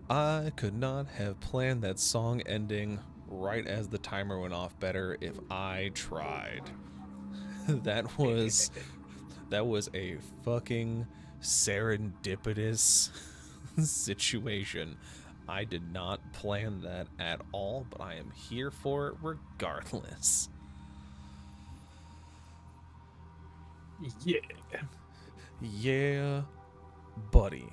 I could not have planned that song ending right as the timer went off better if I tried. that was that was a fucking serendipitous situation. I did not plan that at all, but I am here for it regardless. Yeah. Yeah, buddy.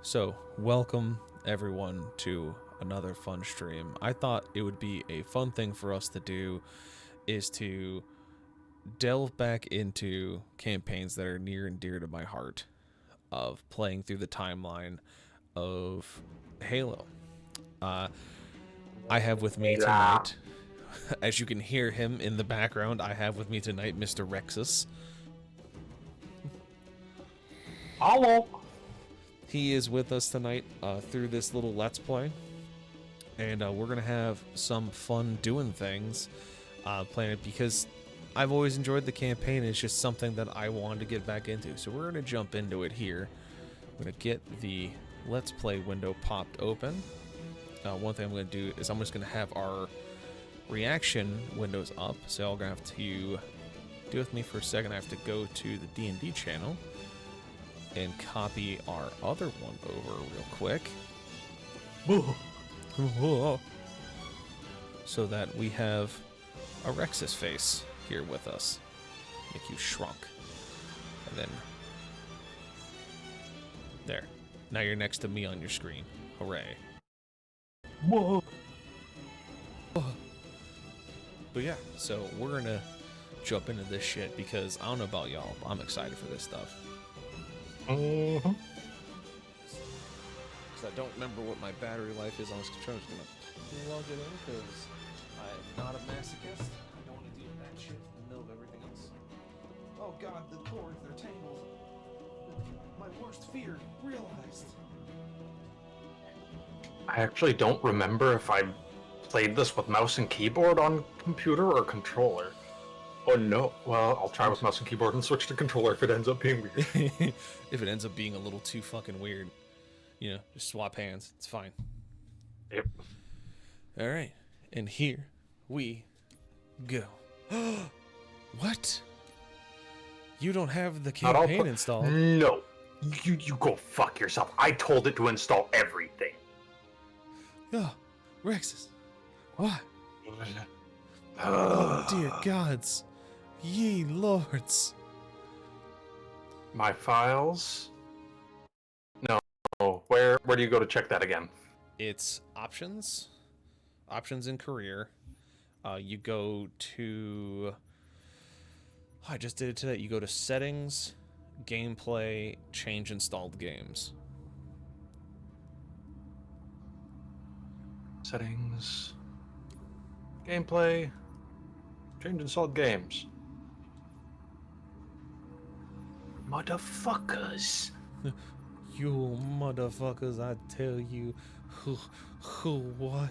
So, welcome everyone to another fun stream. I thought it would be a fun thing for us to do is to delve back into campaigns that are near and dear to my heart of playing through the timeline of Halo. Uh, I have with me Yeah. tonight, as you can hear him in the background, I have with me tonight Mr. Rexus. Hello. He is with us tonight through this little Let's Play. And we're going to have some fun doing things playing it because I've always enjoyed the campaign. It's just something that I wanted to get back into. So we're going to jump into it here. I'm going to get the Let's Play window popped open. One thing I'm going to do is I'm just going to have our reaction windows up. So y'all going to have to do with me for a second. I have to go to the D&D channel and copy our other one over real quick. So that we have a Rexus face here with us. Make you shrunk. And then there. Now you're next to me on your screen. Hooray. Whoa. But yeah, so we're gonna jump into this shit because I don't know about y'all, but I'm excited for this stuff. Mm-hmm. Because I don't remember what my battery life is on this controller. I'm just gonna log it in because I'm not a masochist. I don't want to deal with that shit in the middle of everything else. Oh god, the cords, they're tangled. My worst fear realized. I actually don't remember if I played this with mouse and keyboard on computer or controller. Oh no. Well, I'll try with mouse and keyboard and switch to controller if it ends up being weird. If it ends up being a little too fucking weird, you know, just swap hands. It's fine. Yep. All right, and here we go. What? You don't have the Not all campaign installed? No. You go fuck yourself. I told it to install everything. Oh, Rexus. What? Oh, dear gods. Ye lords. My files. No. Where do you go to check that again? It's options. Options in career. You go to... Oh, I just did it today. You go to settings, gameplay, change installed games. Settings. Gameplay. Change installed games. Motherfuckers. You motherfuckers, I tell you. Who, what?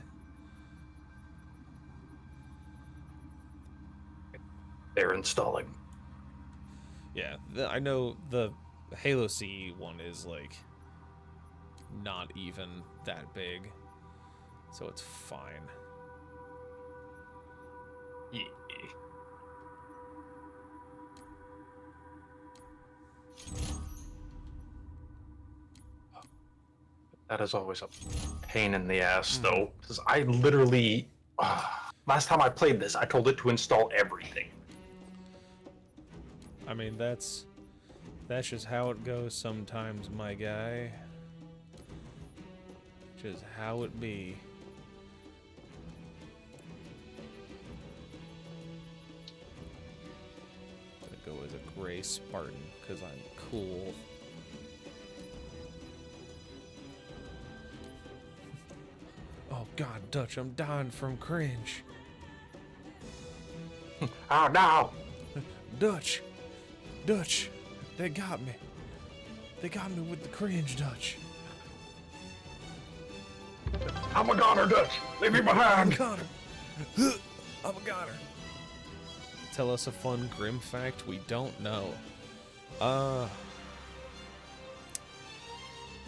They're installing. Yeah, I know the Halo CE one is, like, not even that big. So it's fine. Yeah. That is always a pain in the ass, though, because I literally... last time I played this, I told it to install everything. I mean, that's just how it goes sometimes, my guy. Just how it be. I'm gonna go as a gray Spartan, because I'm cool. Oh god, Dutch, I'm dying from cringe. Oh, no! Dutch! Dutch! They got me. They got me with the cringe, Dutch. I'm a goner, Dutch! Leave me behind! I'm a goner. Tell us a fun Grim fact we don't know.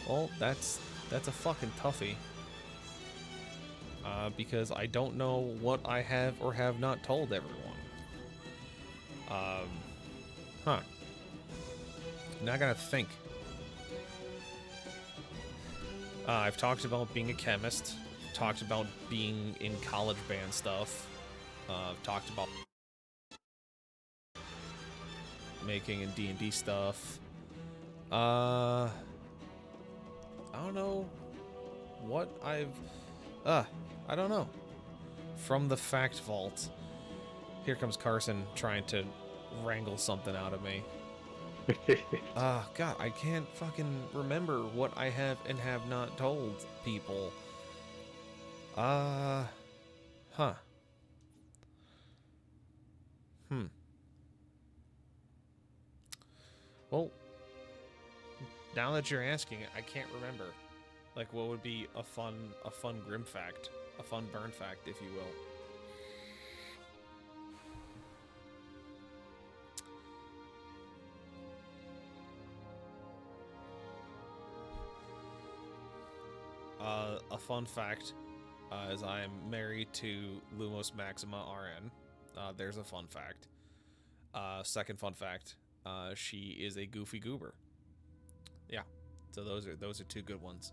Well, that's a fucking toughie. Because I don't know what I have or have not told everyone. Huh. Now I gotta think. I've talked about being a chemist. Talked about being in college band stuff. I've talked about making and D&D stuff. I don't know what I don't know. From the fact vault. Here comes Carson trying to wrangle something out of me. God, I can't fucking remember what I have and have not told people. Huh. Well, now that you're asking, I can't remember. Like, what would be a fun grim fact, a fun burn fact, if you will. A fun fact is I am married to Lumos Maxima RN. There's a fun fact. Second fun fact, she is a goofy goober. Yeah, so those are two good ones.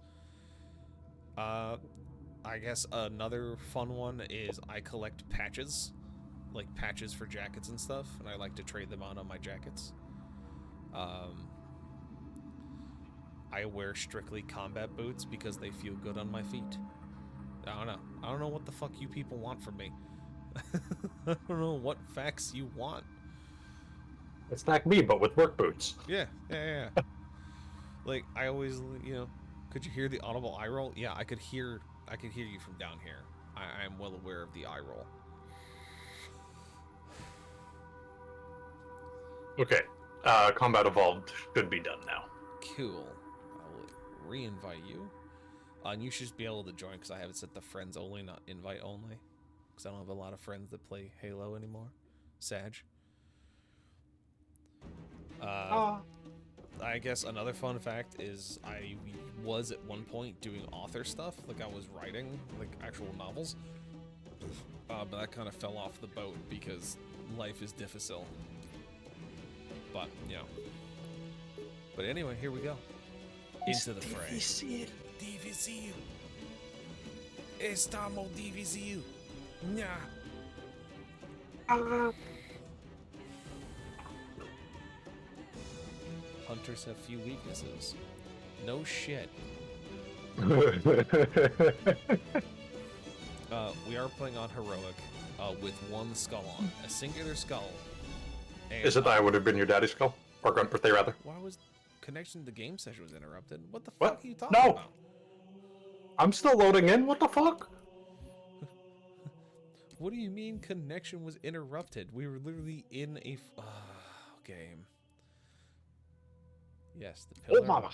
I guess another fun one is I collect patches, like patches for jackets and stuff, and I like to trade them on my jackets. I wear strictly combat boots because they feel good on my feet. I don't know what the fuck you people want from me. I don't know what facts you want. It's like me, but with work boots. Yeah. Like, I always, could you hear the audible eye roll? Yeah, I could hear you from down here. I am well aware of the eye roll. Okay. Combat Evolved should be done now. Cool. I will re-invite you. And you should be able to join because I have it set to friends only, not invite only. Because I don't have a lot of friends that play Halo anymore. Sag. I guess another fun fact is I was at one point doing author stuff. Like, I was writing, like, actual novels. But that kind of fell off the boat because life is difficult. But, But anyway, here we go. Into the fray. Difícil. Estamos difícil. Nah. Hunters have few weaknesses. No shit. We are playing on Heroic with one skull on. A singular skull. And, Is it that I would have been your daddy's skull? Or grunt birthday, rather? Why was connection to the game session was interrupted? What the What? fuck are you talking about? I'm still loading in? What the fuck? What do you mean connection was interrupted? We were literally in a game. Yes, the pillar. Oh, mama.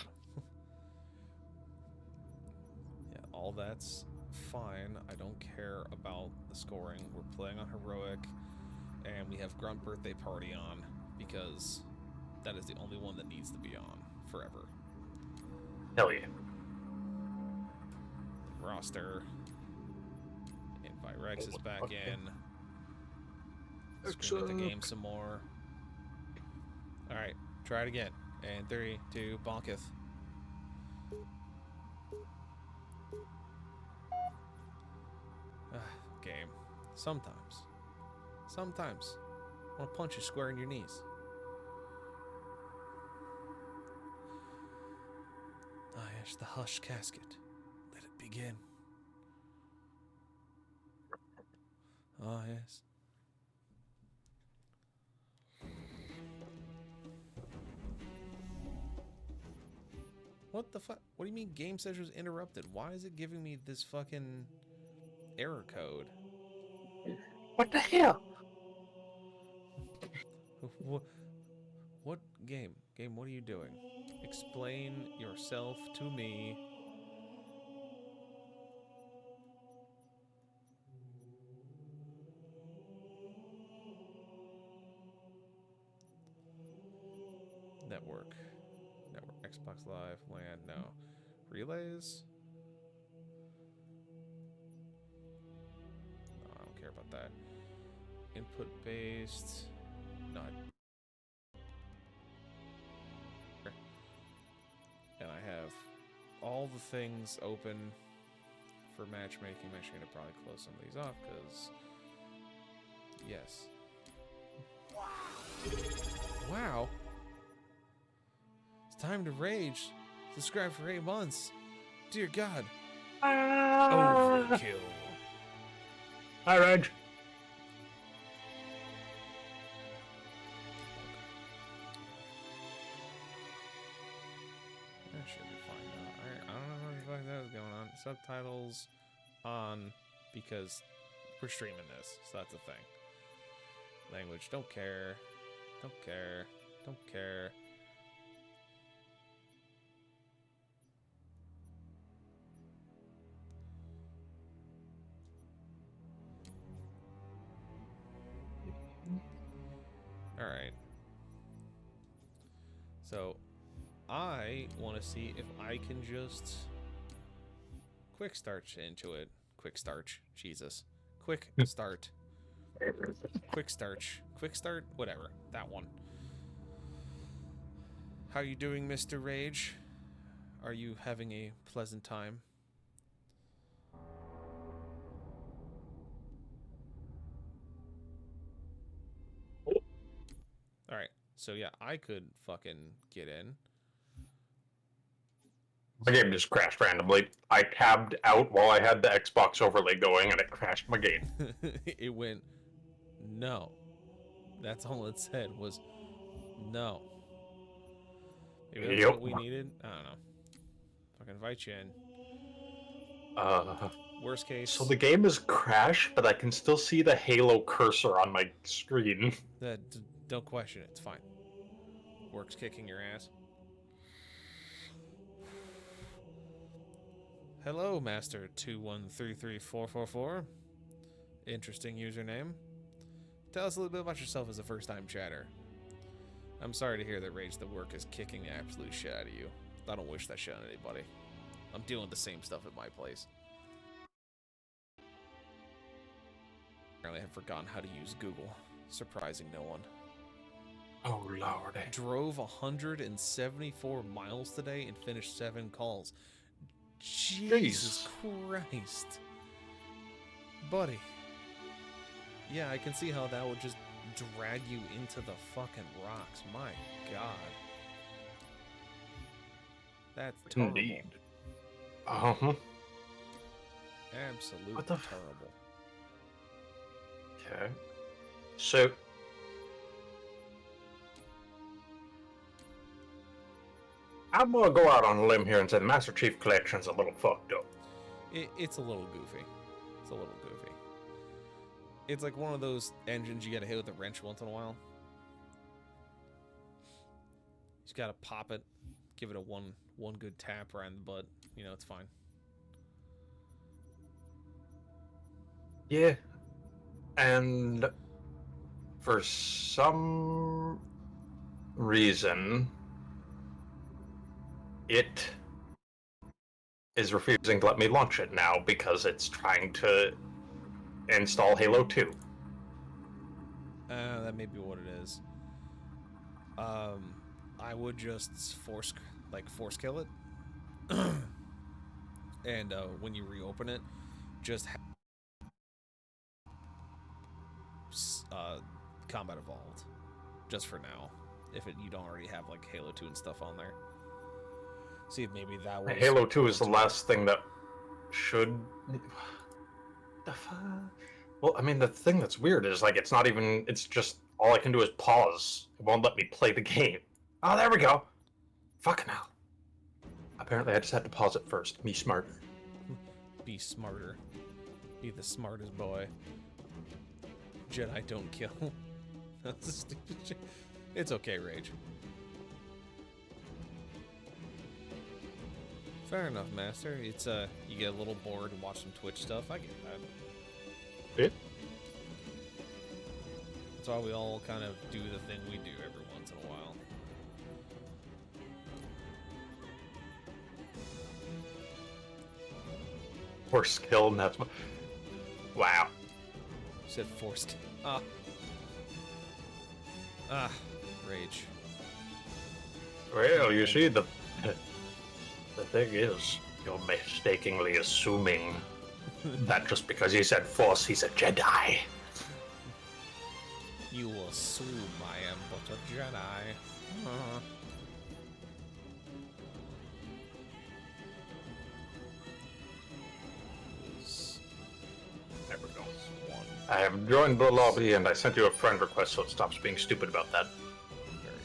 Yeah, all that's fine. I don't care about the scoring. We're playing on Heroic, and we have Grunt Birthday Party on because that is the only one that needs to be on forever. Hell yeah. Roster. Invite Rex is back in. Scream at the game some more. Alright, try it again. And 3, 2, bonketh. Game. Sometimes. I want to punch you square in your knees. Ah, yes, the hush casket. Let it begin. Ah, yes. What the fuck? What do you mean game session was interrupted? Why is it giving me this fucking error code? What the hell? What game? Game, what are you doing? Explain yourself to me. Network. Xbox Live, LAN, no. Relays? No, I don't care about that. Input based. No. And I have all the things open for matchmaking. I'm actually going to probably close some of these off because, yes. Wow. It's time to rage. Subscribe for 8 months. Dear God. Overkill. Hi, Reg. That should be fine now. Alright, I don't know what the fuck that was going on. Subtitles on because we're streaming this, so that's a thing. Language, don't care. Don't care. Don't care. Alright. So, I want to see if I can just quick start into it. Quick start. Jesus. Quick start. Quick starch. Quick start? Whatever. That one. How you doing, Mr. Rage? Are you having a pleasant time? Alright. So yeah, I could fucking get in. My game just crashed randomly. I tabbed out while I had the Xbox overlay going, and it crashed my game. It went, no. That's all it said was, no. Maybe that's Yep. what we needed? I don't know. Fucking invite you in. Worst case. So the game is crashed, but I can still see the Halo cursor on my screen. Don't question it. It's fine. Works kicking your ass. Hello, Master 2133444. Interesting username. Tell us a little bit about yourself as a first-time chatter. I'm sorry to hear that Rage the Work is kicking the absolute shit out of you. I don't wish that shit on anybody. I'm dealing with the same stuff at my place. Apparently I have forgotten how to use Google. Surprising no one. Oh, Lord. Drove 174 miles today and finished 7 calls. Jesus Christ. Buddy. Yeah, I can see how that would just drag you into the fucking rocks. My God. That's terrible. Indeed. Uh-huh. Absolutely terrible. Okay. So... I'm gonna go out on a limb here and say the Master Chief Collection's a little fucked up. It's a little goofy. It's a little goofy. It's like one of those engines you gotta hit with a wrench once in a while. You just gotta pop it, give it a one good tap right in the butt. You know, it's fine. Yeah. And for some reason, it is refusing to let me launch it now because it's trying to install Halo 2. That may be what it is. I would just force kill it. And when you reopen it, just Combat Evolved. Just for now. If you don't already have like Halo 2 and stuff on there. See if maybe that was... Halo 2 is the last thing that should... The fuck? Well, I mean, the thing that's weird is, like, it's not even... It's just... All I can do is pause. It won't let me play the game. Oh, there we go. Fucking hell. Apparently, I just had to pause it first. Me smarter. Be smarter. Be the smartest boy. Jedi don't kill. That's a stupid shit. It's okay, Rage. Fair enough, Master. It's you get a little bored and watch some Twitch stuff. I get that. Yeah. That's why we all kind of do the thing we do every once in a while. Worst kill, and that's wow. Said forced. Rage. Well, you see, the thing is, you're mistakenly assuming that just because he said Force, he's a Jedi. You assume I am but a Jedi. There we go. One. I have joined the lobby and I sent you a friend request, so it stops being stupid about that. Very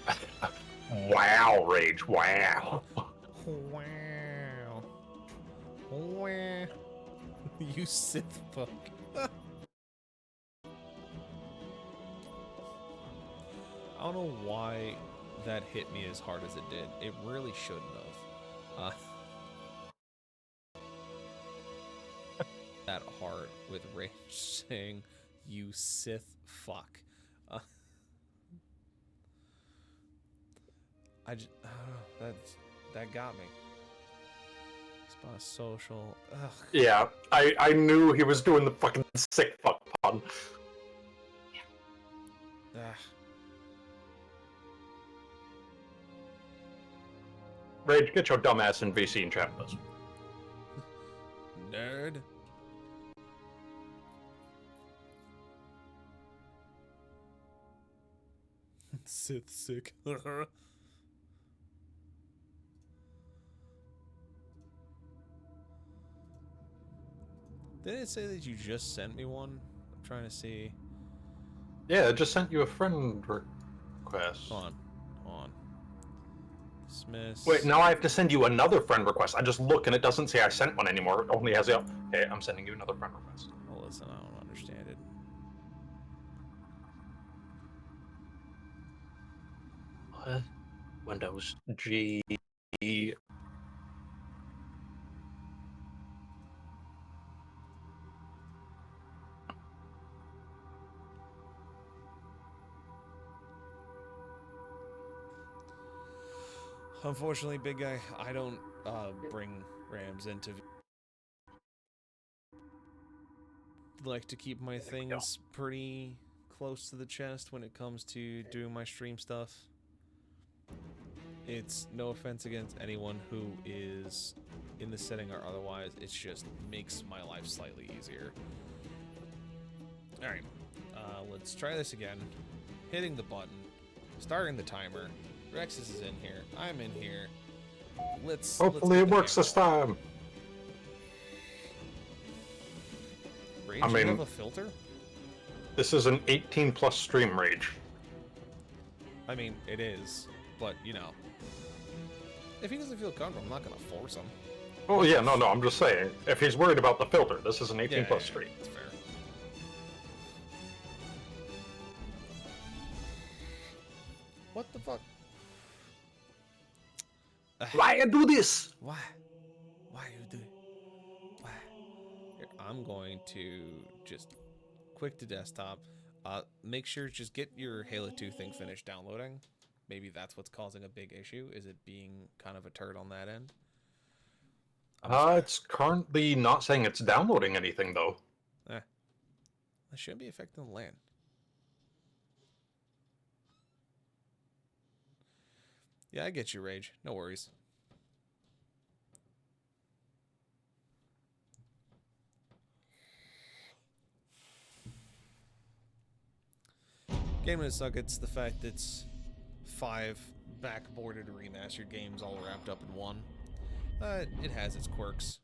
good. Wow, Rage, wow. Wow. Wow. You Sith fuck. I don't know why that hit me as hard as it did. It really shouldn't have. That hard with Rage saying, "You Sith fuck." That got me. Spot social. Ugh. Yeah, I knew he was doing the fucking sick fuck pun. Ugh. Rage, get your dumbass in VC and chat with us. Nerd. Sith sick. Didn't it say that you just sent me one? I'm trying to see. Yeah, I just sent you a friend request. Hold on. Dismiss. Wait, now I have to send you another friend request. I just look and it doesn't say I sent one anymore. It only has the. Okay, I'm sending you another friend request. Oh, listen, I don't understand it. What? Windows G. Unfortunately, big guy, I don't bring Rams into. Like to keep my things pretty close to the chest when it comes to doing my stream stuff. It's no offense against anyone who is in the setting or otherwise. It's just makes my life slightly easier. All right, let's try this again. Hitting the button, starting the timer. Rexus is in here. I'm in here. Hopefully it works this time. Rage, I mean, you have a filter? This is an 18+ stream, Rage. I mean, it is, but you know, if he doesn't feel comfortable, I'm not gonna force him. Oh yeah, no, I'm just saying. If he's worried about the filter, this is an 18+ stream. That's fair. What the fuck? Why you do this? Why? Why you do it? Why? Here, I'm going to just quick to desktop. Make sure just get your Halo 2 thing finished downloading. Maybe that's what's causing a big issue. Is it being kind of a turd on that end? It's currently not saying it's downloading anything though. That shouldn't be affecting the LAN. Yeah, I get you, Rage. No worries. Game of suck. It's the fact that it's 5 backboarded remastered games all wrapped up in one. It has its quirks.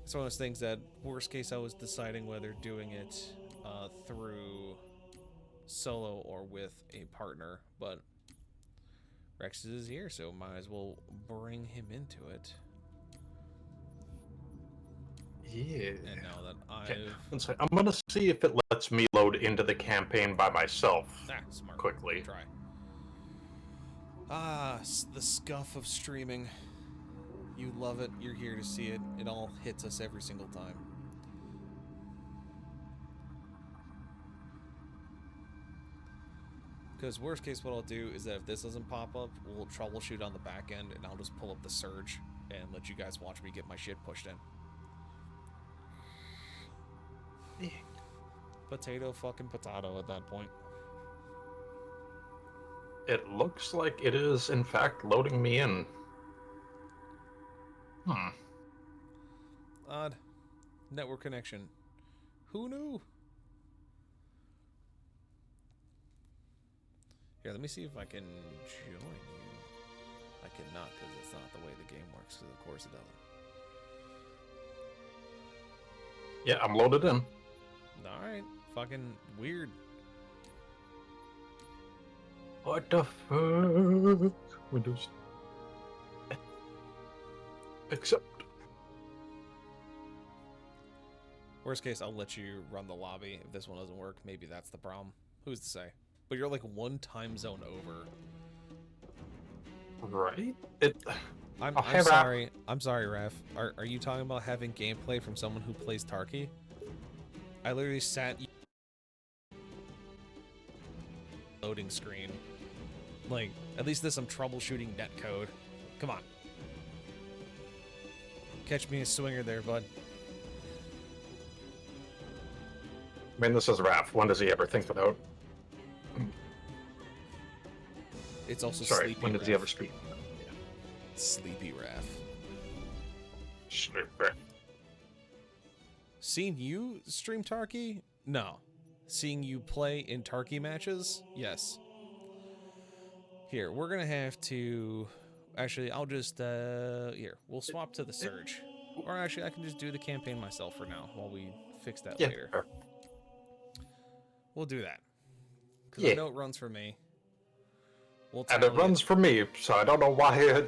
It's one of those things that, worst case, I was deciding whether doing it through solo or with a partner, but Rex is here, so might as well bring him into it. Yeah. And now that I'm gonna see if it lets me load into the campaign by myself. Smart. Quickly. Try. The scuff of streaming. You love it. You're here to see it. It all hits us every single time. Because worst case, what I'll do is that if this doesn't pop up, we'll troubleshoot on the back end, and I'll just pull up the surge and let you guys watch me get my shit pushed in. Potato fucking potato at that point. It looks like it is, in fact, loading me in. Odd. Network connection. Who knew? Here, let me see if I can join you. I cannot, because it's not the way the game works, because of course it doesn't. Yeah, I'm loaded in. Alright. Fucking weird. What the fuck? Windows. Accept. Worst case, I'll let you run the lobby. If this one doesn't work, maybe that's the problem. Who's to say? But you're like one time zone over. Right? I'm hey, sorry. I'm sorry, Raph. Are you talking about having gameplay from someone who plays Tarky? I literally sat loading screen. Like, at least this I'm troubleshooting netcode. Come on. Catch me a swinger there, bud. I mean, this is Raph. When does he ever think about? It's also Sorry, Sleepy when does he Raph. ever speak? Sleepy Raph. Sleepy. Seeing you stream Tarky? No. Seeing you play in Tarky matches? Yes. Here, we're gonna have to... Actually, I'll just, here, we'll swap to the Surge. Or actually, I can just do the campaign myself for now, while we fix that later. Sure. We'll do that. Because I know it runs for me. We'll and it tally runs for me, so I don't know why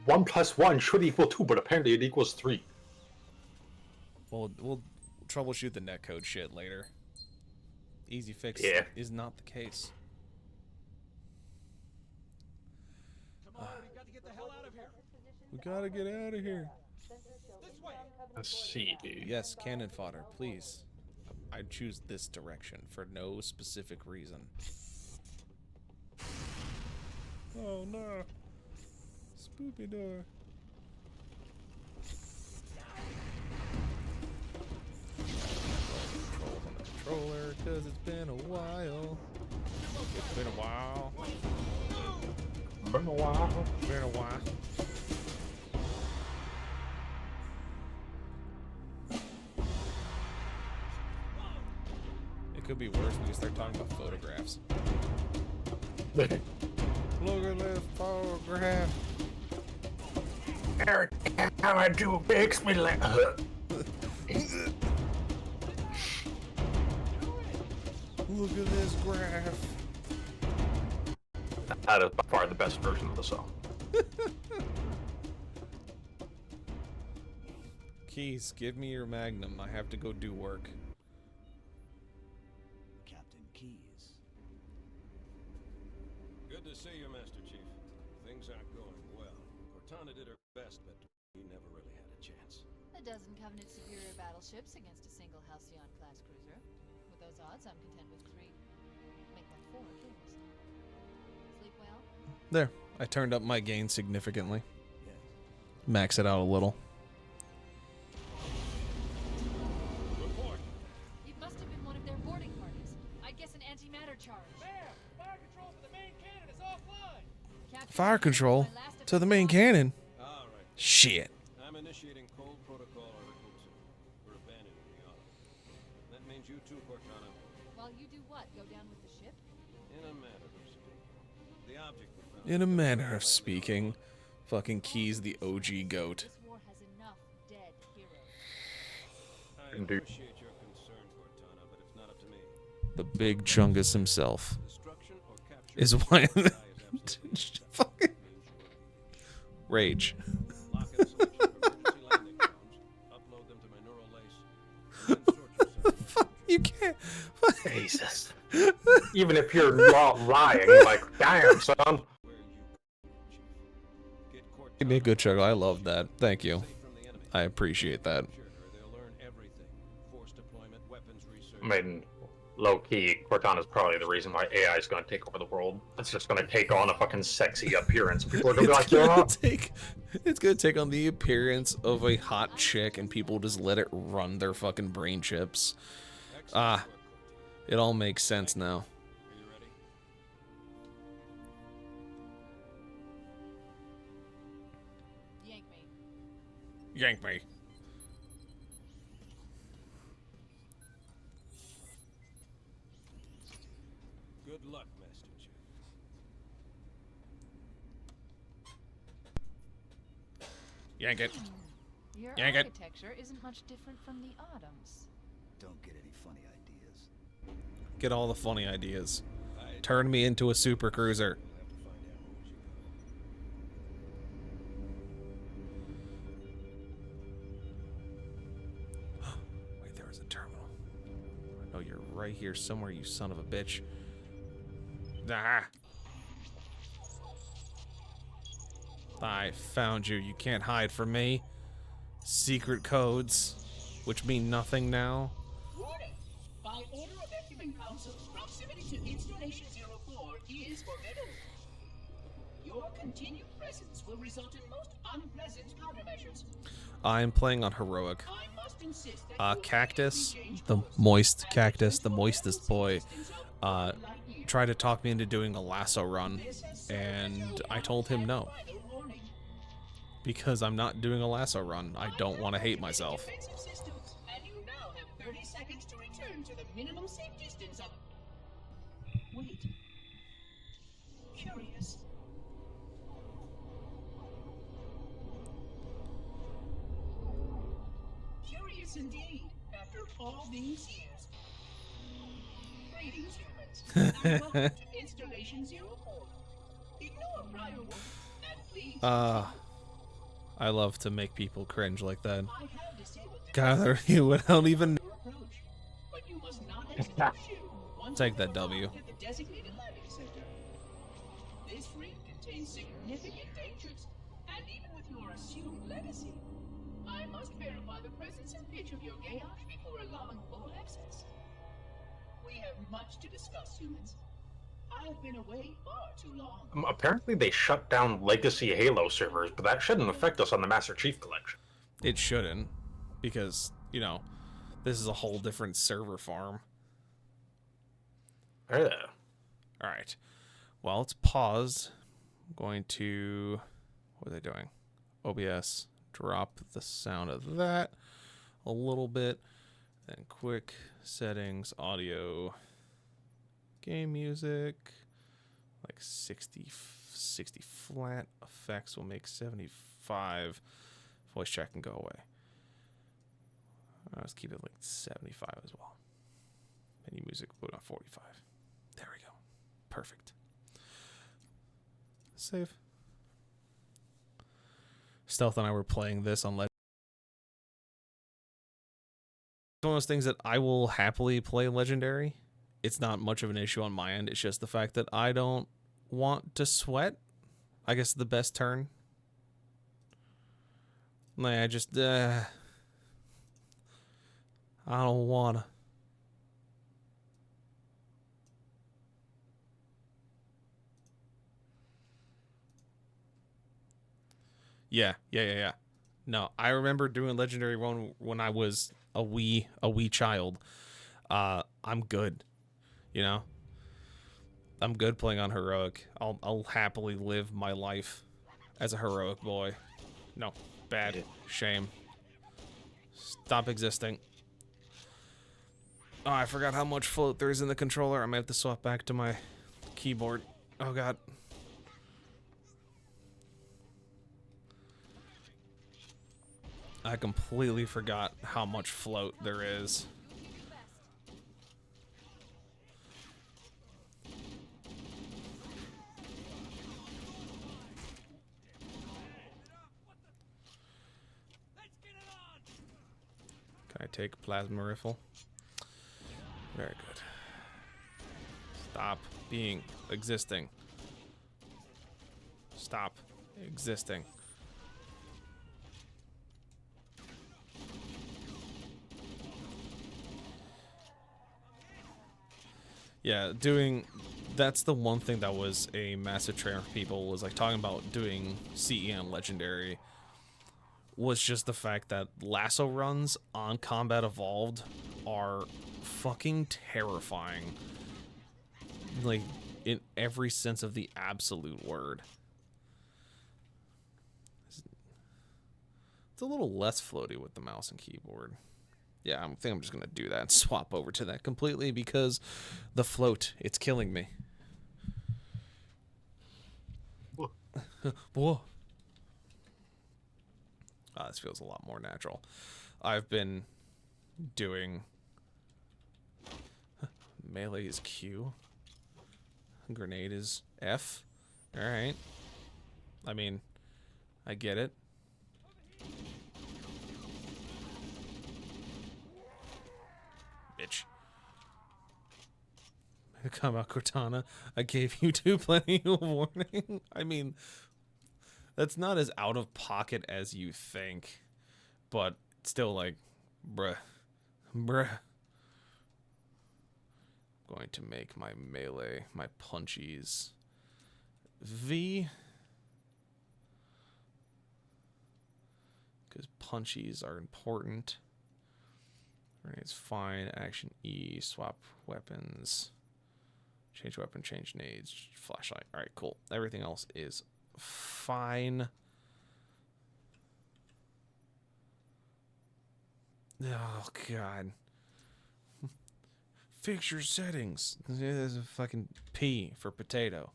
1 + 1 should equal 2, but apparently it equals 3. We'll troubleshoot the netcode shit later. Easy fix is not the case. Come on, we got to get the hell out of here. We gotta get out of here. This way. Let's see. Yes, cannon fodder, please. I choose this direction for no specific reason. Oh no. Spoopy door. Control on the controller, cause it's been a while. It's been a while. Been a while. Been a while. It could be worse when you start talking about photographs. Look at this photograph. Eric, how I do makes me laugh. Look at this graph. That is by far the best version of the song. Keys, give me your magnum. I have to go do work. Captain Keys. Good to see you, Master Chief. Things aren't going well. Cortana did her best, but we never really had a chance. A dozen Covenant superior battleships against a single Halcyon-class cruiser. With those odds, I'm content with 3. Make that 4 kills. Sleep well? There. I turned up my gain significantly. Yes. Max it out a little. Report! It must have been one of their boarding parties. I guess an antimatter charge. Ma'am, fire control for the main cannon is offline. Captain, Fire control my last to the main official cannon. All right. Shit. I'm initiating Cold Protocol Article 2. We're abandoning the island. That means you too, Cortana. While you do what? Go down with the ship? In a manner of speaking. The object we found... In a manner of speaking. Fucking Keys the OG goat. This war has enough dead heroes. I appreciate your concern, Cortana, but it's not up to me. The big Chungus himself. Destruction or capture... Is why... The sky is absolutely Fucking means rage. lock in a selection of emergency landing grounds, upload them to my neural lace, and then sort yourself. You can't... Jesus. Even if you're not lying, like, damn, son. Where you, Chief. Get Cortana Give me a good chuckle. I love that. Thank you. safe from the enemy. I appreciate that. Capture her, they'll learn everything. Force deployment, weapons research. I mean, low key, Cortana's probably the reason why AI is going to take over the world. It's just going to take on a fucking sexy appearance. People are going to be like, It's gonna take on the appearance of a hot chick, and people just let it run their fucking brain chips. Ah, it all makes sense now. Are you ready? Yank me. Yank me. Good luck, Master Chief. Yank it. Your Yank it. architecture isn't much different from the Autumn's. Don't get any funny ideas. Get all the funny ideas. I Turn me into a super cruiser. will have to find out as you go. Wait, there was a terminal. I know you're right here somewhere, you son of a bitch. Ah. I found you. You can't hide from me. Secret codes, which mean nothing now. Warning! By order of Acumen Council, proximity to Installation 04 is forbidden. Your continued presence will result in most unpleasant countermeasures. I'm playing on heroic. I must insist that you Cactus, immediately change the course moist and cactus, the control moistest boy, distance of 1 light year. tried to talk me into doing a lasso run, This has served as and your I one told him and no, final warning. because I'm not doing a lasso run. I don't want to hate myself. Defensive systems, and you now have 30 seconds to return to the minimum safe distance of... Wait. Curious. Curious indeed, after all these years. Greetings, humans, and welcome to Installation 04. Ignore prior warning, and please... I love to make people cringe like that. I have disabled the Gather you without even your approach, but you must not exit you once take you that have W. arrived at the designated landing center. This ring contains significant dangers, and even with your assumed legacy, I must verify the presence and pitch of your gauge before allowing full access. We have much to discuss, humans. I have been away far too long. Apparently they shut down legacy Halo servers, but that shouldn't affect us on the Master Chief Collection. It shouldn't, because, you know, this is a whole different server farm. Yeah. Alright. Well, it's paused. I'm going to... What are they doing? OBS. Drop the sound of that a little bit. Then quick settings, audio, game music. Like 60 flat. Effects will make 75. Voice chat can go away. Let's keep it like 75 as well. Menu music, put on 45. There we go. Perfect. Save. Stealth and I were playing this on Legend. It's one of those things that I will happily play Legendary. It's not much of an issue on my end. It's just the fact that I don't want to sweat. I guess the best turn. Like, I just, I don't wanna. Yeah. No, I remember doing Legendary when I was a wee child. I'm good, you know. I'm good playing on heroic. I'll happily live my life as a heroic boy. No, bad, shame. Stop existing. Oh, I forgot how much float there is in the controller. I might have to swap back to my keyboard. Oh god. I completely forgot how much float there is. Can I take plasma rifle? Very good. Stop being existing. Stop existing. Yeah, that's the one thing that was a massive trigger for people, was like talking about doing CE on Legendary, was just the fact that lasso runs on Combat Evolved are fucking terrifying. Like, in every sense of the absolute word. It's a little less floaty with the mouse and keyboard. Yeah, I think I'm just going to do that and swap over to that completely because the float, it's killing me. Whoa. This feels a lot more natural. I've been doing melee is Q. Grenade is F. Alright. I mean, I get it. Bitch. Come out, Cortana. I gave you two plenty of warning. I mean, that's not as out of pocket as you think, but still, like, bruh. Going to make my melee, my punchies V, because punchies are important. It's fine. Action E, swap weapons, change weapon, change nades, flashlight. All right, cool. Everything else is fine. Oh god. Fix your settings. There's a fucking P for potato.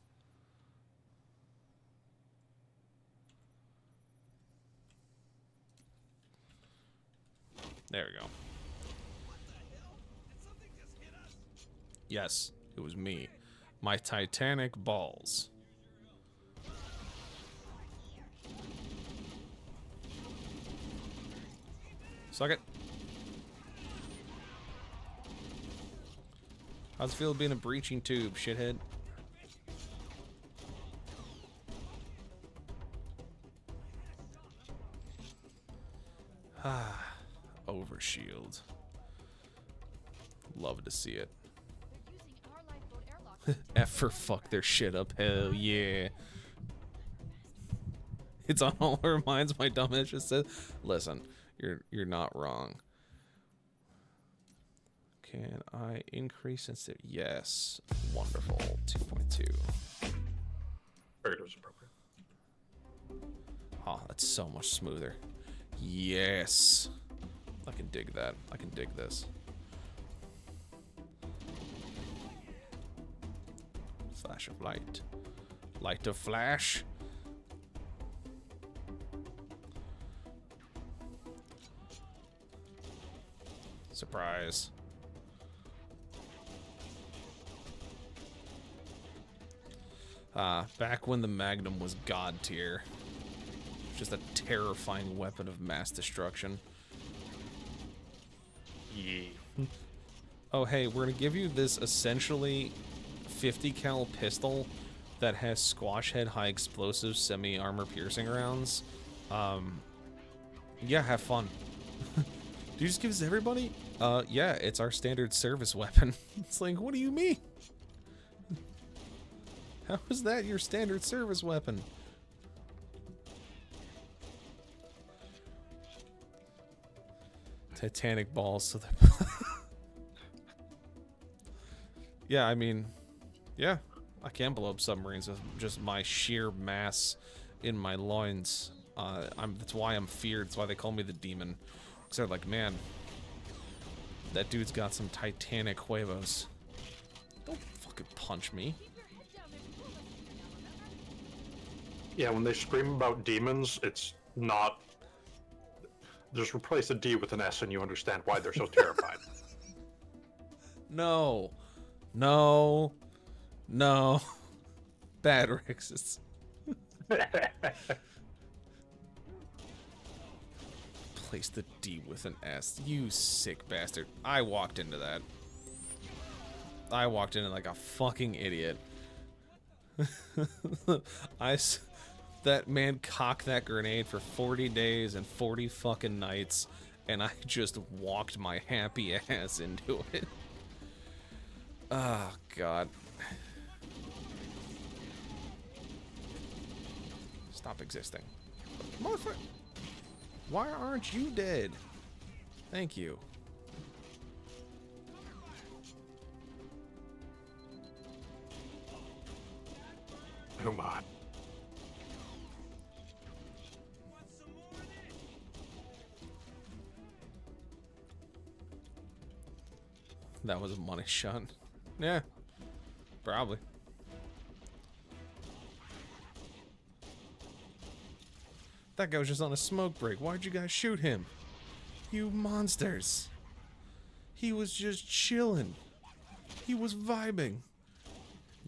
There we go. Yes, it was me. My Titanic balls. Suck it. How's it feel being a breaching tube, shithead? Ah, overshield. Love to see it. F for fuck their shit up, hell yeah. It's on all our minds, my dumbass just said. Listen, you're not wrong. Can I increase sensitivity? Yes. Wonderful. 2.2. Figured it was appropriate. Oh, that's so much smoother. Yes. I can dig that. I can dig this. Flash of light. Light of flash. Surprise. Back when the Magnum was god tier. Just a terrifying weapon of mass destruction. Yeah. Oh, hey, we're gonna give you this essentially 50 cal pistol that has squash head high explosive semi-armor piercing rounds. Yeah, have fun. Do you just give this to everybody? Yeah, it's our standard service weapon. It's like, what do you mean? How is that your standard service weapon? Titanic balls. So yeah, I mean, yeah, I can blow up submarines with just my sheer mass in my loins. That's why I'm feared. That's why they call me the demon. Because they're like, man, that dude's got some Titanic huevos. Don't fucking punch me. Yeah, when they scream about demons, it's not... Just replace a D with an S and you understand why they're so terrified. No. No. No. Bad Rexes. Place the D with an S. You sick bastard. I walked into that. I walked in like a fucking idiot. That man cocked that grenade for 40 days and 40 fucking nights, and I just walked my happy ass into it. Oh, God. Stop existing. Motherfucker. Why aren't you dead? Thank you. Oh my. That was a money shot. Yeah. Probably. That guy was just on a smoke break. Why'd you guys shoot him? You monsters. He was just chilling. He was vibing.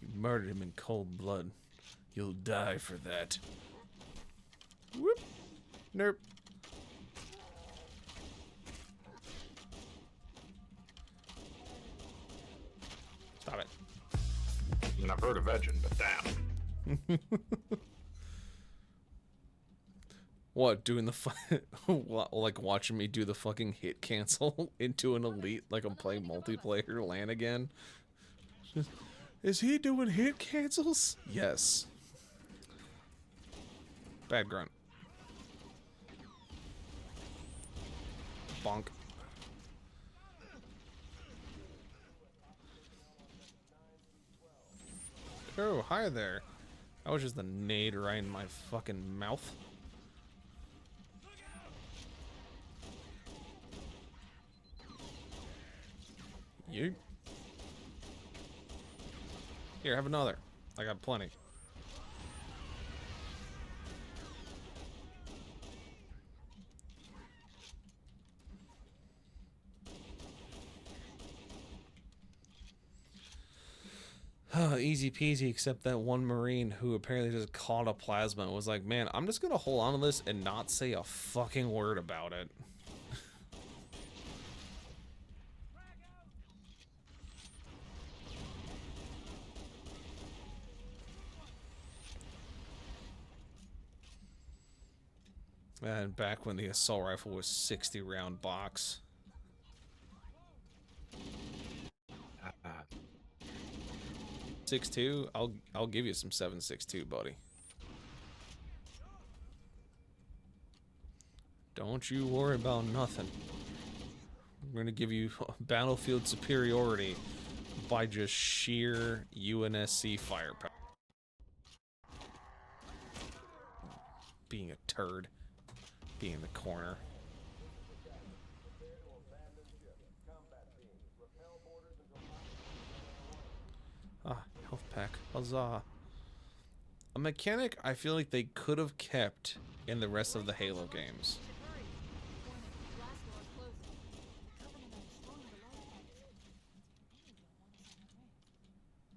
You murdered him in cold blood. You'll die for that. Whoop. Nerp. Stop it. I mean, I've heard of Edgin, but damn. What, doing the like watching me do the fucking hit cancel into an elite like I'm playing multiplayer LAN again? Is he doing hit cancels? Yes. Bad grunt. Bonk. Oh, hi there. That was just a nade right in my fucking mouth. You. Here, have another. I got plenty. Easy peasy, except that one Marine who apparently just caught a plasma and was like, man, I'm just gonna hold on to this and not say a fucking word about it. And back when the assault rifle was 60 round box. 6.2, I'll give you some 7.62, buddy. Don't you worry about nothing. I'm gonna give you battlefield superiority by just sheer UNSC firepower. Being a turd. Being in the corner. Ah, health pack. Huzzah. A mechanic I feel like they could have kept in the rest of the Halo games.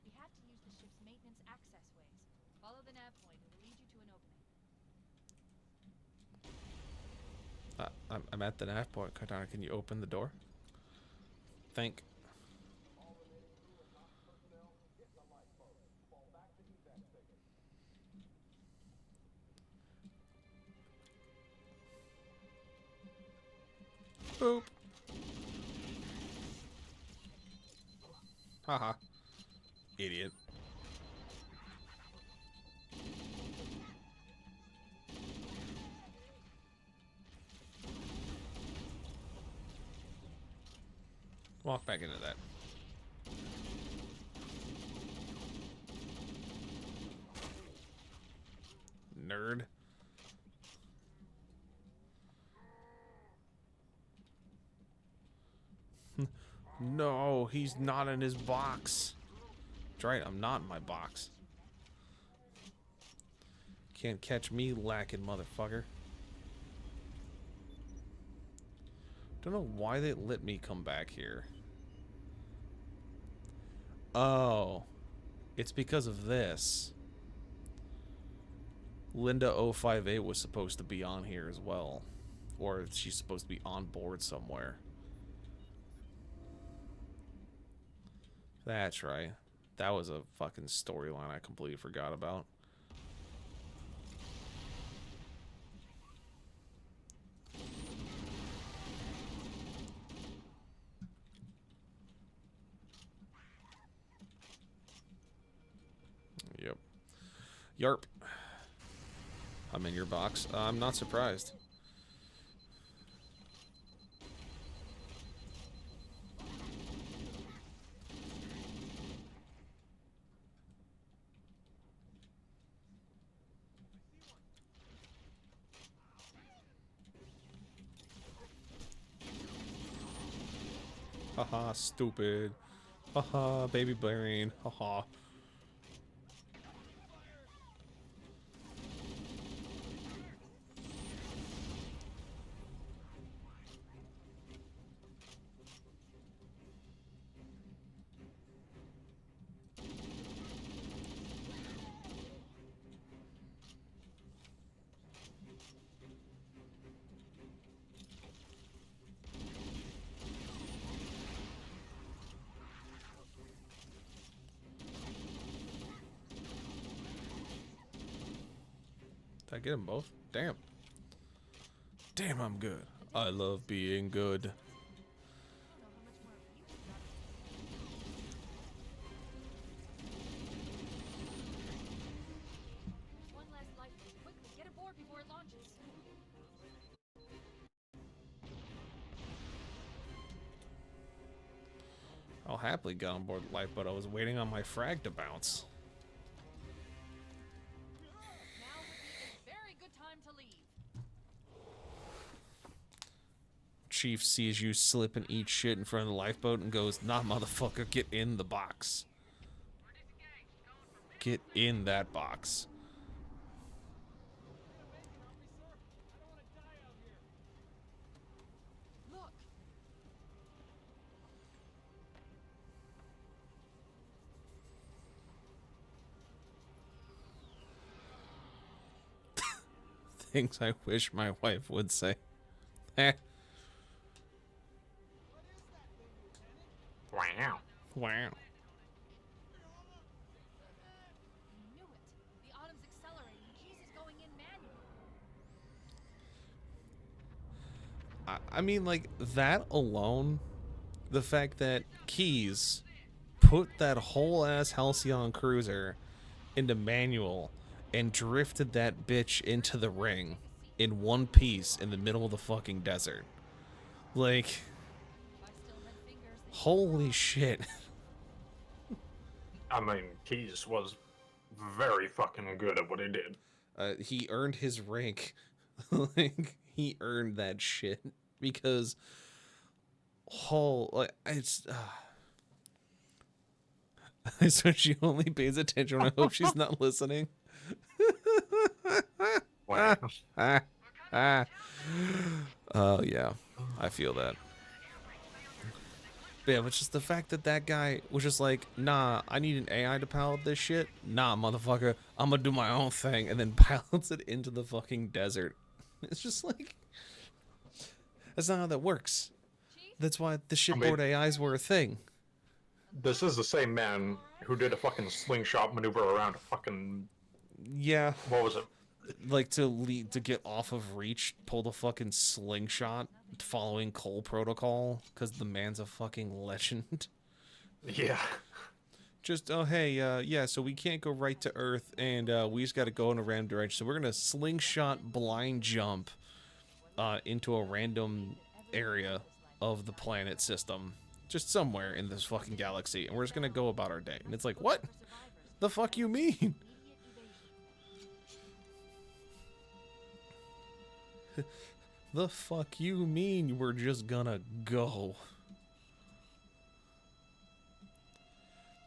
We have to use the ship's maintenance access ways. Follow the nav point. It will lead you to an opening. I'm at the nav point. Katana, can you open the door? Thank. Boop. Haha. Idiot. Walk back into that. Nerd. No, he's not in his box. That's right, I'm not in my box. Can't catch me lacking, motherfucker. Don't know why they let me come back here. Oh. It's because of this. Linda 058 was supposed to be on here as well. Or she's supposed to be on board somewhere. That's right. That was a fucking storyline I completely forgot about. Yarp. I'm in your box. I'm not surprised. Haha, stupid. Haha, baby brain. Haha. Did I get them both? Damn. Damn, I'm good. I love being good. One last life. Quickly, get aboard before it launches. I'll happily get on board the lifeboat. I was waiting on my frag to bounce. Now would be a very good time to leave. Chief sees you slip and eat shit in front of the lifeboat and goes, nah, motherfucker, get in the box. Get in that box. Look. Things I wish my wife would say. Eh. Wow. Wow. I knew it. The Autumn's accelerating. Keys is going in manual. I mean, like, that alone, the fact that Keys put that whole ass Halcyon cruiser into manual and drifted that bitch into the ring in one piece in the middle of the fucking desert. Like, If I still had fingers, they holy shit. I mean, Keys was very fucking good at what he did. He earned his rank. Like, he earned that shit because like, it's so she only pays attention when I hope she's not listening. Wow. Oh yeah, I feel that. But yeah, but just the fact that that guy was just like, nah, I need an AI to pilot this shit. Nah, motherfucker, I'm gonna do my own thing, and then pilots it into the fucking desert. It's just like, that's not how that works. That's why the shipboard AIs were a thing. This is the same man who did a fucking slingshot maneuver around a fucking, Yeah, what was it? like to get off of reach, pull the fucking slingshot, following Cole Protocol, because the man's a fucking legend. Yeah. Just, oh hey, yeah, so we can't go right to Earth, and we just got to go in a random direction. So we're gonna slingshot blind jump into a random area of the planet system, just somewhere in this fucking galaxy, and we're just gonna go about our day. And it's like, what the fuck you mean? The fuck you mean we're just gonna go?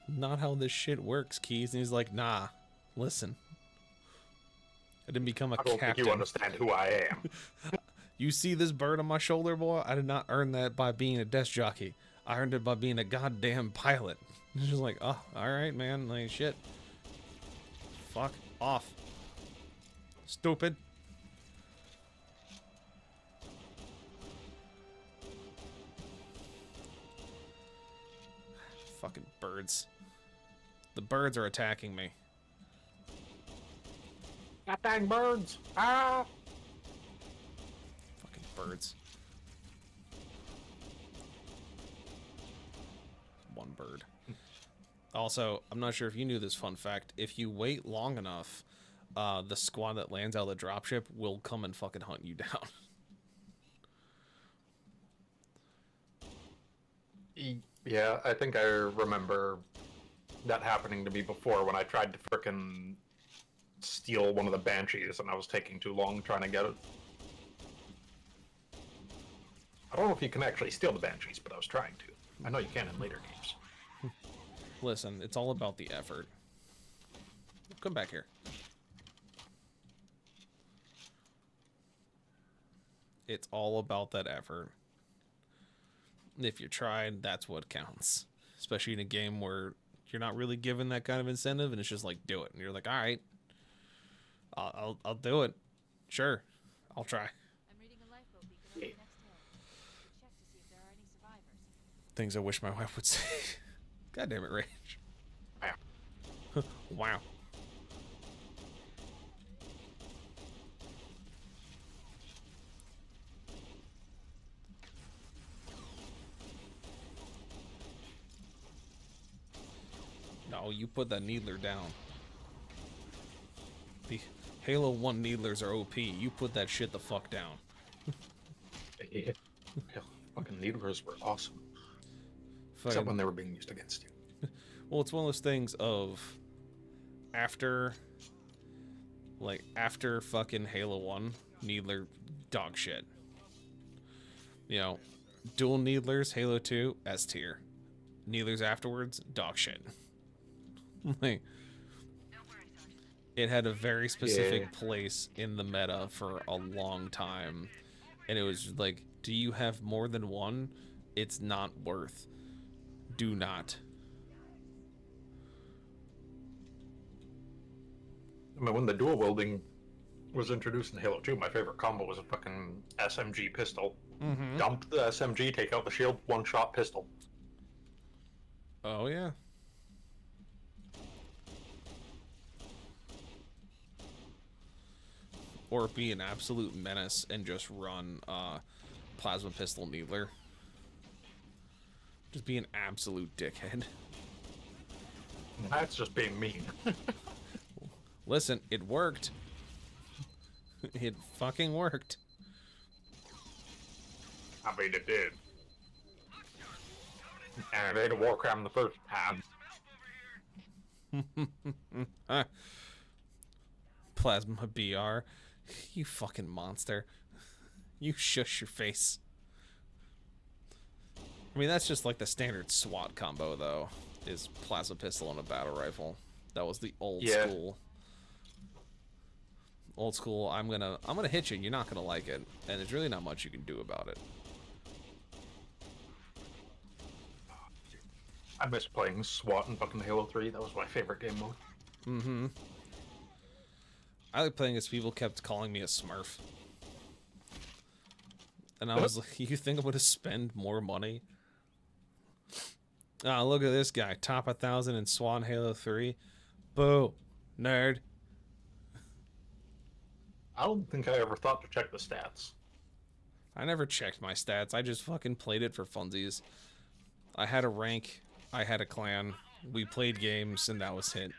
Not how this shit works, Keys. And he's like, nah, listen. I didn't become a I don't captain. think you understand who I am. You see this bird on my shoulder, boy? I did not earn that by being a desk jockey. I earned it by being a goddamn pilot. He's just like, oh, alright, man. Like, shit. Fuck off. Stupid. Fucking birds. The birds are attacking me. God dang birds! Ah! Fucking birds. bird. Also, I'm not sure if you knew this fun fact. If you wait long enough, the squad that lands out of the dropship will come and fucking hunt you down. Yeah, I think I remember that happening to me before when I tried to frickin' steal one of the Banshees and I was taking too long trying to get it. I don't know if you can actually steal the Banshees, but I was trying to. I know you can in later games. Listen, it's all about the effort. Come back here. It's all about that effort. If you're trying, that's what counts. Especially in a game where you're not really given that kind of incentive, and it's just like, do it. And you're like, all right, I'll do it. Sure, I'll try. I'm reading a lifeboat beacon on the next hill. Check to see if there are any survivors. Things I wish my wife would say. God damn it, Rage. Wow. Wow. No, you put that needler down. The Halo 1 needlers are OP. You put that shit the fuck down. Yeah. Hell, fucking needlers were awesome. Fucking, Except when they were being used against you. well, it's one of those things of after fucking Halo 1, needler dog shit. You know, dual needlers, Halo 2, S tier. Needlers afterwards, dog shit. Like, it had a very specific place in the meta for a long time, and it was like, do you have more than one? It's not worth. Do not. I mean, when the dual wielding was introduced in Halo 2, my favorite combo was a fucking SMG pistol. Mm-hmm. Dump the SMG, take out the shield, one-shot pistol. Oh yeah. Or be an absolute menace and just run plasma pistol needler. Just be an absolute dickhead. That's just being mean. Listen, it worked. It fucking worked. I mean, it did. And it ain't a war crime the first time. Plasma BR. You fucking monster. You shush your face. I mean, that's just like the standard SWAT combo, though, is plasma pistol and a battle rifle. That was the old school. Old school, I'm gonna hit you, you're not gonna like it. And there's really not much you can do about it. I miss playing SWAT in fucking Halo 3. That was my favorite game mode. Mm-hmm. I like playing as people kept calling me a smurf. And I was like, you think I'm gonna spend more money? Ah, look at this guy. Top 1,000 in SWAT in Halo 3. Boo. Nerd. I don't think I ever thought to check the stats. I never checked my stats. I just fucking played it for funsies. I had a rank. I had a clan. We played games, and that was it.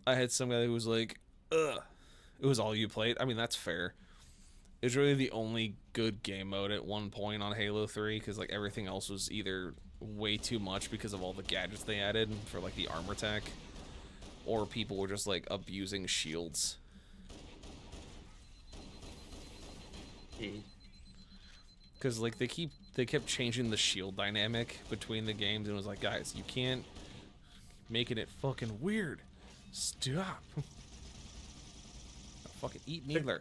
I had some guy who was like, ugh. It was all you played. I mean, that's fair. It was really the only good game mode at one point on Halo 3, because like everything else was either way too much because of all the gadgets they added for like the armor tech, or people were just like abusing shields. Because like they kept changing the shield dynamic between the games, and it was like, guys, you can't making it fucking weird. Stop. Fucking eat needler.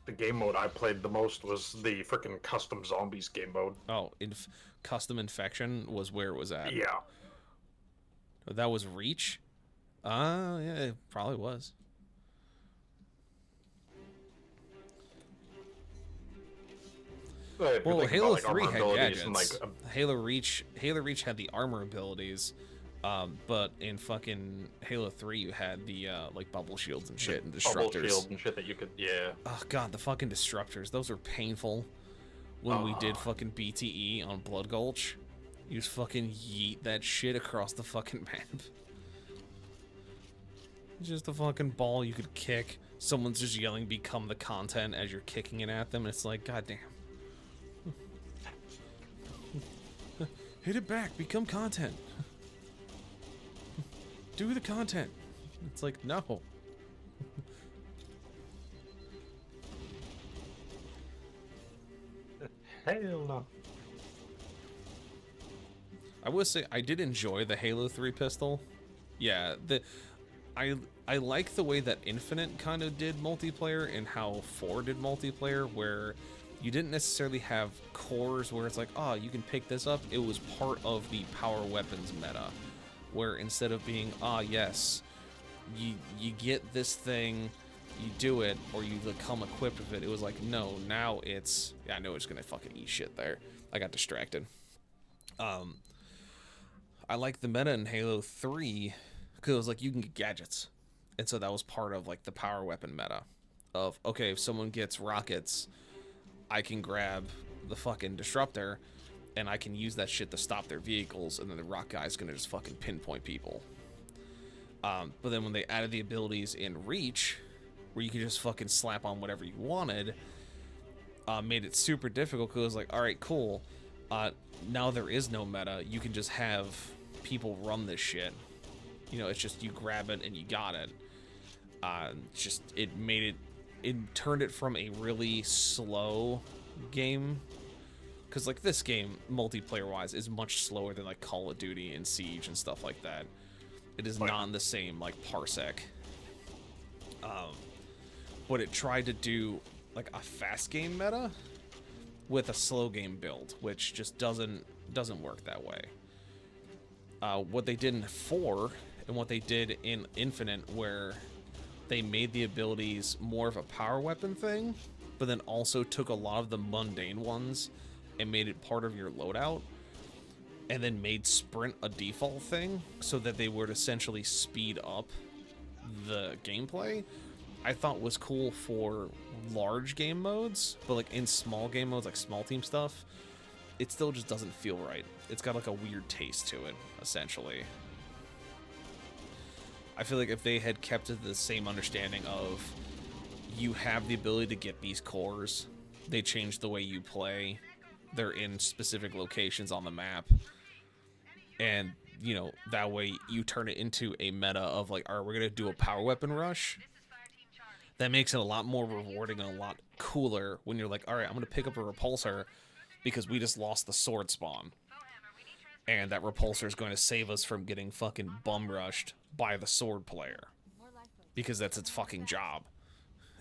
The game mode I played the most was the freaking custom zombies game mode. Oh, custom infection was where it was at. Yeah. That was Reach? Yeah, it probably was. Well, Halo 3 had gadgets. Halo Reach had the armor abilities, but in fucking Halo 3 you had the like bubble shields and shit and disruptors. Bubble shield and shit that you could, yeah. Oh god, the fucking disruptors. Those were painful. When we did fucking BTE on Blood Gulch, you just fucking yeet that shit across the fucking map. It's just a fucking ball you could kick. Someone's just yelling "become the content" as you're kicking it at them. And it's like, goddamn. Hit it back. Become content. Do the content. It's like, no. Hell no. I would say I did enjoy the Halo 3 pistol. Yeah, I like the way that Infinite kind of did multiplayer and how 4 did multiplayer, where you didn't necessarily have cores where it's like, oh, you can pick this up. It was part of the power weapons meta, where instead of being, ah, yes, you get this thing, you do it, or you become equipped with it. It was like, no, now it's, yeah, I know it's gonna fucking eat shit there. I got distracted. I like the meta in Halo 3 because it was like you can get gadgets, and so that was part of like the power weapon meta of, okay, if someone gets rockets, I can grab the fucking disruptor and I can use that shit to stop their vehicles, and then the rock guy's gonna just fucking pinpoint people. But then when they added the abilities in Reach, where you could just fucking slap on whatever you wanted, made it super difficult because it was like, all right, cool. Now there is no meta. You can just have people run this shit. You know, it's just you grab it and you got it. It turned it from a really slow game, because like this game, multiplayer wise, is much slower than like Call of Duty and Siege and stuff like that. It is not in the same like parsec. But it tried to do like a fast game meta with a slow game build, which just doesn't work that way. What they did in 4 and what they did in Infinite, where they made the abilities more of a power weapon thing, but then also took a lot of the mundane ones and made it part of your loadout, and then made sprint a default thing so that they would essentially speed up the gameplay, I thought was cool for large game modes, but like in small game modes, like small team stuff, it still just doesn't feel right. It's got like a weird taste to it, essentially. I feel like if they had kept to the same understanding of you have the ability to get these cores, they changed the way you play, they're in specific locations on the map, and you know, that way you turn it into a meta of like, all right, we're gonna do a power weapon rush. That makes it a lot more rewarding and a lot cooler when you're like, all right, I'm gonna pick up a repulsor because we just lost the sword spawn, and that repulsor is going to save us from getting fucking bum rushed by the sword player, because that's its fucking job,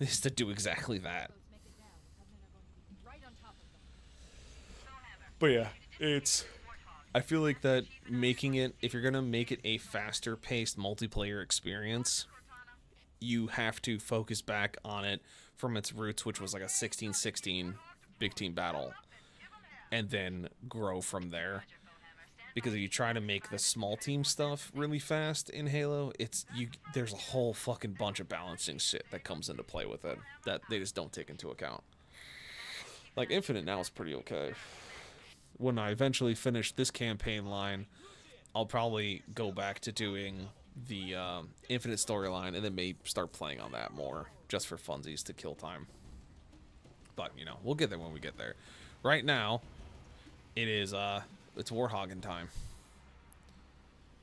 is to do exactly that. But yeah, I feel like that making it, if you're gonna make it a faster paced multiplayer experience, you have to focus back on it from its roots, which was like a 16-16 big team battle, and then grow from there. Because if you try to make the small team stuff really fast in Halo, there's a whole fucking bunch of balancing shit that comes into play with it that they just don't take into account. Like Infinite now is pretty okay. When I eventually finish this campaign line, I'll probably go back to doing the Infinite storyline, and then maybe start playing on that more, just for funsies to kill time. But, you know, we'll get there when we get there. Right now, it's Warhogging time.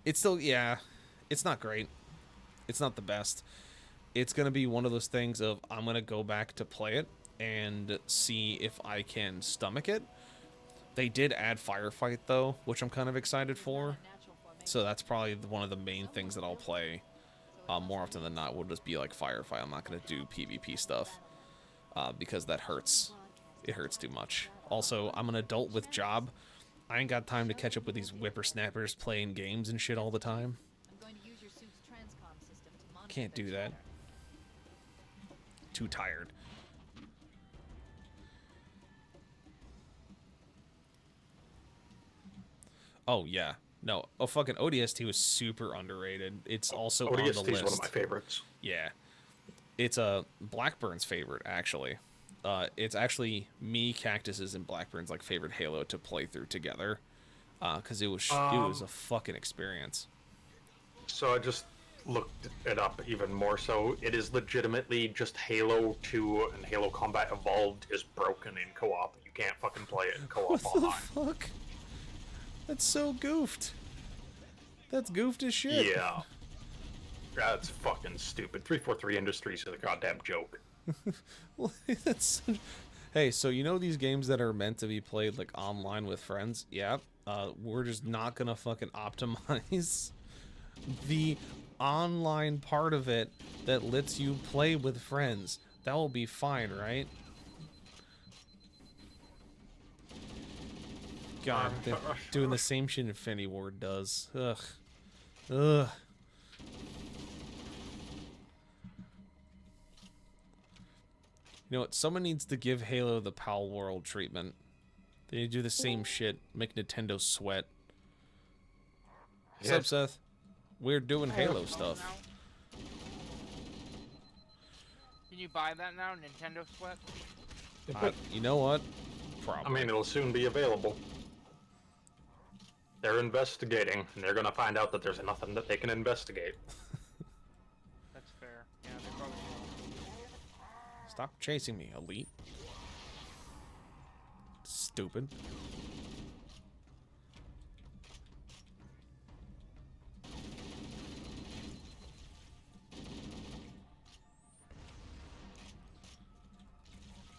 It's still, yeah, it's not great. It's not the best. It's going to be one of those things of, I'm going to go back to play it and see if I can stomach it. They did add Firefight, though, which I'm kind of excited for. So that's probably one of the main things that I'll play more often than not. Will just be like Firefight. I'm not going to do PvP stuff because that hurts. It hurts too much. Also, I'm an adult with job. I ain't got time to catch up with these whippersnappers playing games and shit all the time. Can't do that. Too tired. Oh, yeah. No. Oh, fucking ODST was super underrated. It's also on the list. ODST is one of my favorites. Yeah. It's Blackburn's favorite, actually. It's actually me, Cactus's, and Blackburn's like favorite Halo to play through together. Because it was a fucking experience. So I just looked it up even more so. It is legitimately just Halo 2 and Halo Combat Evolved is broken in co-op. You can't fucking play it in What co-op the online. fuck? That's so goofed. That's goofed as shit. Yeah. That's fucking stupid. 343 Industries is a goddamn joke. That's hey, so you know these games that are meant to be played like online with friends? Yeah. We're just not gonna fucking optimize the online part of it that lets you play with friends. That will be fine, right? God, they're doing the same shit Infinity Ward does. Ugh. Ugh. You know what? Someone needs to give Halo the Pal World treatment. They need to do the same shit. Make Nintendo sweat. What's up, Yes. Seth? We're doing Halo stuff. Now? Can you buy that now, Nintendo Sweat? You know what? I Probably. mean, it'll soon be available. They're investigating, and they're gonna find out that there's nothing that they can investigate. That's fair. Yeah, they probably will. Stop chasing me, Elite. Stupid.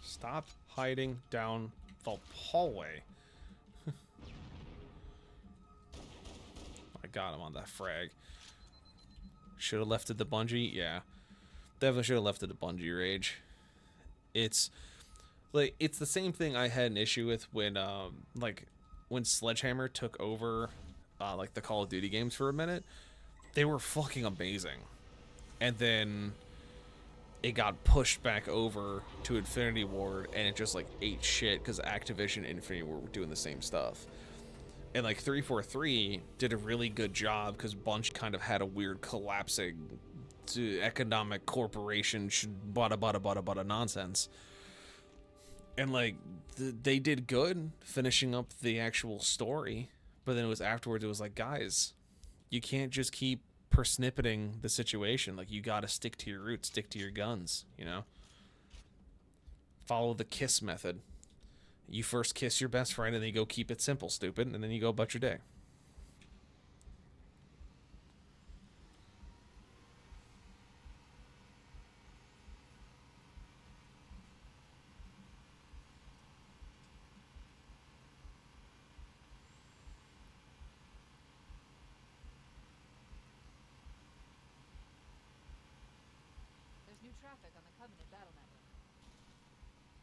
Stop hiding down the hallway. I got him on that frag. Should have left it to Bungie? Yeah. Definitely should have left it to Bungie, Rage. It's like it's the same thing I had an issue with when when Sledgehammer took over like the Call of Duty games for a minute. They were fucking amazing. And then it got pushed back over to Infinity Ward, and it just like ate shit because Activision and Infinity Ward were doing the same stuff. And like 343 did a really good job because Bunch kind of had a weird collapsing to economic corporation bada nonsense. And like they did good finishing up the actual story, but then it was afterwards it was like, guys, you can't just keep persnippeting the situation. Like, you gotta stick to your roots, stick to your guns, you know? Follow the KISS method. You first kiss your best friend, and then you go keep it simple, stupid, and then you go about your day. There's new traffic on the Covenant battle network.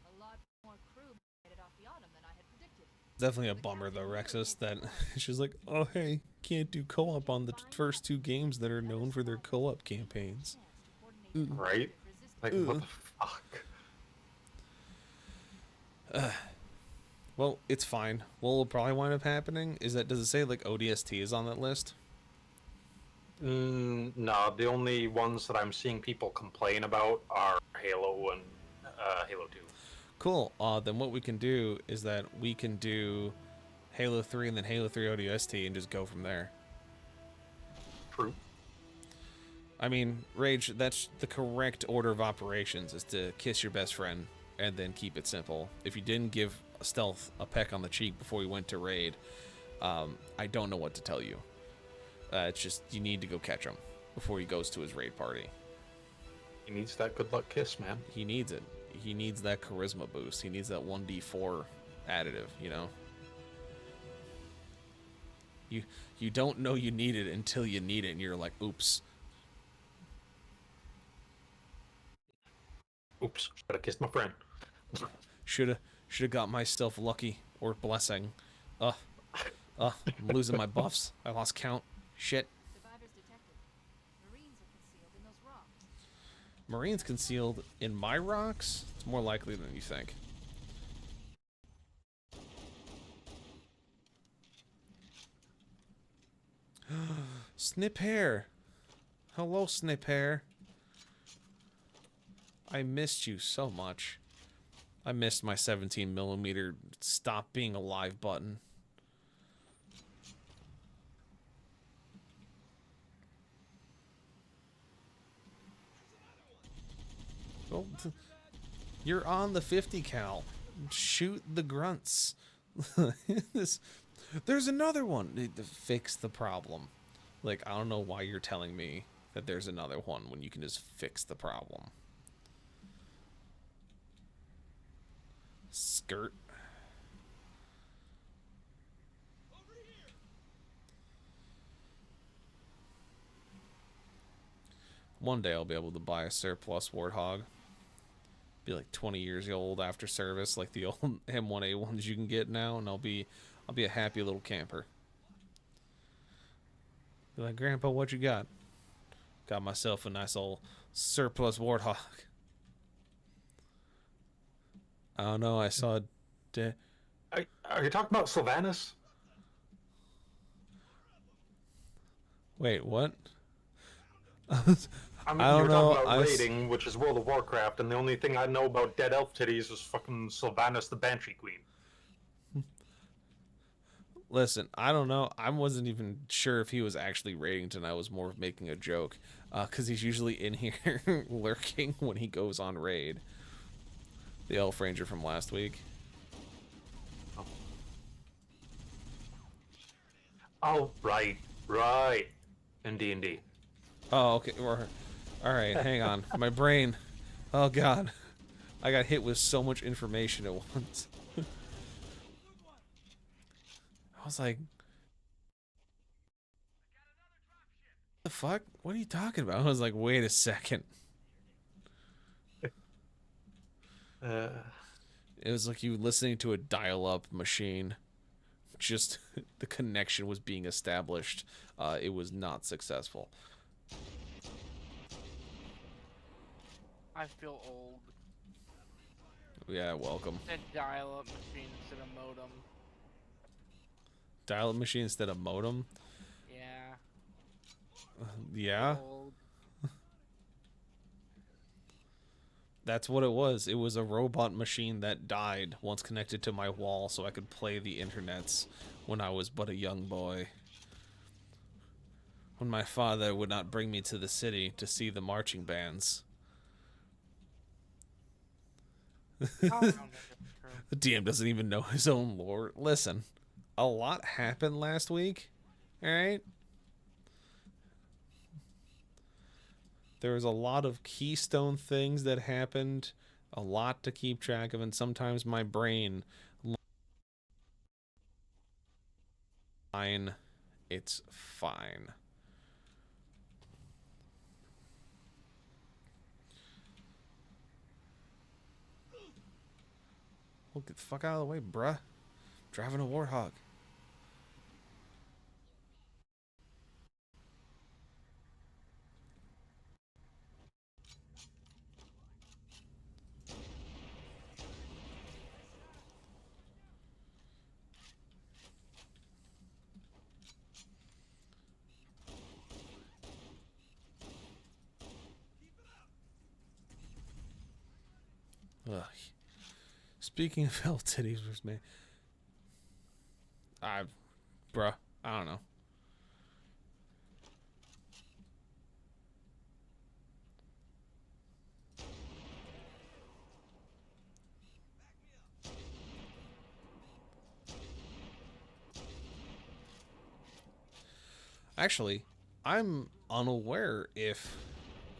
A lot more crew headed off the autumn than I had predicted. Definitely a bummer, though, Rexus, that she's like, oh, hey, can't do co-op on the first two games that are known for their co-op campaigns. Right? Like, what the fuck? Well, it's fine. What will probably wind up happening is that, does it say, like, ODST is on that list? No, the only ones that I'm seeing people complain about are Halo and Halo 2. Cool. Then what we can do is that we can do Halo 3 and then Halo 3 ODST and just go from there. True. I mean, Rage, that's the correct order of operations, is to kiss your best friend and then keep it simple. If you didn't give Stealth a peck on the cheek before we went to raid, I don't know what to tell you. It's just, you need to go catch him before he goes to his raid party. He needs that good luck kiss, man. He needs it. He needs that charisma boost. He needs that 1d4 additive, you know? You don't know you need it until you need it, and you're like, oops. Oops, should have kissed my friend. Shoulda got myself lucky or blessing. I'm losing my buffs. I lost count. Shit. Survivors detected. Marines are concealed in those rocks. Marines concealed in my rocks? It's more likely than you think. Snip hair. Hello, Snip hair. I missed you so much. I missed my 17mm stop being alive button. Well, you're on the 50 cal. Shoot the grunts. There's another one. Fix the problem. Like, I don't know why you're telling me that there's another one when you can just fix the problem. Skirt. One day I'll be able to buy a surplus Warthog. Be like 20 years old after service, like the old M1A ones you can get now, and I'll be a happy little camper. Be like, Grandpa, what you got? Got myself a nice old surplus Warthog. I don't know. I saw. Are you talking about Sylvanas? Wait, what? I mean, I don't you're know. talking about raiding, which is World of Warcraft, and the only thing I know about dead elf titties is fucking Sylvanas the Banshee Queen. Listen, I don't know. I wasn't even sure if he was actually raiding tonight. I was more of making a joke, because he's usually in here lurking when he goes on raid. The Elf Ranger from last week. Oh, right. In D&D. Oh, okay. All right, hang on. My brain. Oh, God. I got hit with so much information at once. I was like, what the fuck? What are you talking about? I was like, wait a second. It was like you listening to a dial-up machine. Just the connection was being established. It was not successful. I feel old. Yeah, welcome. A dial-up machine instead of modem. Dial-up machine instead of modem? Yeah. Yeah? Old. That's what it was. It was a robot machine that died once connected to my wall so I could play the internets when I was but a young boy. When my father would not bring me to the city to see the marching bands. The DM doesn't even know his own lore. Listen, a lot happened last week, alright? There was a lot of keystone things that happened, a lot to keep track of, and sometimes my brain... Fine. It's fine. Well, get the fuck out of the way, bruh. Driving a Warthog. Ugh. Speaking of elf titties, where's me? Bruh, I don't know. Actually, I'm unaware if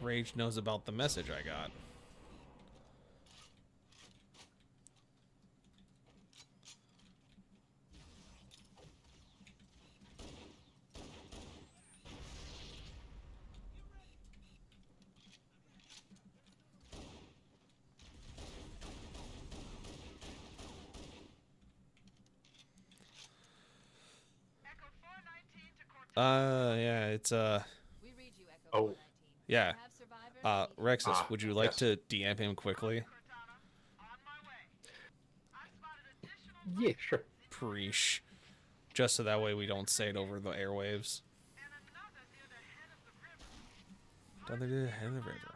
Rage knows about the message I got. Yeah, it's, We read you, Echo Oh. 419. yeah. Have survivors Rexus, would you like yes. to DM him quickly? Yeah, sure. Preesh. Just so that way we don't say it over the airwaves. Another near the head of the river.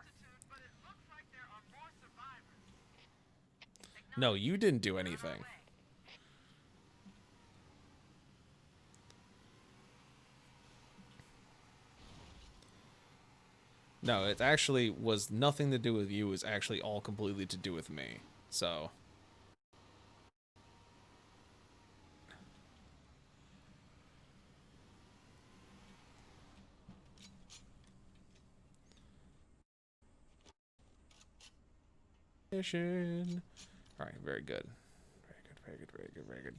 No, you didn't do anything. No, it actually was nothing to do with you. It was actually all completely to do with me. So. Mission. All right, very good. Very good, very good, very good, very good.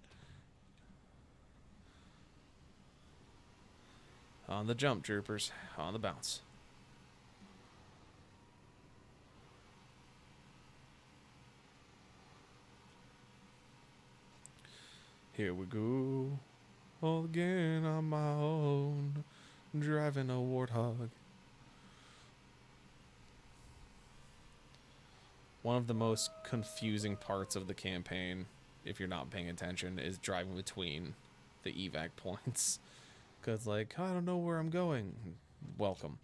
On the jump, troopers. On the bounce. Here we go. All again on my own. Driving a warthog. One of the most confusing parts of the campaign, if you're not paying attention, is driving between the evac points. Because, like, I don't know where I'm going. Welcome.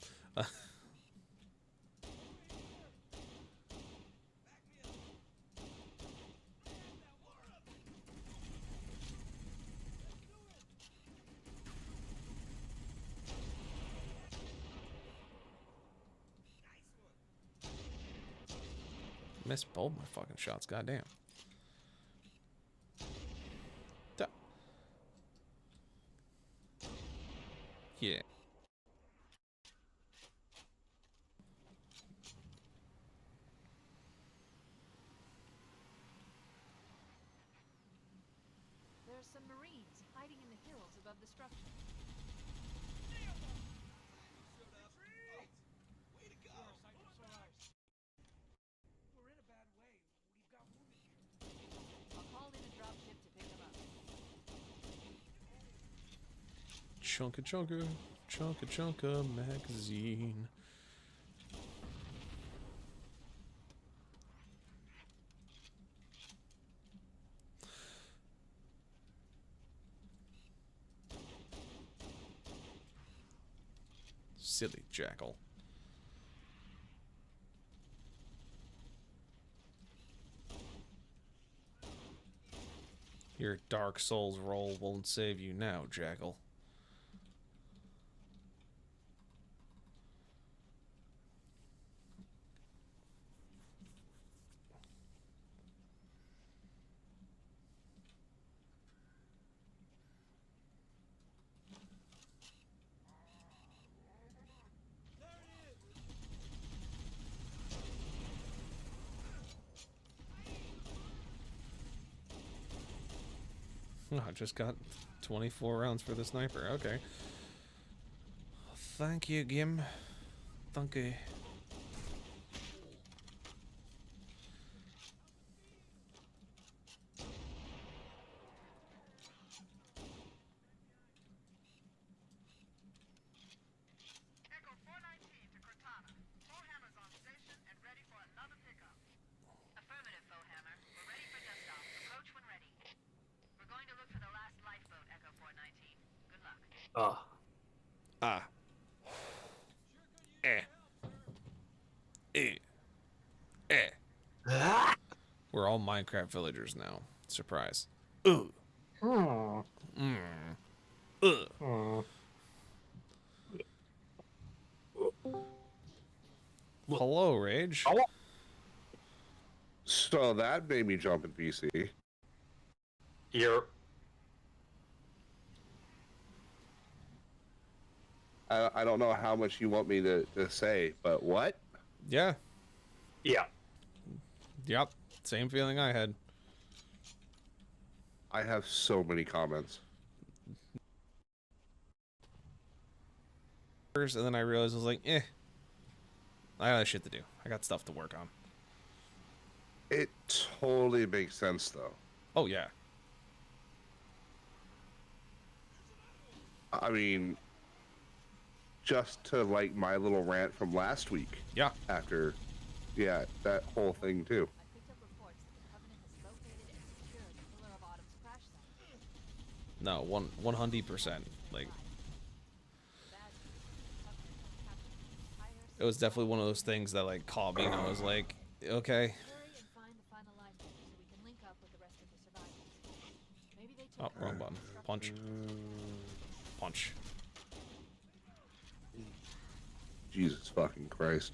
Missed both my fucking shots, goddamn. Duh. Yeah. There are some Marines hiding in the hills above the structure. We're in a bad way. We've got wounded here. I'll call in a dropship to pick them up. Chunka chunka. Chunka chunka magazine. Silly jackal. Your Dark Souls roll won't save you now, jackal. Oh, I just got 24 rounds for the sniper. Okay. Thank you, Gim. Thank you. Echo 419 to Cortana. Foehammer's on station and ready for another pickup. Affirmative, Foehammer. We're ready for dust off. Approach when ready. We're going to look for the last lifeboat, Echo 419. Good luck. Ah. Eh. Eh. Eh. We're all Minecraft villagers now. Surprise. Ooh. Hmm. Ugh. Hmm. Hello, Rage. Oh, So that made me jump in PC. you're I don't know how much you want me to say, but what? Yeah. yeah. Yep. Same feeling I had. I have so many comments. First, and then I realized I was like, eh. I got shit to do. I got stuff to work on. It totally makes sense, though. Oh, yeah. I mean, just to like my little rant from last week. Yeah. After, yeah, that whole thing too. I picked up reports that the Covenant has located and secured the Pillar of Autumn's crash site. No, 100%. Like, it was definitely one of those things that, like, caught me, and I was like, okay. Hurry and find the final lifeboat so we can link up with the rest of the survivors. Maybe they Oh, took wrong button. Punch. Punch. Jesus fucking Christ.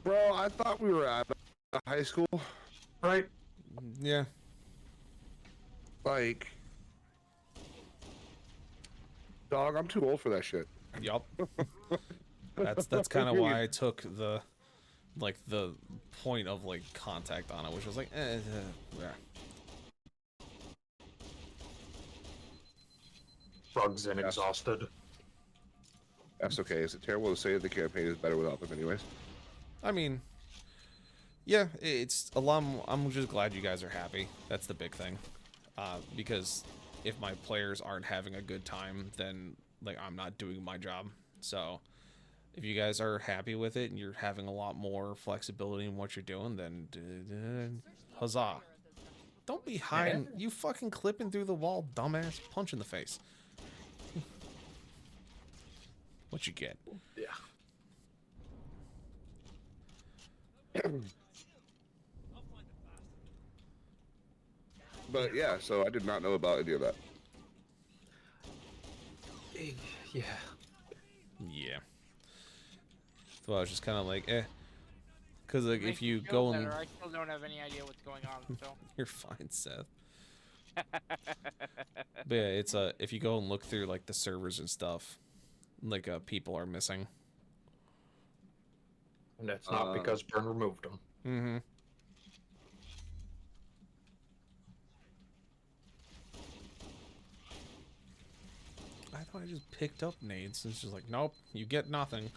Bro, I thought we were at high school. Right? Yeah. Like, dog, I'm too old for that shit. Yup. That's kind of why I took the point of like contact on it, which was like, yeah. Rugs and exhausted. That's okay. Is it terrible to say that the campaign is better without them anyways? I mean, yeah, it's a lot. I'm just glad you guys are happy. That's the big thing. Because if my players aren't having a good time, then like I'm not doing my job. So if you guys are happy with it and you're having a lot more flexibility in what you're doing, then huzzah. Don't be hiding. You fucking clipping through the wall, dumbass. Punch in the face. What you get? Yeah. But yeah, so I did not know about any of that. Yeah. Yeah. So I was just kind of like, because like if you Feel go and better. I still don't have any idea what's going on. So. you're fine, Seth. But yeah, it's if you go and look through like the servers and stuff, like people are missing. And that's not because Burn removed them. Mm-hmm. I thought I just picked up nades. It's just like, nope, you get nothing.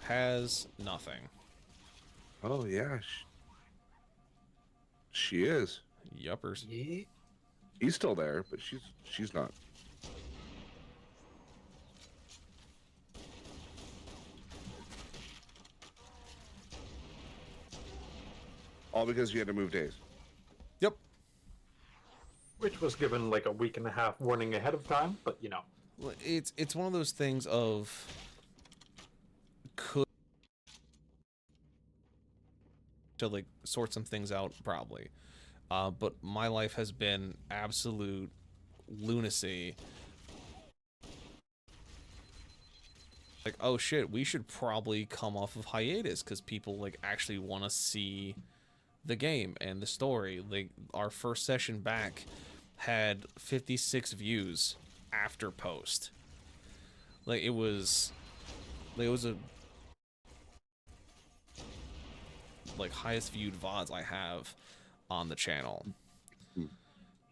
Has nothing. Oh yeah, she is. Yuppers. Yeah. He's still there, but she's not. All because you had to move days. Yep. Which was given like a week and a half warning ahead of time, but you know. Well, it's one of those things of could to like sort some things out probably. But my life has been absolute lunacy. Like, oh shit, we should probably come off of hiatus because people like actually want to see the game and the story. Like our first session back had 56 views after post. Like it was a like highest viewed VODs I have on the channel.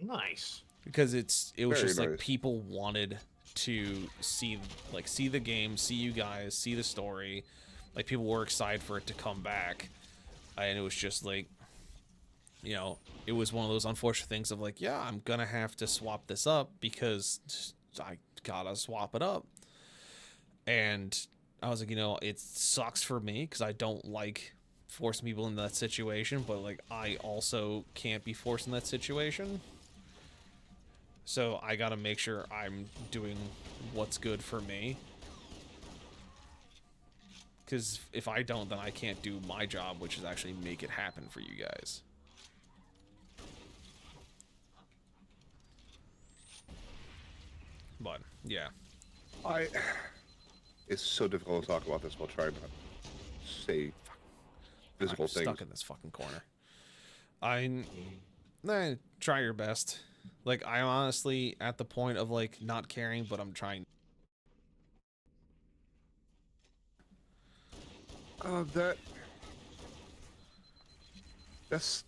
Nice. Because it was Very just nice. like people wanted to see the game, see you guys, see the story. Like people were excited for it to come back. And it was just like, you know, it was one of those unfortunate things of like, yeah, I'm gonna have to swap this up because I gotta swap it up. And I was like, you know, it sucks for me because I don't like forcing people in that situation, but like I also can't be forced in that situation. So I gotta make sure I'm doing what's good for me. Because if I don't, then I can't do my job, which is actually make it happen for you guys. But, yeah. It's so difficult to talk about this while trying to say physical I'm things. stuck in this fucking corner. Try your best. Like, I'm honestly at the point of, like, not caring, but I'm trying. That's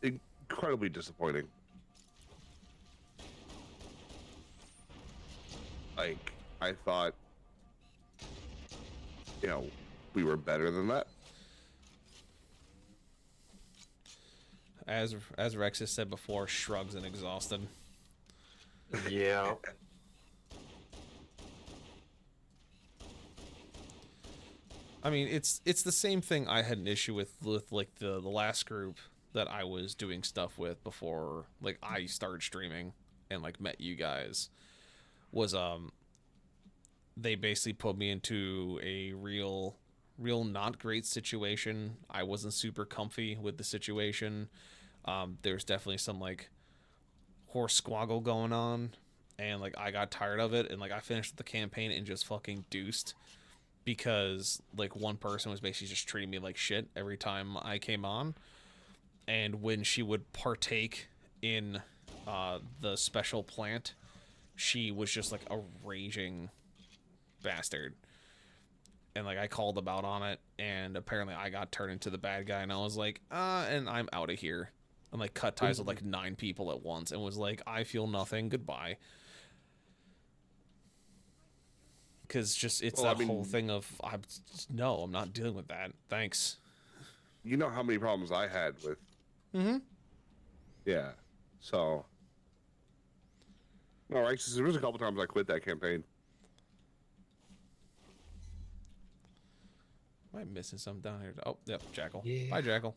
incredibly disappointing. Like, I thought, you know, we were better than that. As Rex has said before, shrugs and exhausted. Yeah. I mean, it's the same thing I had an issue with like the last group that I was doing stuff with before like I started streaming and like met you guys. Was they basically put me into a real not great situation. I wasn't super comfy with the situation. There's definitely some like horse squaggle going on, and like I got tired of it, and like I finished the campaign and just fucking deuced. because like one person was basically just treating me like shit every time I came on, and when she would partake in the special plant, she was just like a raging bastard. And like I called them out on it, and apparently I got turned into the bad guy, and I was like, and I'm out of here. And like cut ties with like 9 people at once, and was like, I feel nothing, goodbye. Because just it's Well, that whole thing of I'm not dealing with that. Thanks. You know how many problems I had with. Yeah. So. All right. So there was a couple times I quit that campaign. Am I missing something down here? Oh, yep, Jackal. Yeah. Bye, Jackal.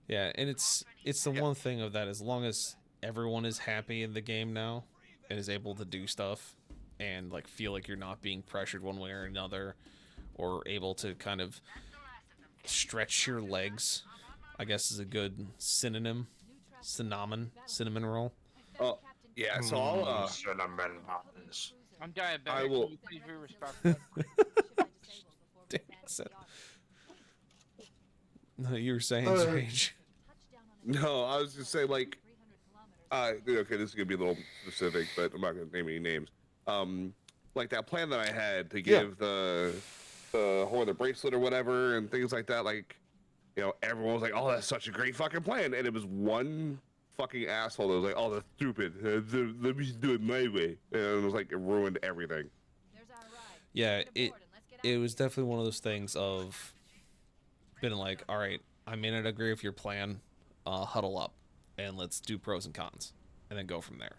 Yeah, and it's the one thing of that, as long as everyone is happy in the game now and is able to do stuff and like feel like you're not being pressured one way or another, or able to kind of stretch your legs, I guess is a good cinnamon roll. Oh, yeah. So I'll. Cinnamon buttons. I'm diabetic. I will- Can you please be respectful? Damn it. No, you were saying, Sage. No, I was just saying, like, okay, this is gonna be a little specific, but I'm not gonna name any names. Like that plan that I had to give the or the bracelet or whatever and things like that. Like, you know, everyone was like, "Oh, that's such a great fucking plan," and it was one fucking asshole that was like, "Oh, that's stupid. Let me just do it my way," and it was like it ruined everything. Yeah, it was definitely one of those things of been like, all right, I may not agree with your plan, huddle up and let's do pros and cons and then go from there.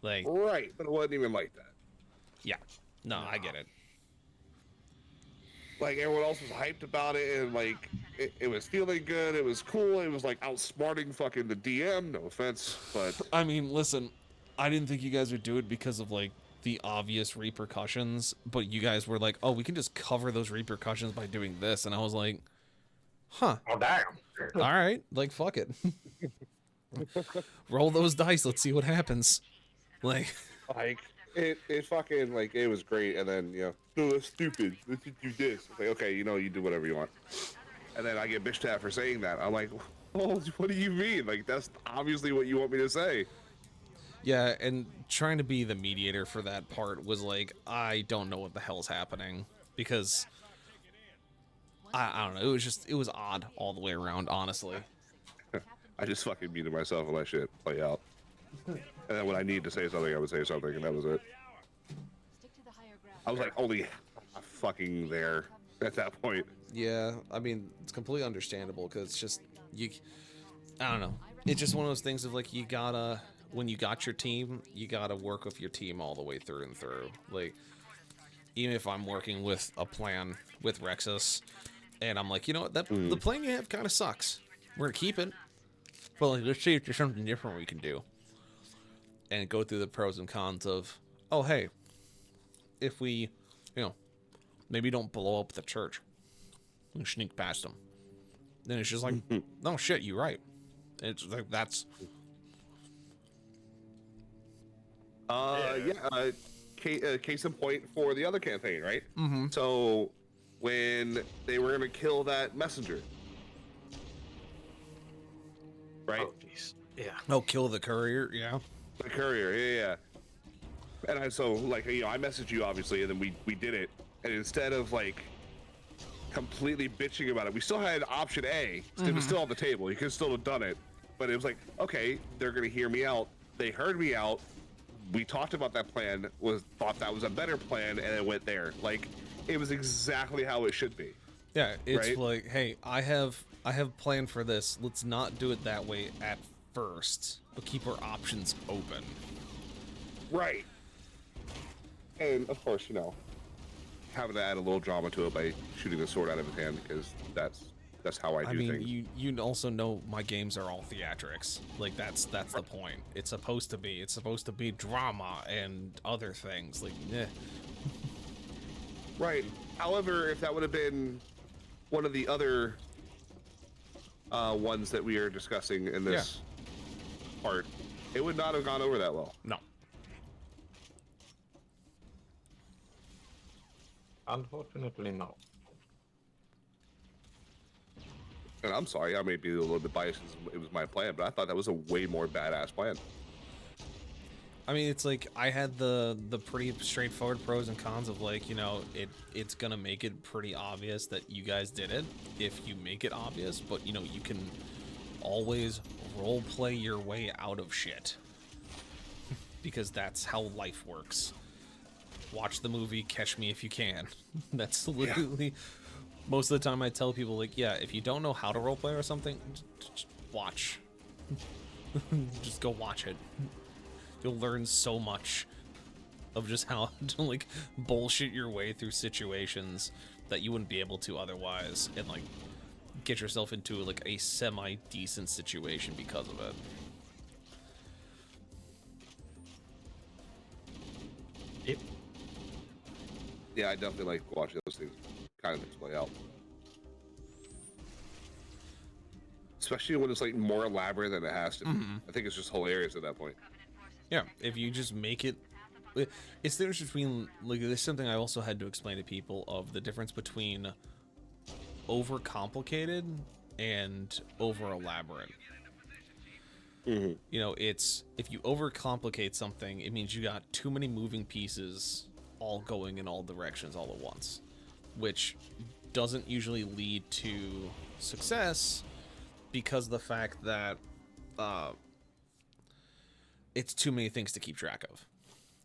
Like, Right, but it wasn't even like that. yeah, no, I get it. Like everyone else was hyped about it, and like it was feeling good. It was cool. It was like outsmarting fucking the DM. No offense, but I mean, listen, I didn't think you guys would do it because of like the obvious repercussions, but you guys were like, oh, we can just cover those repercussions by doing this, and I was like, huh, Oh damn. all right, like fuck it. Roll those dice, let's see what happens. Like it fucking like it was great. And then no, that's stupid. Let's do this. It's like, okay, you do whatever you want. And then I get bitched at for saying that. I'm like, oh, what do you mean? Like that's obviously what you want me to say. yeah, and trying to be the mediator for that part was like, I don't know what the hell's happening, because I don't know, it was odd all the way around, honestly. I just fucking muted myself and let shit play out. And then when I needed to say something, I would say something, and that was it. I was like only fucking there at that point. Yeah, I mean, it's completely understandable, because it's just, I don't know. It's just one of those things of like, you gotta, when you got your team, you gotta work with your team all the way through and through. Like, even if I'm working with a plan with Rexus, and I'm like, you know what, the plan you have kind of sucks. We're gonna keep it, but like, let's see if there's something different we can do. And go through the pros and cons of, oh, hey, if we, maybe don't blow up the church and sneak past them. Then it's just like, no shit, you're right. It's like, that's... Case in point for the other campaign, right? Mm-hmm. So when they were gonna kill that messenger, right? Oh jeez. Yeah. Oh, kill the courier, yeah. The courier, yeah. And I I messaged you obviously, and then we did it. And instead of like completely bitching about it, we still had option A. It was still on the table. You could still have done it, but it was like, okay, they're gonna hear me out. They heard me out. We talked about that plan. Thought that was a better plan, and it went there. Like it was exactly how it should be. Yeah, it's right? like, hey, I have planned for this. Let's not do it that way at first, but keep our options open. Right. And of course, having to add a little drama to it by shooting the sword out of his hand, because that's how I do things. you also know my games are all theatrics. Like that's the point. It's supposed to be drama and other things. Like, eh. Right. However, if that would have been one of the other ones that we are discussing in this part, it would not have gone over that well. No. Unfortunately, no. And I'm sorry, I may be a little bit biased since it was my plan, but I thought that was a way more badass plan. I mean, it's like I had the pretty straightforward pros and cons of like, you know, it's gonna make it pretty obvious that you guys did it if you make it obvious, but you know, you can always role play your way out of shit because that's how life works. Watch the movie Catch Me If You Can. That's literally most of the time I tell people, like, yeah, if you don't know how to roleplay or something, just watch. Just go watch it. You'll learn so much of just how to, like, bullshit your way through situations that you wouldn't be able to otherwise, and, like, get yourself into, like, a semi-decent situation because of it. Yep. Yeah, I definitely like watching those things kind of play out. Especially when it's like more elaborate than it has to be. I think it's just hilarious at that point. Yeah, if you just make it... It's the difference between... Like, there's something I also had to explain to people of the difference between overcomplicated and over-elaborate. You know, it's... If you overcomplicate something, it means you got too many moving pieces all going in all directions all at once, which doesn't usually lead to success because of the fact that it's too many things to keep track of.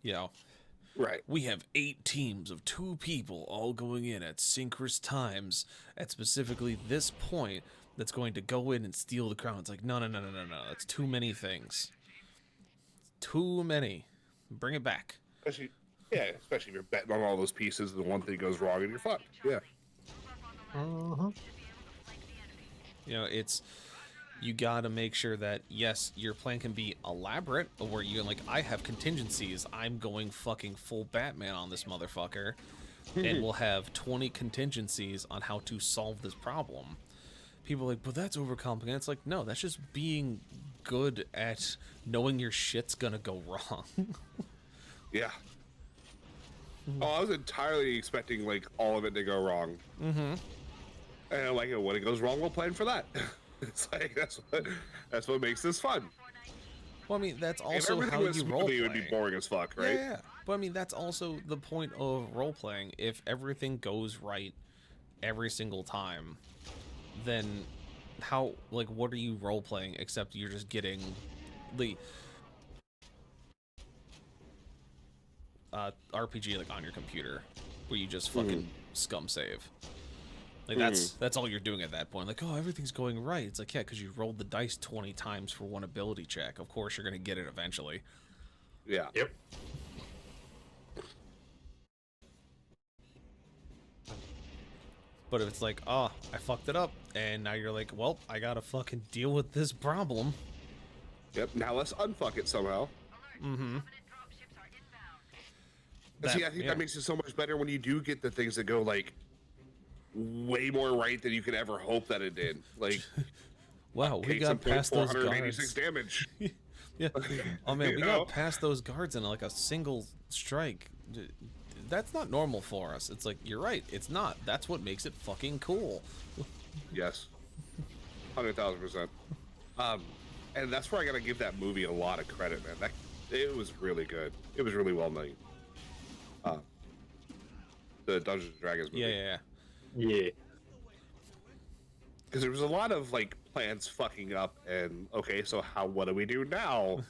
You know, Right. we have 8 teams of 2 people all going in at synchronous times at specifically this point that's going to go in and steal the crown. It's like, no. That's too many things. Too many. Bring it back. Especially if you're betting on all those pieces and the one thing goes wrong and you're fucked. Yeah. You know, it's... You gotta make sure that, yes, your plan can be elaborate, where you're like, I have contingencies. I'm going fucking full Batman on this motherfucker. And we'll have 20 contingencies on how to solve this problem. People are like, but that's overcomplicated. It's like, no, that's just being good at knowing your shit's gonna go wrong. Yeah. Oh, I was entirely expecting, like, all of it to go wrong. And like, when it goes wrong, we'll plan for that. It's like, that's what makes this fun. Well, I mean, that's If also everything how was you smoothly, roleplay. it would be boring as fuck, right? Yeah. But I mean, that's also the point of role-playing. If everything goes right every single time, then how, like, what are you role-playing except you're just getting the RPG, like, on your computer, where you just fucking scum save. Like, that's all you're doing at that point. Like, oh, everything's going right. It's like, yeah, because you rolled the dice 20 times for one ability check. Of course you're going to get it eventually. Yeah. Yep. But if it's like, oh, I fucked it up, and now you're like, well, I gotta fucking deal with this problem. Yep. Now let's unfuck it somehow. And see, I think that makes it so much better when you do get the things that go, like, way more right than you could ever hope that it did. Like, wow, we case got in point, past those 486 guards. damage. Yeah. Oh man, You we know? got past those guards in like a single strike. That's not normal for us. It's like, you're right, it's not. That's what makes it fucking cool. Yes. 100,000%. And that's where I gotta give that movie a lot of credit, man. It was really good. It was really well made. The Dungeons and Dragons movie. Yeah. Because there was a lot of, like, plans fucking up, and okay, so what do we do now?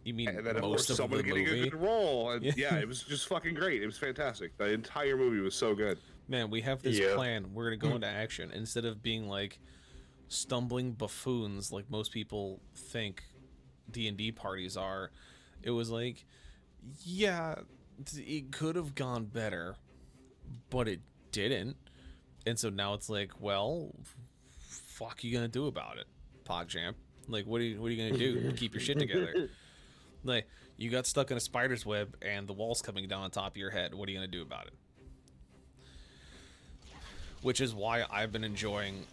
You mean And then of most course of someone the getting movie? a good role, and Yeah. yeah, it was just fucking great. It was fantastic. The entire movie was so good. Man, we have this Yeah. plan. We're gonna go into action instead of being like stumbling buffoons like most people think D&D parties are. It was like, yeah, it could have gone better, but it didn't. And so now it's like, well, fuck you gonna do about it, PogChamp? Like, what are you gonna do to keep your shit together? Like, you got stuck in a spider's web and the wall's coming down on top of your head. What are you gonna do about it? which is why I've been enjoying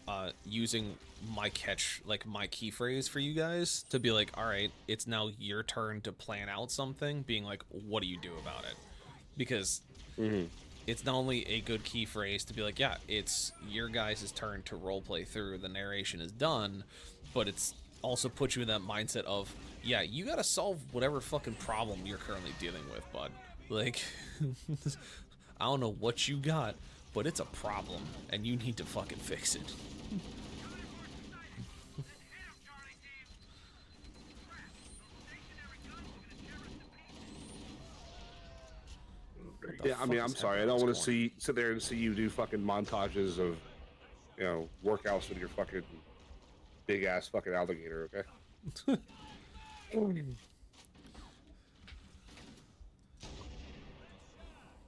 using my catch, like my key phrase for you guys to be like, all right, it's now your turn to plan out something, being like, what do you do about it? Because it's not only a good key phrase to be like, yeah, it's your guys' turn to roleplay through, the narration is done, but it's also puts you in that mindset of, yeah, you gotta solve whatever fucking problem you're currently dealing with, bud. Like, I don't know what you got, but it's a problem, and you need to fucking fix it. Yeah, I mean, I'm sorry. I don't want to sit there and see you do fucking montages of, you know, workouts with your fucking big ass fucking alligator. Okay.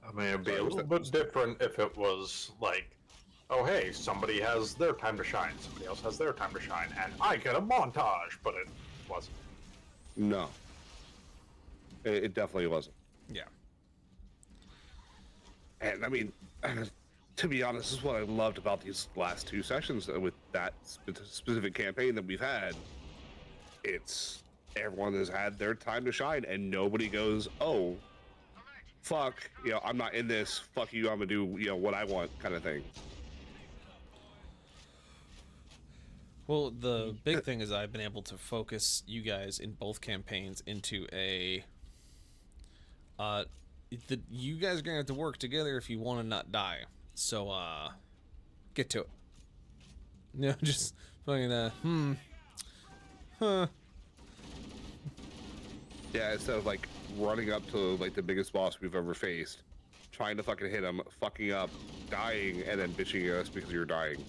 I mean, it'd be a little bit different if it was like, oh hey, somebody has their time to shine, somebody else has their time to shine, and I get a montage, but it wasn't. No. It definitely wasn't. Yeah. And I mean, to be honest, this is what I loved about these last two sessions with that specific campaign that we've had. It's everyone has had their time to shine, and nobody goes, "Oh, fuck, you know, I'm not in this. Fuck you, I'm gonna do, you know, what I want," kind of thing. Well, the big thing is I've been able to focus you guys in both campaigns into a you guys are gonna have to work together if you want to not die. So get to it. You know, just fucking Yeah, instead of like running up to like the biggest boss we've ever faced, trying to fucking hit him, fucking up, dying, and then bitching at us because you're dying.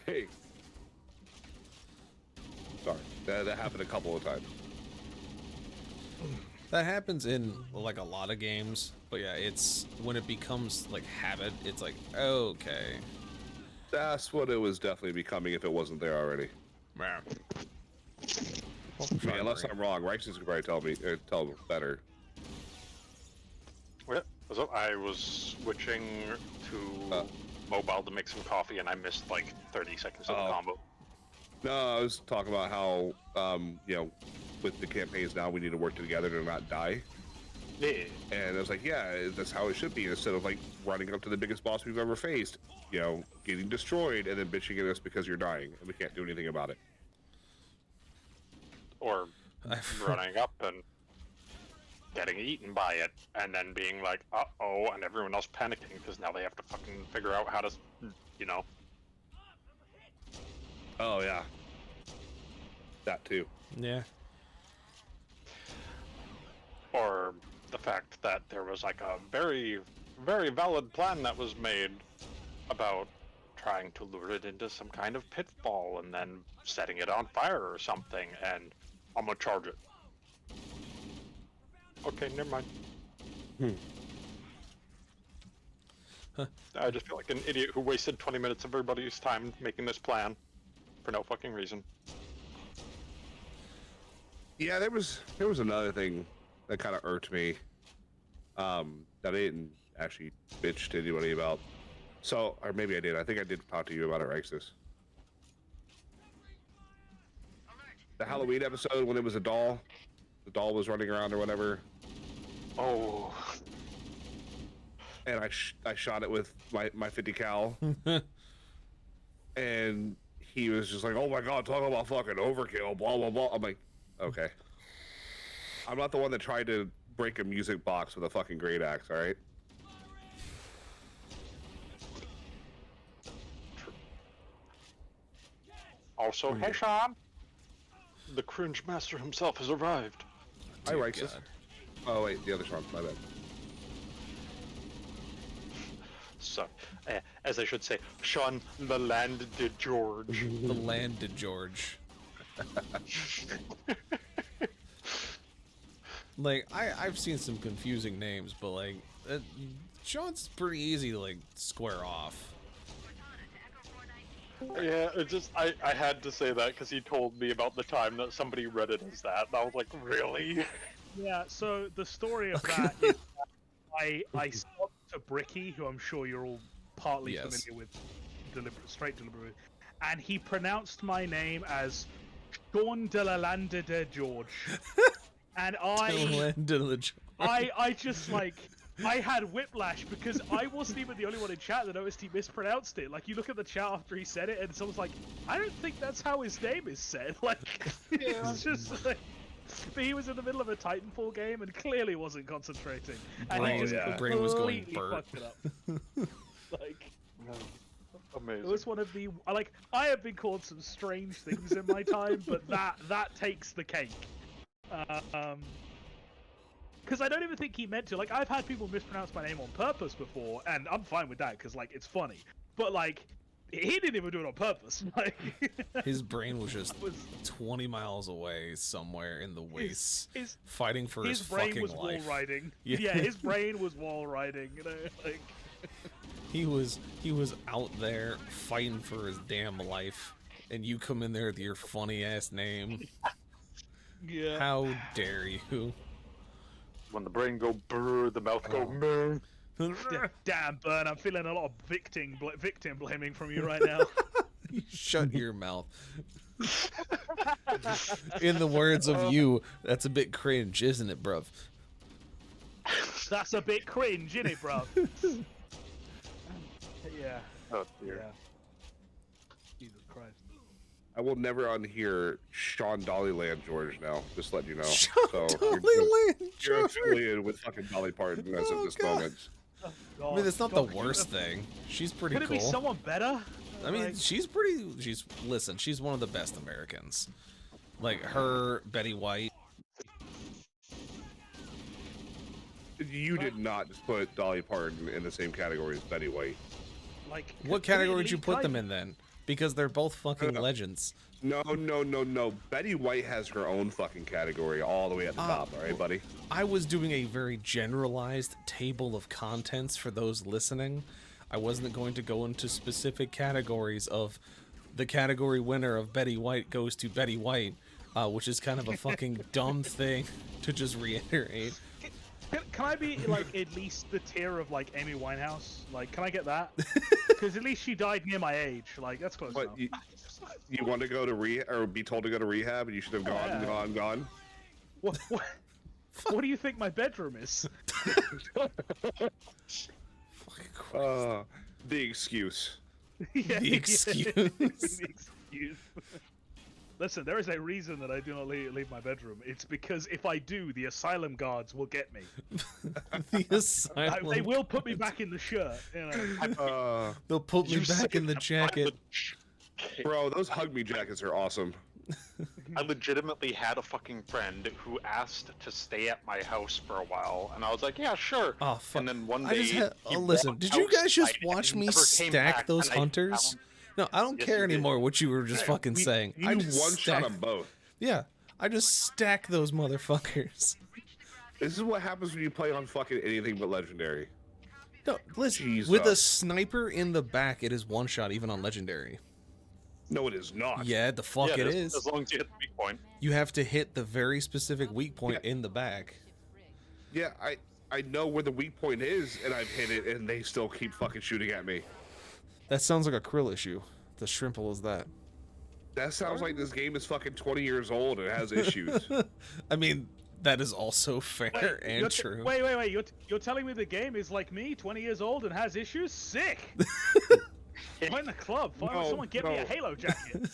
Hey. Sorry, that happened a couple of times. That happens in like a lot of games, but yeah, it's when it becomes like habit, it's like, okay. That's what it was definitely becoming if it wasn't there already. Man. I mean, unless I'm wrong, Righteous could probably tell better. So I was switching to mobile to make some coffee, and I missed like 30 seconds of the combo. No, I was talking about how, you know, with the campaigns now, we need to work together to not die. Yeah. And I was like, yeah, that's how it should be. Instead of like running up to the biggest boss we've ever faced, you know, getting destroyed and then bitching at us because you're dying and we can't do anything about it. Or running up and getting eaten by it, and then being like, uh-oh, and everyone else panicking because now they have to fucking figure out how to, you know. Oh, yeah. That too. Yeah. Or the fact that there was like a very, very valid plan that was made about trying to lure it into some kind of pitfall and then setting it on fire or something, and I'm gonna charge it. Okay, never mind. I just feel like an idiot who wasted 20 minutes of everybody's time making this plan for no fucking reason. Yeah, there was another thing that kind of irked me that I didn't actually bitch to anybody about. So, or maybe I did. I think I did talk to you about it, Rexus. The Halloween episode when it was a doll. The doll was running around or whatever. Oh. And I shot it with my 50 cal. And he was just like, oh my god, talk about fucking overkill, blah, blah, blah. I'm like, okay. I'm not the one that tried to break a music box with a fucking great axe, alright? Also, hey Sean! The cringe master himself has arrived. Hi, Rexus. Oh wait, the other Sean, my bad. So, as I should say, Sean the Land de George. The Land de George. Like, I've seen some confusing names, but like, Sean's pretty easy to like square off. Yeah, it just, I had to say that because he told me about the time that somebody read it as that, and I was like, really? Yeah, so the story of that is that I spoke to Bricky, who I'm sure you're all partly Yes. familiar with straight delivery, and he pronounced my name as Sean de la Landa de George, and I just like. I had whiplash because I wasn't even the only one in chat that noticed he mispronounced it. Like, you look at the chat after he said it, and someone's like, I don't think that's how his name is said. Like, it's just like... But he was in the middle of a Titanfall game and clearly wasn't concentrating. And he just the brain was going completely burp. fucked it up. Like... Amazing. It was one of the... Like, I have been called some strange things in my time, but that takes the cake. Because I don't even think he meant to. Like, I've had people mispronounce my name on purpose before, and I'm fine with that, because, like, it's funny. But, like, he didn't even do it on purpose. Like, his brain was just 20 miles away somewhere in the wastes, fighting for his fucking brain was life. wall riding. Yeah. Yeah, his brain was wall riding, you know, like... He was out there fighting for his damn life, and you come in there with your funny-ass name. Yeah. How dare you? When the brain go brr, the mouth go moo. Damn, Burn, I'm feeling a lot of victim blaming from you right now. You shut your mouth. In the words of you, that's a bit cringe, isn't it, bruv? That's a bit cringe, isn't it, bruv? Yeah. Oh dear. Yeah. Jesus Christ. I will never unhear Sean Dollyland George now. Just let you know. Sean Dollyland you're George. affiliated with fucking Dolly Parton as of this moment. I mean, it's not the worst thing. She's pretty Could it cool. be someone better? I mean, she's listen, she's one of the best Americans. Like her, Betty White. You did not just put Dolly Parton in the same category as Betty White. Like, What category would you put them in then? Because they're both fucking legends. No. Betty White has her own fucking category all the way at the top, all right, buddy? I was doing a very generalized table of contents for those listening. I wasn't going to go into specific categories of the category winner of Betty White goes to Betty White, which is kind of a fucking dumb thing to just reiterate. Can I be, like, at least the tier of, like, Amy Winehouse? Like, can I get that? Because at least she died near my age. Like, that's close enough. You want to go to rehab, or be told to go to rehab, and you should have gone. What do you think my bedroom is? The excuse. Yeah, The excuse. The excuse. Listen, there is a reason that I do not leave my bedroom. It's because if I do, the asylum guards will get me. The asylum. They will put me back in the shirt. You know. They'll put me back in the jacket. Bro, those Hug Me jackets are awesome. I legitimately had a fucking friend who asked to stay at my house for a while, and I was like, yeah, sure. Oh, fuck. And then one day, listen, did you guys just watch me stack those hunters? No, I don't care anymore what you were just fucking saying. I just one-shot them both. Yeah, I just stack those motherfuckers. This is what happens when you play on fucking anything but Legendary. No, listen, Jesus. with a sniper in the back, it is one shot even on Legendary. No, it is not. Yeah, the fuck it is. As long as you hit the weak point. You have to hit the very specific weak point in the back. Yeah, I know where the weak point is, and I've hit it, and they still keep fucking shooting at me. That sounds like a Krill issue. The shrimple is that. That sounds like this game is fucking 20 years old and has issues. I mean, that is also fair and true. Wait. You're telling me the game is like me, 20 years old and has issues? Sick! Join the club. Someone get me a Halo jacket.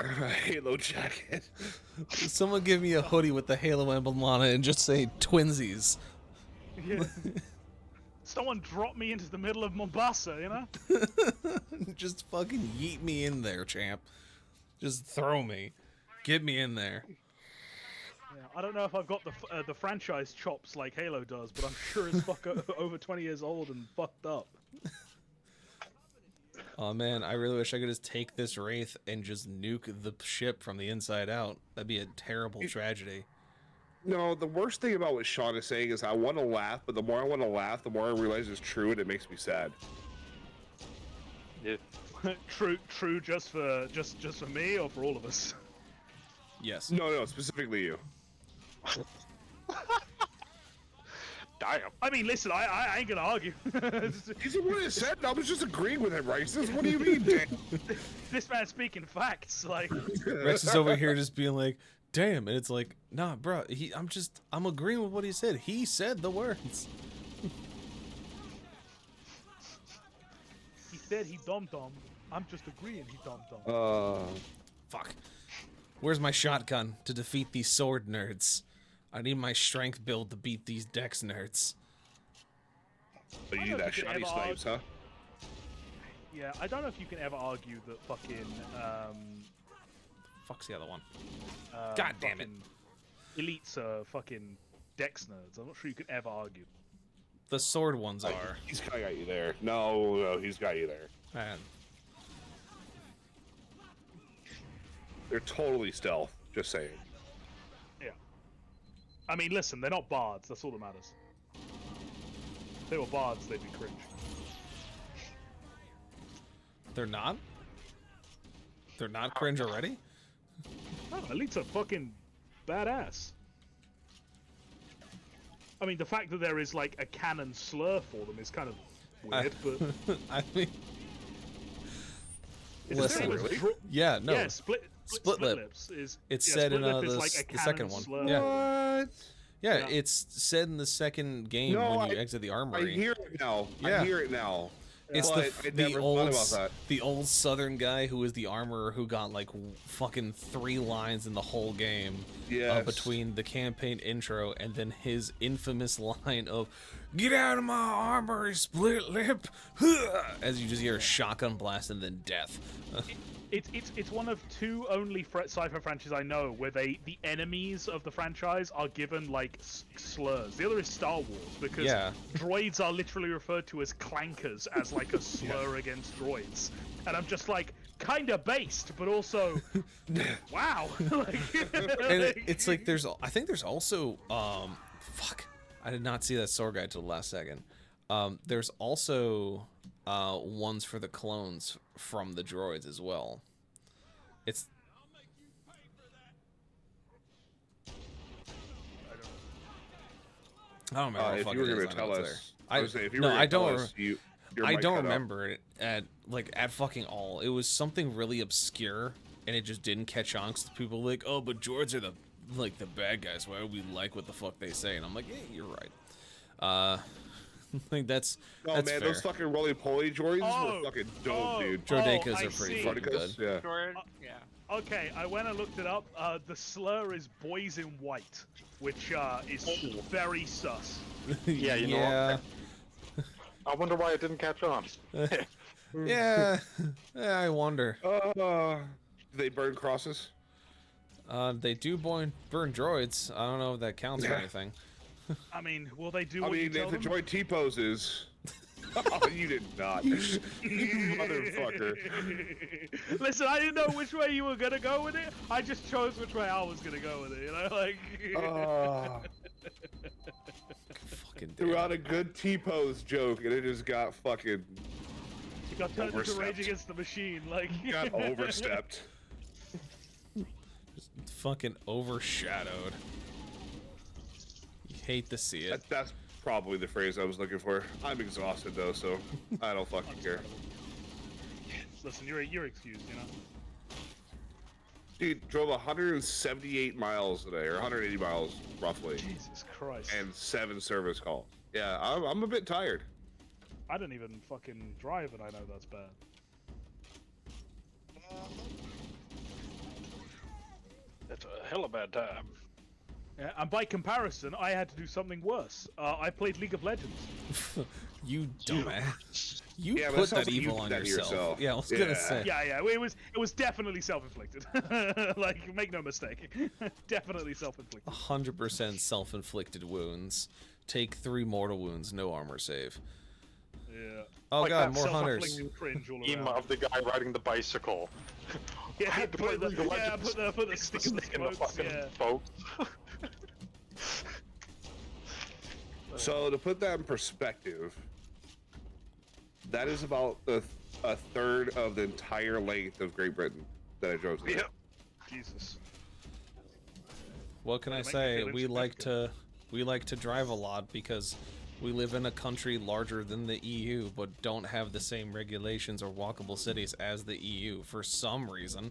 A Halo jacket. Someone give me a hoodie with the Halo emblem on it and just say twinsies. Yeah. Someone drop me into the middle of Mombasa, you know? Just fucking yeet me in there, champ. Just throw me. Get me in there. Yeah, I don't know if I've got the franchise chops like Halo does, but I'm sure as fuck over 20 years old and fucked up. Oh man, I really wish I could just take this Wraith and just nuke the ship from the inside out. That'd be a terrible tragedy. No, the worst thing about what Sean is saying is I want to laugh, but the more I want to laugh, the more I realize it's true, and it makes me sad. Yeah. True, just for me or for all of us? Yes. No, specifically you. I mean, listen, I ain't gonna argue. He's the one that said. I was just agreeing with him, Rices. What do you mean, Dan? This man's speaking facts. Like, Rex is over here just being like, "Damn," and it's like, "Nah, bro. I'm agreeing with what he said. He said the words." he said he dum-dum. I'm just agreeing he dum-dum. Fuck. Where's my shotgun to defeat these sword nerds? I need my strength build to beat these dex nerds. But you need that shiny snipes, huh? Yeah, I don't know if you can ever argue that fucking Fuck's the other one? God damn it. Elites are fucking dex nerds. I'm not sure you could ever argue. The sword ones are. He's kind of got you there. No, he's got you there. Man. They're totally stealth. Just saying. Yeah. I mean, listen, they're not bards. That's all that matters. If they were bards, they'd be cringe. They're not? They're not cringe already? No, elites are fucking badass. I mean, the fact that there is like a canon slur for them is kind of weird, but I mean, listen, really? yeah, no. Yeah, split lips is. It's yeah, said in split lip is the, like a the second canon one. slur. Yeah. What? Yeah, Yeah. it's said in the second game No, when you I- exit the I armory. hear it now. Yeah. I hear it now. It's But I never thought about that. the old Southern guy who was the armorer who got like fucking 3 lines in the whole game. Yes. Between the campaign intro and then his infamous line of "Get out of my armory, split lip!" as you just hear a shotgun blast and then death. It's one of 2 only sci-fi franchises I know where the enemies of the franchise are given like slurs. The other is Star Wars because Yeah. droids are literally referred to as clankers as like a slur against droids, and I'm just like kind of based, but also wow. Like, And it's like I think there's also fuck, I did not see that sword guide till the last second. There's also ones for the clones from the droids as well. It's I don't remember what If fuck you were it is. going to tell I know it's us, there. I was saying, if you no, were I going to tell don't. us, your I mic don't cut out. remember it at fucking all. It was something really obscure, and it just didn't catch on because people were like, "Oh, but droids are the bad guys. Why would we like what the fuck they say?" And I'm like, "Yeah, you're right." Like that's Oh that's man, fair. those fucking roly-poly droids Oh, were fucking dope, dude. Droidekas I are pretty see. fucking good. Yeah. Yeah. Okay, I went and looked it up. The slur is boys in white, which is very sus. Yeah, you know yeah. I wonder why it didn't catch on. Yeah, I wonder. Do they burn crosses? They do burn droids. I don't know if that counts for Yeah. anything. I mean, will they do I what you mean, tell if the them? droid T-poses. Oh, you did not. You motherfucker. Listen, I didn't know which way you were gonna go with it. I just chose which way I was gonna go with it. You know, like. Fucking Threw damn. out a good T-pose joke, and it just got fucking You got turned into Rage overstepped. Against the Machine, like. got overstepped. Fucking overshadowed. You hate to see it. That's probably the phrase I was looking for. I'm exhausted though, so I don't fucking care. Listen, you're excused, you know. Dude, drove 178 miles today, or 180 miles roughly, Jesus Christ. and 7 service calls. Yeah, I'm a bit tired. I don't even fucking drive, and I know that's bad. It's a hell of a bad time. Yeah, and by comparison, I had to do something worse. I played League of Legends. You dumbass. You Yeah, but put it sounds that like you evil did on that to yourself. yourself. Yeah, I was Yeah. gonna say. Yeah, it was definitely self-inflicted. Like, make no mistake, definitely self-inflicted. 100% self-inflicted wounds. Take 3 mortal wounds, no armor save. Yeah. Oh Like god, that more hunters. self-inflicted cringe all Meme around. of the guy riding the bicycle. Yeah, I had to play put the, League of yeah, Legends. put the stick in the Stick in the spokes, fucking yeah. boat. So to put that in perspective, that is about a third of the entire length of Great Britain that I drove to. Yep. Jesus. What can I Make me say? feel We like to drive a lot because We live in a country larger than the EU, but don't have the same regulations or walkable cities as the EU for some reason.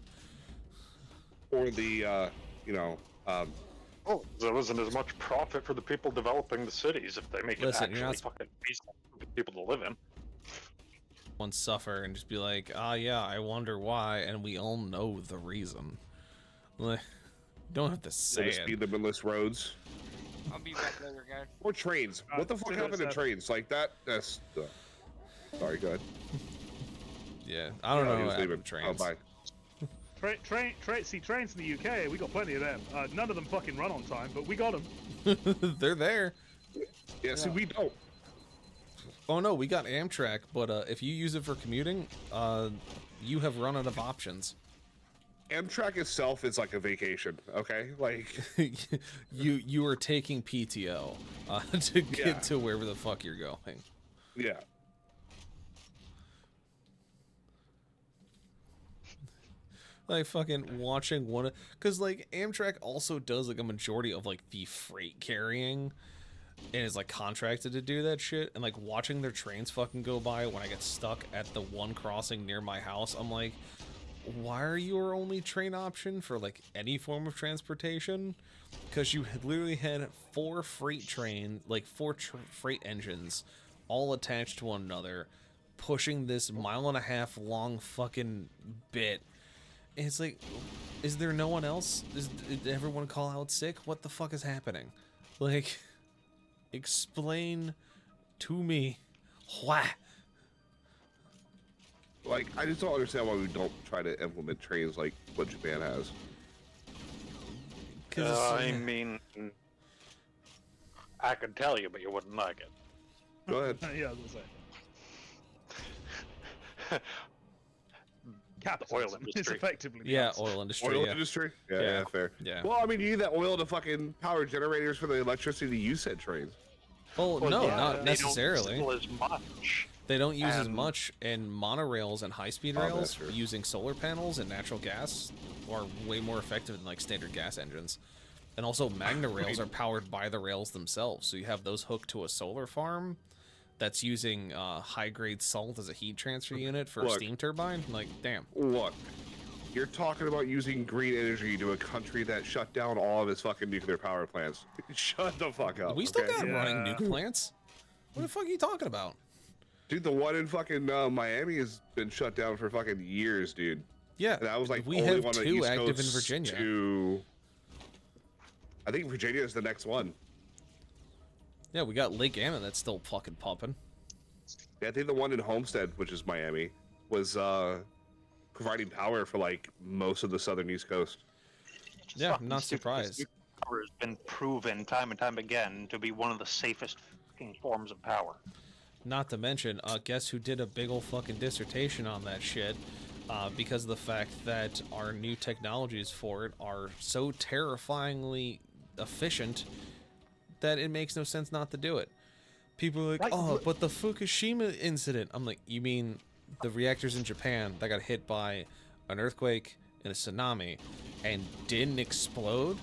Or the, you know, Oh, there wasn't as much profit for the people developing the cities if they make Listen, it you're actually not fucking reasonable for people to live in. one suffer and just be like, ah, yeah, I wonder why, and we all know the reason. Like, don't have to say the it. speed limitless roads. I'll be back later, guys. Or trains. What the fuck happened to trains? Like that? That's. Sorry, go ahead. Yeah, I don't know he what was happened leaving. to trains. Oh, bye. See, trains in the UK, we got plenty of them. None of them fucking run on time, but we got them. They're there. Yeah, see, we don't. Oh no, we got Amtrak, but if you use it for commuting, you have run out of options. Amtrak itself is like a vacation, okay? Like you are taking PTO to get to wherever the fuck you're going. Yeah. Like fucking watching one, because like Amtrak also does like a majority of like the freight carrying, and is like contracted to do that shit. And like watching their trains fucking go by when I get stuck at the one crossing near my house, I'm like, why are you our only train option for like any form of transportation? Because you had literally had four freight engines all attached to one another, pushing this 1.5 mile long fucking bit. And it's like, is there no one else? Did everyone call out sick? What the fuck is happening? Like, explain to me why. Like, I just don't understand why we don't try to implement trains like what Japan has. I mean, I could tell you, but you wouldn't like it. Go ahead. Yeah, I was gonna say. Capitalism is effectively the answer. Oil industry. Oil industry? Yeah, fair. Yeah. Well, I mean, you need that oil to fucking power generators for the electricity you said trains. Well, no, not necessarily. They don't use as much. They don't use as much, and monorails and high-speed rails using solar panels and natural gas are way more effective than like standard gas engines. And also, Magna rails are powered by the rails themselves, so you have those hooked to a solar farm that's using high-grade salt as a heat transfer unit for a steam turbine. Like, damn. Look, you're talking about using green energy to a country that shut down all of its fucking nuclear power plants. Shut the fuck up. We still got running nuke plants. What the fuck are you talking about? Dude, the one in fucking Miami has been shut down for fucking years, dude. Yeah, that was like we only have one on the two East active in Coast Virginia. I think Virginia is the next one. Yeah, we got Lake Anna that's still fucking pumping. Yeah, I think the one in Homestead, which is Miami, was providing power for like most of the southern East Coast. Yeah, I'm not surprised. Power has been proven time and time again to be one of the safest fucking forms of power. Not to mention, guess who did a big ol' fucking dissertation on that shit? Because of the fact that our new technologies for it are so terrifyingly efficient that it makes no sense not to do it. People are like, oh, but the Fukushima incident. I'm like, you mean the reactors in Japan that got hit by an earthquake and a tsunami and didn't explode?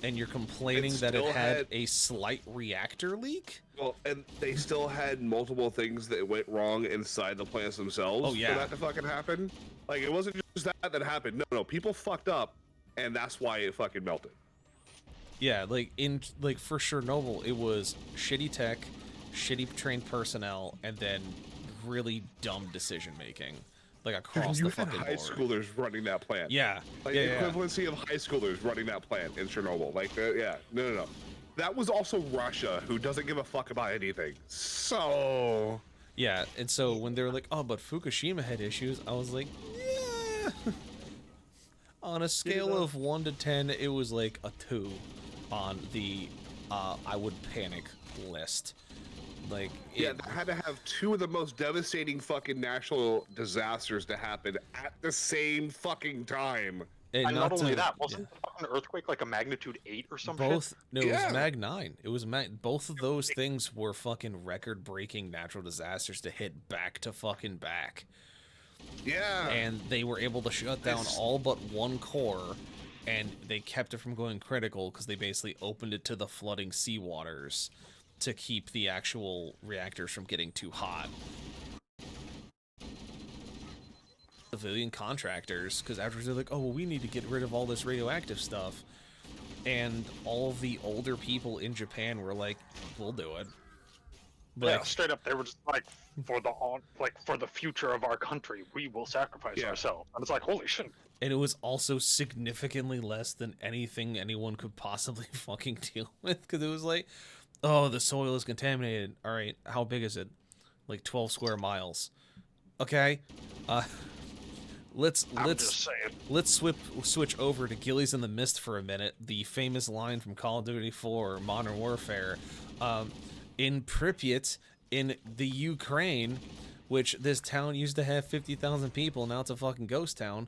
And you're complaining that it had a slight reactor leak? Well, and they still had multiple things that went wrong inside the plants themselves for that to fucking happen. Like, it wasn't just that happened. No, people fucked up, and that's why it fucking melted. Yeah, like for Chernobyl, it was shitty tech, shitty trained personnel, and then really dumb decision making, like across the fucking board. High schoolers running that plant. Yeah, like the equivalency of high schoolers running that plant in Chernobyl. Like, no. That was also Russia, who doesn't give a fuck about anything. So. Yeah, and so when they were like, oh, but Fukushima had issues, I was like, yeah. On a scale of 1 to 10, it was like a 2 on the I would panic list. Like, yeah, they had to have two of the most devastating fucking national disasters to happen at the same fucking time. And not only that, wasn't the fucking earthquake like a magnitude 8 or something? Both, no, it was Mag 9. It was both of those things were fucking record-breaking natural disasters to hit back to fucking back. Yeah. And they were able to shut down all but one core, and they kept it from going critical because they basically opened it to the flooding seawaters. to keep the actual reactors from getting too hot. Civilian contractors, because afterwards they're like, oh, well, we need to get rid of all this radioactive stuff. And all of the older people in Japan were like, we'll do it. Yeah, Like, straight up, they were just like, for the future of our country, we will sacrifice ourselves. And it's like, holy shit. and it was also significantly less than anything anyone could possibly fucking deal with, because it was like, oh, the soil is contaminated. All right, how big is it? Like 12 square miles. Okay, let's switch over to Gillies in the Mist for a minute. The famous line from Call of Duty 4 Modern Warfare. In Pripyat, in the Ukraine, which this town used to have 50,000 people, now it's a fucking ghost town.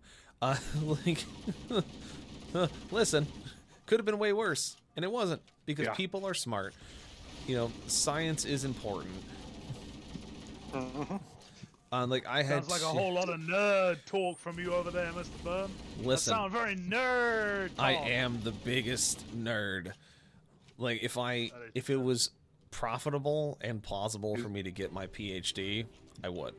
Like, listen, could have been way worse, and it wasn't, because people are smart. You know, science is important. Like I had. Sounds like a whole lot of nerd talk from you over there, Mr. Byrne. Listen, that sounds very nerd talk. I am the biggest nerd. Like if it was profitable and plausible for me to get my PhD, I would.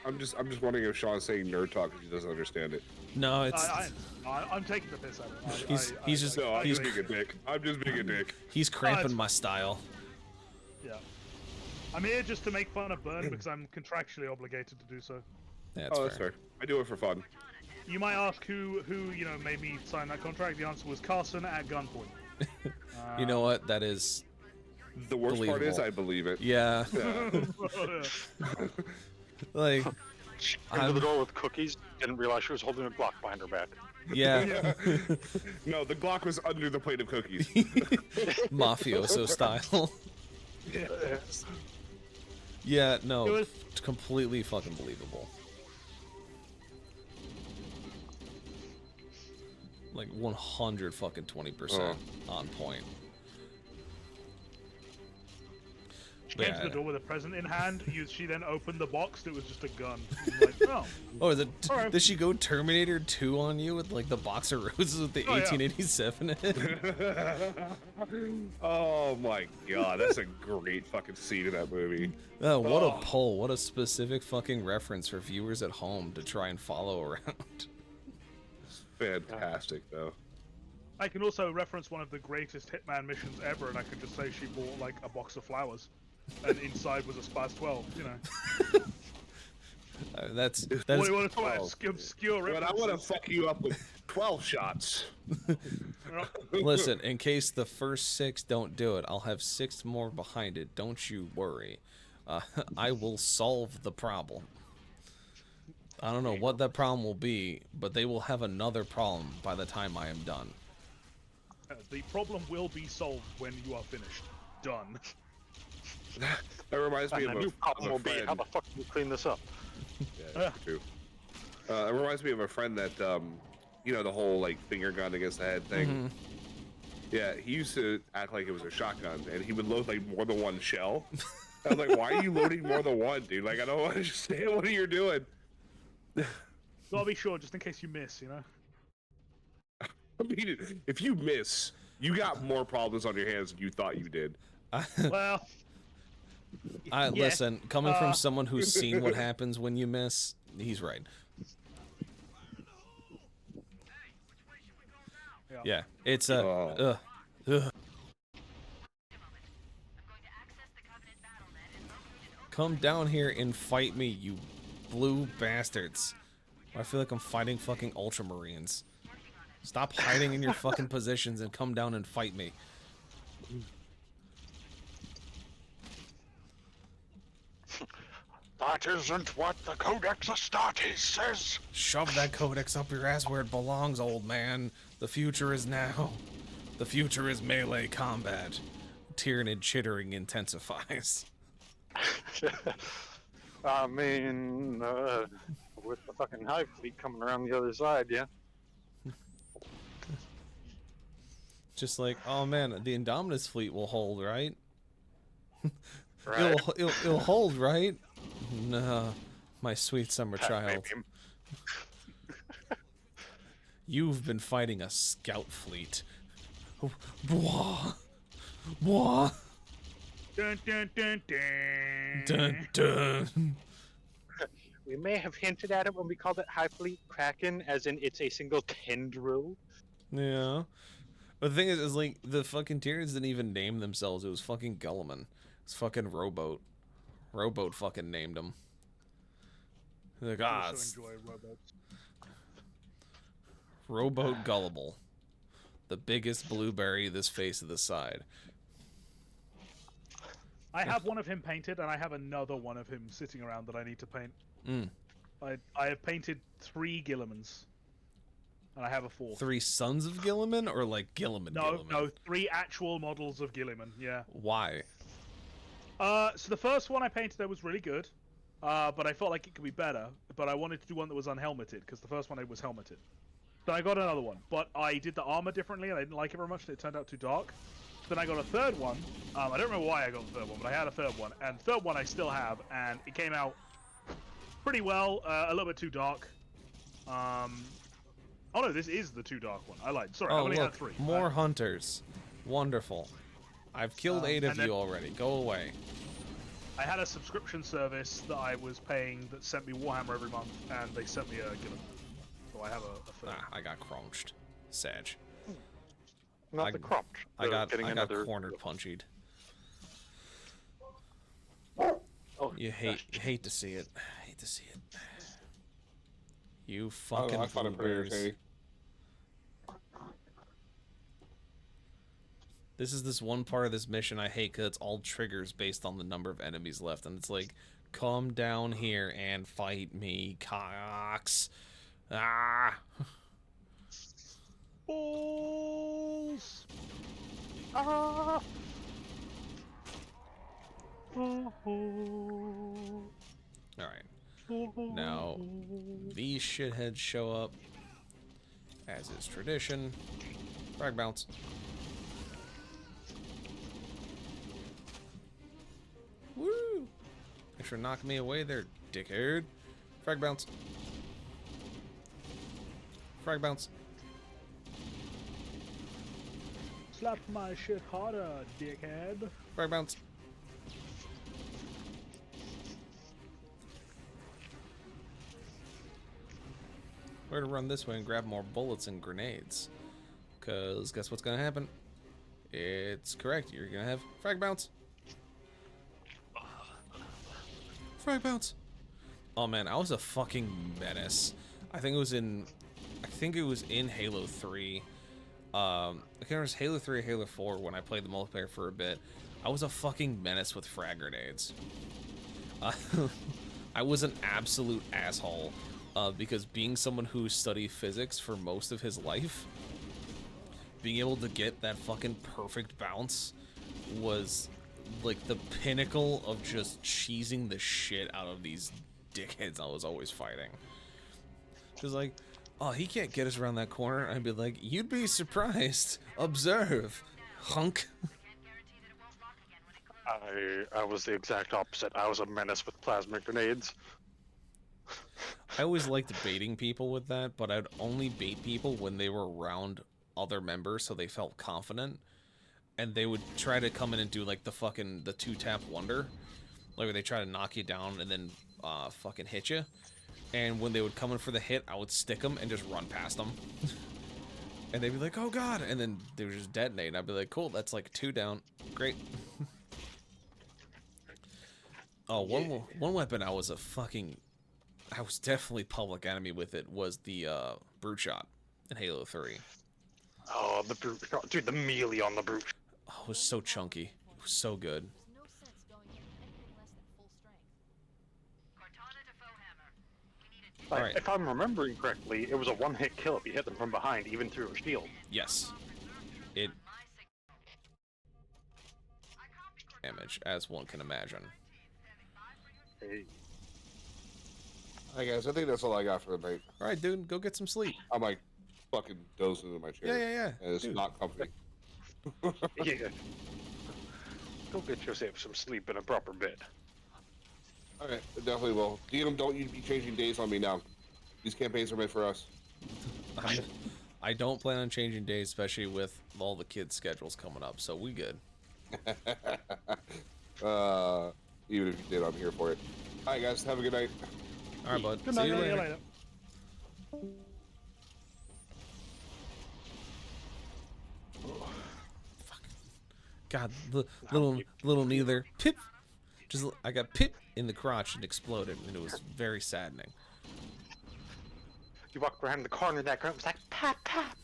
I'm just wondering if Sean's saying nerd talk because he doesn't understand it. No, it's. I'm taking the piss out of it. He's just being a dick. I'm just being a dick. He's cramping my style. Yeah. I'm here just to make fun of Byrne because I'm contractually obligated to do so. Yeah, that's fair. I do it for fun. You might ask who made me sign that contract. The answer was Carson at gunpoint. You know what? That is. The worst part is I believe it. Yeah. Like. Into the door with cookies. Didn't realize she was holding a Glock behind her back. Yeah. No, the Glock was under the plate of cookies. Mafioso style. Yeah, no, it's completely fucking believable. Like 100 fucking 20% on point. She came to the door with a present in hand. She then opened the box. It was just a gun. Like, oh. Oh, did she go Terminator 2 on you with like the box of roses with the 1887 in it? Oh my god, that's a great fucking scene in that movie. Oh, what a poll. What a specific fucking reference for viewers at home to try and follow around. It's fantastic, though. I can also reference one of the greatest Hitman missions ever, and I could just say she bought like a box of flowers, and inside was a Spaz 12. You know. That's what do you want to talk about? Obscure references. But I want to fuck you up with 12 shots. Listen, in case the first 6 don't do it, I'll have 6 more behind it. Don't you worry. I will solve the problem. I don't know what that problem will be, but they will have another problem by the time I am done. The problem will be solved when you are finished. Done. That reminds me of a new problem will be how the fuck do you clean this up? Yeah, that's true. It reminds me of a friend that, you know, the whole like finger gun against the head thing. Mm-hmm. Yeah, he used to act like it was a shotgun, and he would load like more than one shell. I was like, why are you loading more than one, dude? Like, I don't understand what you're doing. Gotta be sure, just in case you miss, you know. I mean, if you miss, you got more problems on your hands than you thought you did. Well, listen, coming from someone who's seen what happens when you miss, he's right. Yeah, it's Come down here and fight me, you blue bastards. I feel like I'm fighting fucking Ultramarines. Stop hiding in your fucking positions and come down and fight me. That isn't what the Codex Astartes says. Shove that codex up your ass where it belongs, old man. The future is now. The future is melee combat. Tyrannid chittering intensifies. I mean, with the fucking Hive fleet coming around the other side, yeah. Just like, oh man, the Indominus fleet will hold, right? Right. It'll hold, right? No, my sweet summer child. You've been fighting a scout fleet. Bwah. Bwah. Dun, dun, dun, dun. Dun dun. We may have hinted at it when we called it High Fleet Kraken, as in it's a single tendril. Yeah. But the thing is like the fucking Tyranids didn't even name themselves. It was fucking Guilliman. It's fucking Rowboat. Rowboat fucking named them. Like, I also enjoy robots. Rowboat Gullible. The biggest blueberry this face of the side. I have one of him painted, and I have another one of him sitting around that I need to paint. Mm. I have painted 3 Guillimans, and I have a 4th. 3 sons of Guilliman, or like Guilliman? No, Guilliman? no, 3 actual models of Guilliman. Yeah. Why? So the first one I painted there was really good, but I felt like it could be better. But I wanted to do one that was unhelmeted because the first one was helmeted. Then I got another one, but I did the armor differently, and I didn't like it very much. And it turned out too dark. Then I got a third one. I don't remember why I got the third one, but I had a third one, and the third one I still have, and it came out pretty well. A little bit too dark. Oh no, this is the too dark one. I lied. Sorry, I only had 3. More hunters. Wonderful. I've killed 8 of you already. Go away. I had a subscription service that I was paying that sent me Warhammer every month, and they sent me a Guilliman. So I have a third. I got crunched. Sag. Not the crump. I got another... cornered punchied. Oh, you hate to see it. Hate to see it. You fucking blueberries. This is this one part of this mission I hate because it's all triggers based on the number of enemies left, and it's like, come down here and fight me, cocks. Ah. Balls. Ah. Alright. Now, these shitheads show up, as is tradition. Frag bounce. Woo! Thanks for knocking me away there, dickhead. Frag bounce. Frag bounce. Slap my shit harder, dickhead. Frag bounce. We're gonna run this way and grab more bullets and grenades. Cause guess what's gonna happen? It's correct. You're gonna have frag bounce. Frag bounce. Oh man, I was a fucking menace. I think it was in Halo 3. I can't remember if it was Halo 3 or Halo 4 when I played the multiplayer for a bit. I was a fucking menace with frag grenades. I was an absolute asshole. Because being someone who studied physics for most of his life, being able to get that fucking perfect bounce was like the pinnacle of just cheesing the shit out of these dickheads I was always fighting. Just like, oh, he can't get us around that corner. I'd be like, you'd be surprised. Observe, hunk. I was the exact opposite. I was a menace with plasma grenades. I always liked baiting people with that, but I'd only bait people when they were around other members so they felt confident. And they would try to come in and do like the 2-tap wonder. Like where they try to knock you down and then fucking hit you. And when they would come in for the hit, I would stick them and just run past them. And they'd be like, oh god, and then they would just detonate. And I'd be like, cool, that's like 2 down. Great. Oh, one weapon I was definitely public enemy with it was the brute shot in Halo 3. Oh, the brute shot. Dude, the melee on the brute. Oh, it was so chunky. It was so good. Right. If I'm remembering correctly, it was a one-hit kill if you hit them from behind, even through a shield. Yes. It damage, as one can imagine. Hey. Hi guys, I think that's all I got for the night. Alright, dude, go get some sleep. I'm like fucking dozing in my chair. Yeah. And it's dude. not comfy. Yeah. Go get yourself some sleep in a proper bed. Alright, definitely will. DM, don't you be changing days on me now. These campaigns are made for us. I don't plan on changing days, especially with all the kids' schedules coming up, so we good. Even if you did, I'm here for it. All right, guys, have a good night. All right, bud. Good See night. you See you later. later. God, the little neither. Pip. Just I got pip in the crotch and exploded, and it was very saddening. You walked around the corner of that girl, it was like, pat, pat.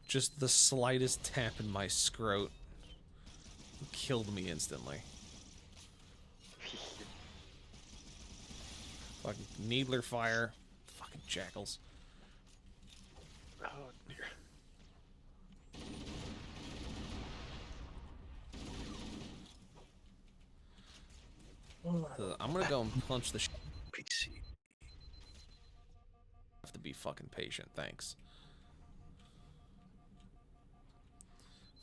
Just the slightest tap in my scrot killed me instantly. Fucking needler fire. Fucking jackals. Oh, dear. I'm gonna go and punch the PC. have to be fucking patient, thanks.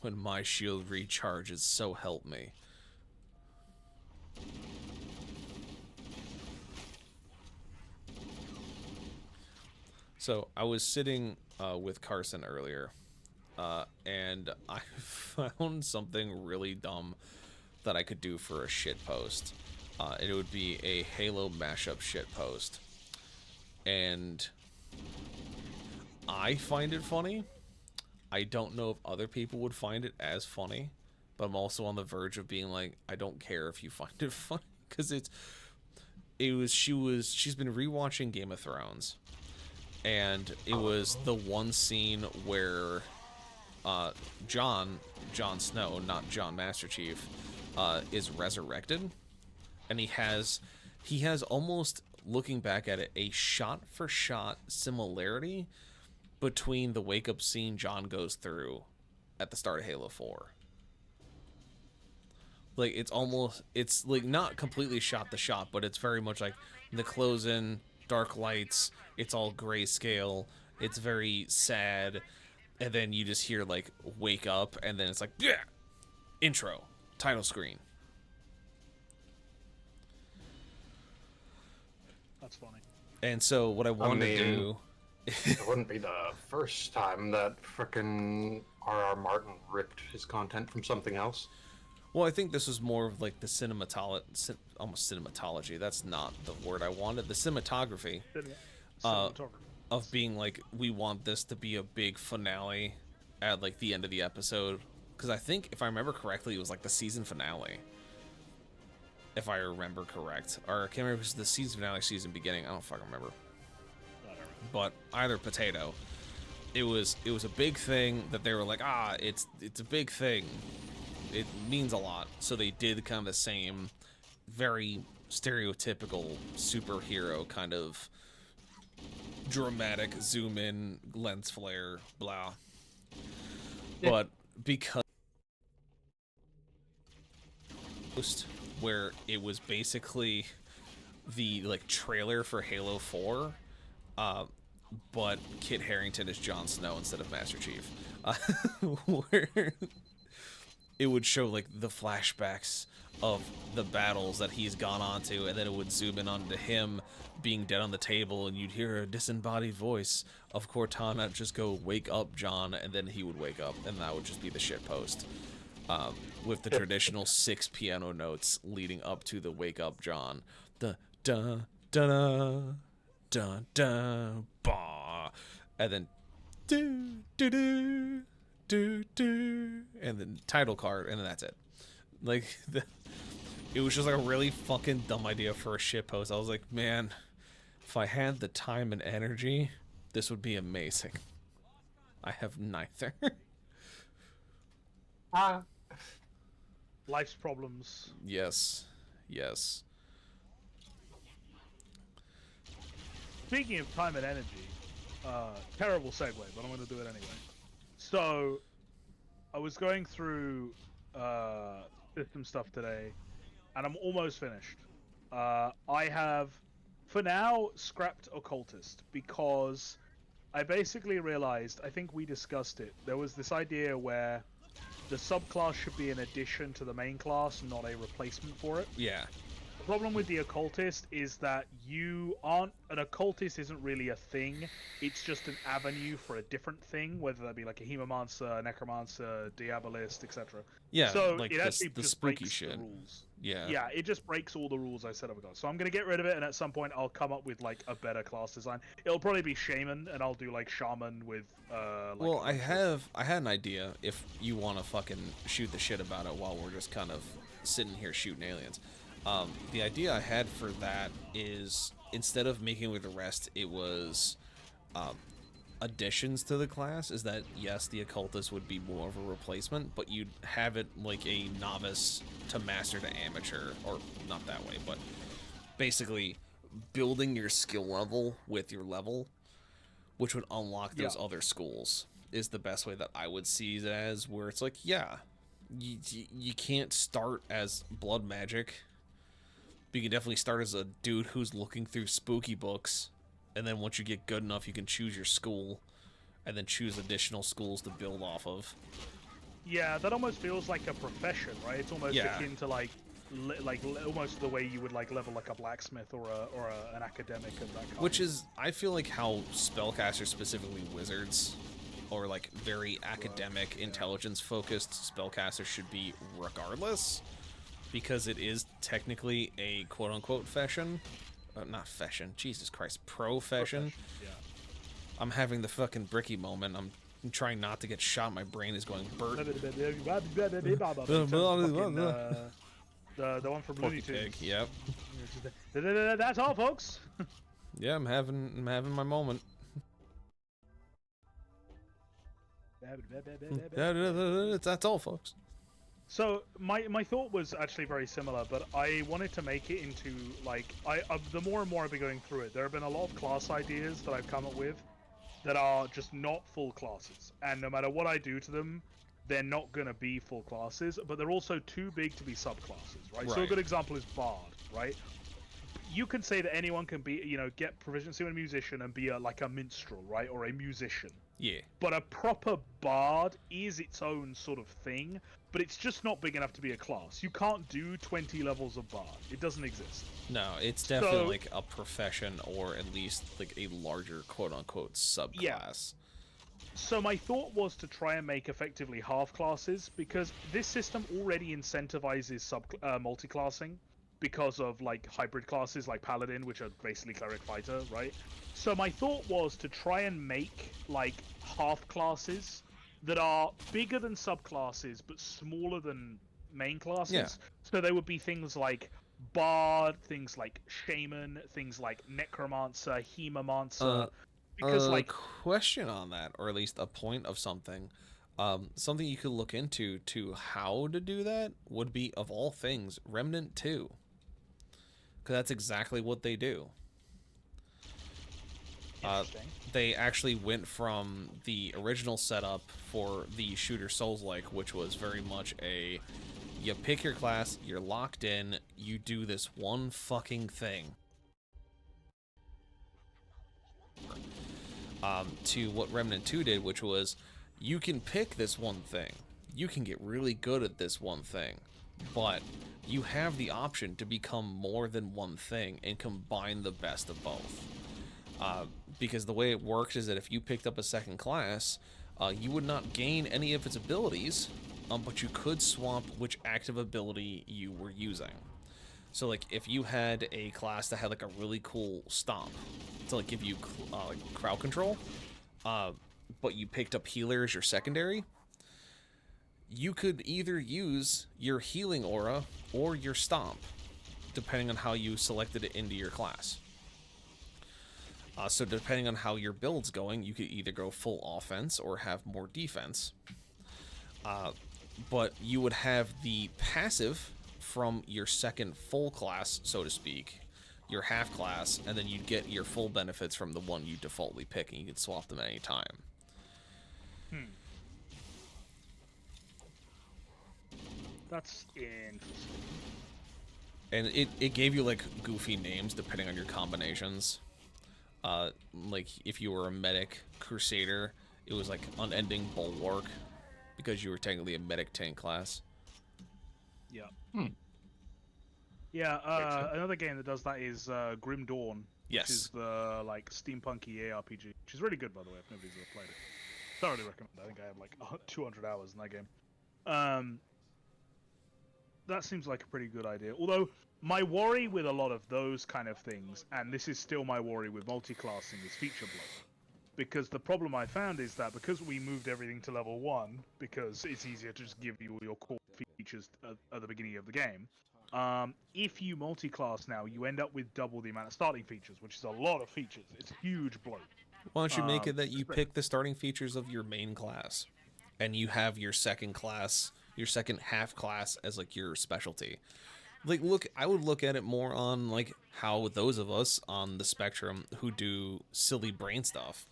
When my shield recharges, so help me. So I was sitting with Carson earlier, and I found something really dumb that I could do for a shit post. And it would be a Halo mashup shit post. And I find it funny. I don't know if other people would find it as funny, but I'm also on the verge of being like, I don't care if you find it funny, because she's been rewatching Game of Thrones, and it was the one scene where Jon Snow, not Jon Master Chief, is resurrected, and he has almost, looking back at it, a shot-for-shot similarity between the wake-up scene Jon goes through at the start of Halo 4. Like, it's like not completely shot-to-shot, but it's very much like the close-in, dark lights, it's all grayscale, it's very sad, and then you just hear, like, wake up, and then it's like, yeah! Intro. Title screen. That's funny. And so what I wanted to do... It wouldn't be the first time that frickin' R.R. Martin ripped his content from something else. Well, I think this was more of like the almost cinematology. That's not the word I wanted. The cinematography. Of being like, we want this to be a big finale at like the end of the episode. Because I think, if I remember correctly, it was like the season finale. If I remember correct. Or I can't remember if it was the season finale, season beginning. I don't fucking remember. But either potato. It was a big thing that they were like, it's a big thing. It means a lot. So they did kind of the same, very stereotypical superhero kind of dramatic zoom in, lens flare, blah. Yeah. But because where it was basically the like trailer for Halo 4, but Kit Harington is Jon Snow instead of Master Chief, where it would show like the flashbacks of the battles that he's gone on to, and then it would zoom in onto him being dead on the table, and you'd hear a disembodied voice of Cortana just go, "Wake up, John," and then he would wake up, and that would just be the shit post, with the traditional 6 piano notes leading up to the "Wake up, John." Da da da da da da ba, and then do do do do do, and then title card, and then that's it. Like, it was just like a really fucking dumb idea for a shit post. I was like, man, if I had the time and energy, this would be amazing. I have neither. Life's problems. Yes. Yes. Speaking of time and energy, terrible segue, but I'm going to do it anyway. So, I was going through system stuff today, and I'm almost finished. I have, for now, scrapped Occultist, because I basically realized, I think we discussed it, there was this idea where the subclass should be an addition to the main class, not a replacement for it. Yeah. The problem with the occultist is that you aren't an occultist isn't really a thing. It's just an avenue for a different thing, whether that be like a hemomancer, necromancer, diabolist, etc. Yeah, So like it actually the just spooky breaks shit. the rules. Yeah. Yeah, it just breaks all the rules I said I would go. So I'm gonna get rid of it, and at some point I'll come up with like a better class design. It'll probably be shaman, and I'll do like shaman with like. Well, I had an idea if you want to fucking shoot the shit about it while we're just kind of sitting here shooting aliens. The idea I had for that is instead of making with the rest, it was additions to the class. Is that yes, the occultist would be more of a replacement, but you'd have it like a novice to master to amateur, or not that way, but basically building your skill level with your level, which would unlock those other schools, is the best way that I would see it as, where it's like, yeah, you can't start as blood magic, but you can definitely start as a dude who's looking through spooky books, and then once you get good enough, you can choose your school, and then choose additional schools to build off of. Yeah, that almost feels like a profession, right? It's almost akin to like almost the way you would like level like a blacksmith or an academic of that kind. Which is, I feel like how spellcasters, specifically wizards, or like very academic, intelligence-focused spellcasters should be regardless, because it is technically a quote-unquote fashion. Not fashion, Jesus Christ, profession. Yeah. I'm having the fucking Bricky moment. I'm trying not to get shot. My brain is going Bert. The one from Looney Tunes. Yep. That's all, folks. Yeah, I'm having my moment. That's all, folks. So my thought was actually very similar, but I wanted to make it into like the more and more I've been going through it, there have been a lot of class ideas that I've come up with that are just not full classes, and no matter what I do to them, they're not gonna be full classes, but they're also too big to be subclasses, right? So a good example is Bard, right? You can say that anyone can be, get proficiency with a musician and be like a minstrel, right? Or a musician. Yeah. But a proper bard is its own sort of thing, but it's just not big enough to be a class. You can't do 20 levels of bard. It doesn't exist. No, it's definitely like a profession, or at least like a larger quote-unquote subclass. Yeah. So my thought was to try and make effectively half classes, because this system already incentivizes multi-classing because of like hybrid classes like Paladin, which are basically cleric fighter, right? So my thought was to try and make like half classes that are bigger than subclasses but smaller than main classes. Yeah. So they would be things like Bard, things like Shaman, things like Necromancer, Hemomancer. Because like question on that, or at least a point of something. Something you could look into to how to do that would be, of all things, Remnant 2. Because that's exactly what they do. They actually went from the original setup for the shooter Souls-like, which was very much a, you pick your class, you're locked in, you do this one fucking thing. To what Remnant 2 did, which was, you can pick this one thing, you can get really good at this one thing, but you have the option to become more than one thing and combine the best of both. Because the way it works is that if you picked up a second class, you would not gain any of its abilities, but you could swap which active ability you were using. So like if you had a class that had like a really cool stomp to like give you crowd control, but you picked up healer as your secondary, you could either use your healing aura or your stomp, depending on how you selected it into your class. So depending on how your build's going, you could either go full offense or have more defense. But you would have the passive from your second full class, so to speak, your half class, and then you'd get your full benefits from the one you defaultly pick, and you could swap them at any time. That's interesting. And it gave you like goofy names depending on your combinations. Like if you were a medic crusader, it was like unending bulwark, because you were technically a medic tank class. Yeah. Yeah, another game that does that is Grim Dawn, which is the like steampunky ARPG, which is really good, by the way. If nobody's ever played it, thoroughly recommend. I think I have like 200 hours in that game. That seems like a pretty good idea. Although my worry with a lot of those kind of things, and this is still my worry with multi-classing, is feature bloat. Because the problem I found is that because we moved everything to level 1, because it's easier to just give you your core features at the beginning of the game, if you multi-class now, you end up with double the amount of starting features, which is a lot of features. It's a huge bloat. Why don't you make it that you pick the starting features of your main class, and you have your second class, your second half class as like your specialty? Like, look, I would look at it more on like how those of us on the spectrum who do silly brain stuff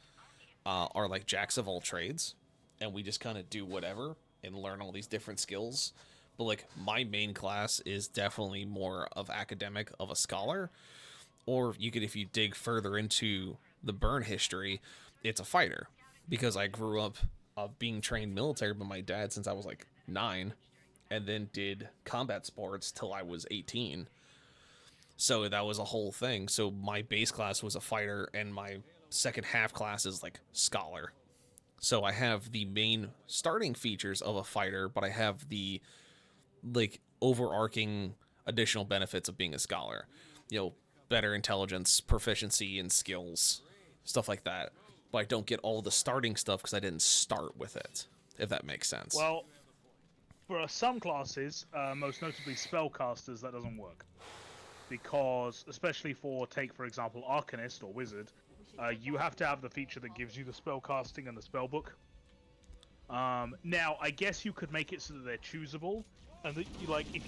are like jacks of all trades, and we just kind of do whatever and learn all these different skills. But like my main class is definitely more of academic, of a scholar. Or you could, if you dig further into the burn history, it's a fighter, because I grew up being trained military by my dad since I was like 9, and then did combat sports till I was 18. So that was a whole thing. So my base class was a fighter, and my second half class is like scholar. So I have the main starting features of a fighter, but I have the like overarching additional benefits of being a scholar. You know, better intelligence, proficiency in skills, stuff like that. But I don't get all the starting stuff because I didn't start with it, if that makes sense. Well, for some classes, most notably spellcasters, that doesn't work. Because, especially for, take for example, Arcanist or Wizard, you have to have the feature that gives you the spellcasting and the spellbook. Now, I guess you could make it so that they're choosable, and that you, like, if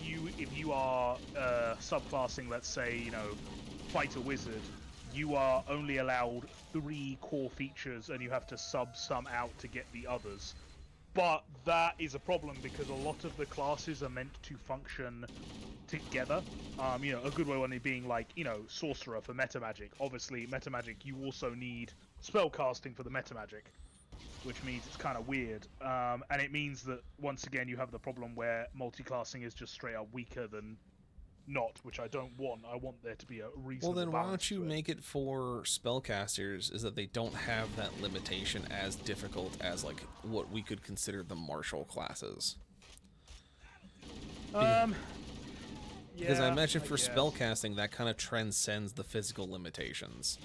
you are subclassing, let's say, you know, fighter wizard, you are only allowed 3 core features, and you have to sub some out to get the others. But that is a problem because a lot of the classes are meant to function together. You know, a good one being like, you know, sorcerer for meta magic. Obviously, meta magic, you also need spellcasting for the meta magic, which means it's kind of weird. And it means that once again you have the problem where multi-classing is just straight up weaker than not, which I don't want. I want there to be a reasonable Well, then why don't you balance to it. make it for spellcasters is that they don't have that limitation as difficult as like what we could consider the martial classes. Because I imagine for spellcasting that kind of transcends the physical limitations.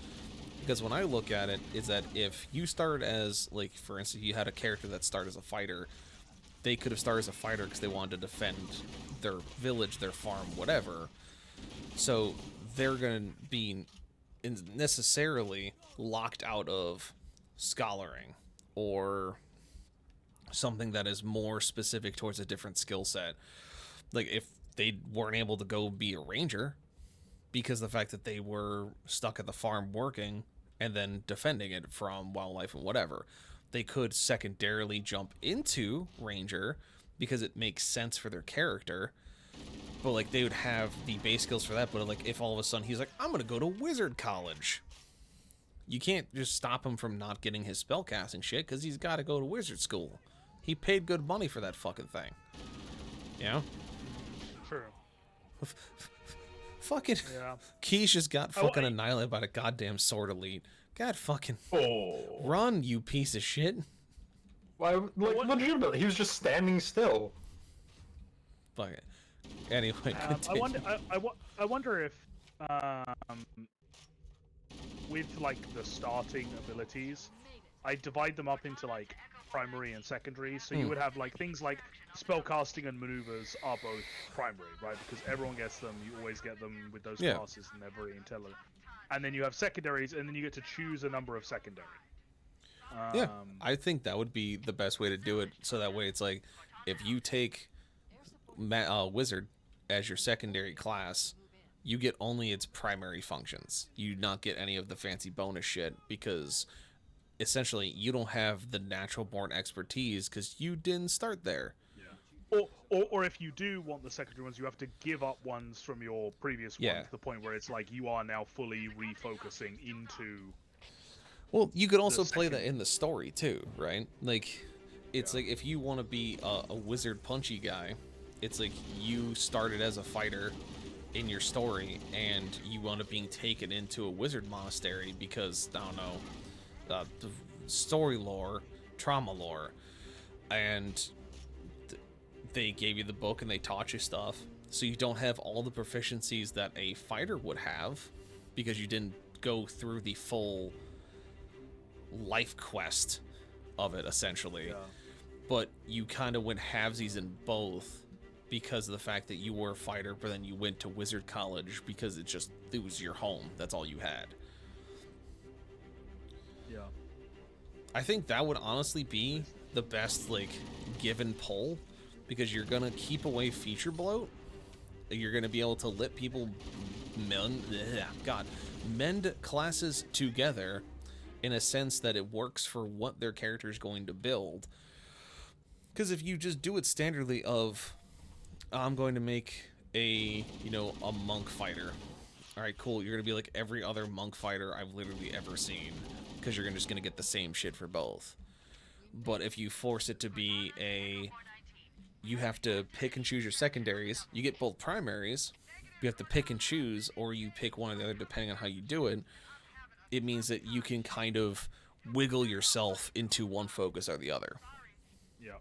Because when I look at it, is that if you start as, like, for instance, you had a character that started as a fighter, they could have started as a fighter because they wanted to defend their village, their farm, whatever. So they're going to be necessarily locked out of scholaring or something that is more specific towards a different skill set. Like, if they weren't able to go be a ranger because of the fact that they were stuck at the farm working and then defending it from wildlife and whatever, they could secondarily jump into ranger because it makes sense for their character. But like they would have the base skills for that. But like if all of a sudden he's like, I'm gonna go to wizard college, you can't just stop him from not getting his spellcasting shit because he's got to go to wizard school. He paid good money for that fucking thing. You know? True. Fucking Keish just got fucking annihilated by the goddamn sword elite. God fucking run, you piece of shit. Why, like, legitimately, he was just standing still. Fuck it. Anyway, I wonder if with like the starting abilities, I divide them up into like primary and secondary. So you would have like things like spellcasting and maneuvers are both primary, right? Because everyone gets them. You always get them with those classes, and they're very intelligent. And then you have secondaries, and then you get to choose a number of secondary. Yeah, I think that would be the best way to do it. So that way, it's like if you take wizard as your secondary class, you get only its primary functions. You do not get any of the fancy bonus shit because essentially you don't have the natural born expertise because you didn't start there. Yeah. Or if you do want the secondary ones, you have to give up ones from your previous one to the point where it's like you are now fully refocusing into. Well, you could also play that in the story too, right? Like, it's like if you want to be a wizard punchy guy, it's like you started as a fighter, in your story and you wound up being taken into a wizard monastery because, I don't know, story lore, trauma lore, and they gave you the book and they taught you stuff, so you don't have all the proficiencies that a fighter would have because you didn't go through the full life quest of it, essentially. Yeah. But you kind of went halvesies in both because of the fact that you were a fighter, but then you went to wizard college because it was your home. That's all you had. Yeah. I think that would honestly be the best, like, give and pull, because you're gonna keep away feature bloat. You're gonna be able to let people mend classes together in a sense that it works for what their character is going to build. Because if you just do it standardly of, I'm going to make a monk fighter. All right, cool. You're going to be like every other monk fighter I've literally ever seen, because you're just going to get the same shit for both. But if you force it to be you have to pick and choose your secondaries. You get both primaries. You have to pick and choose, or you pick one or the other depending on how you do it. It means that you can kind of wiggle yourself into one focus or the other. Yeah.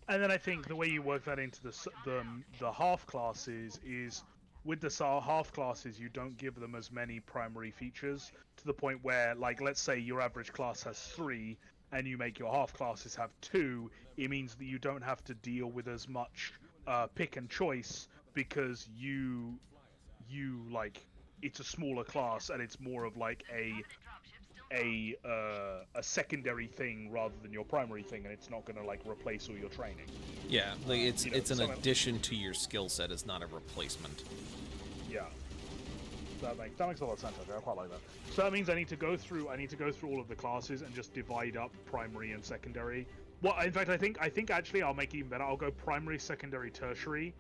And then I think the way you work that into the half classes is with the half classes, you don't give them as many primary features to the point where, like, let's say your average class has 3 and you make your half classes have 2, it means that you don't have to deal with as much pick and choice because you like, it's a smaller class and it's more of like a secondary thing rather than your primary thing, and it's not going to like replace all your training. Yeah, like it's an addition to your skill set. It's not a replacement. Yeah, that makes a lot of sense. Actually. I quite like that. So that means I need to go through all of the classes and just divide up primary and secondary. Well, in fact, I think actually I'll make it even better. I'll go primary, secondary, tertiary,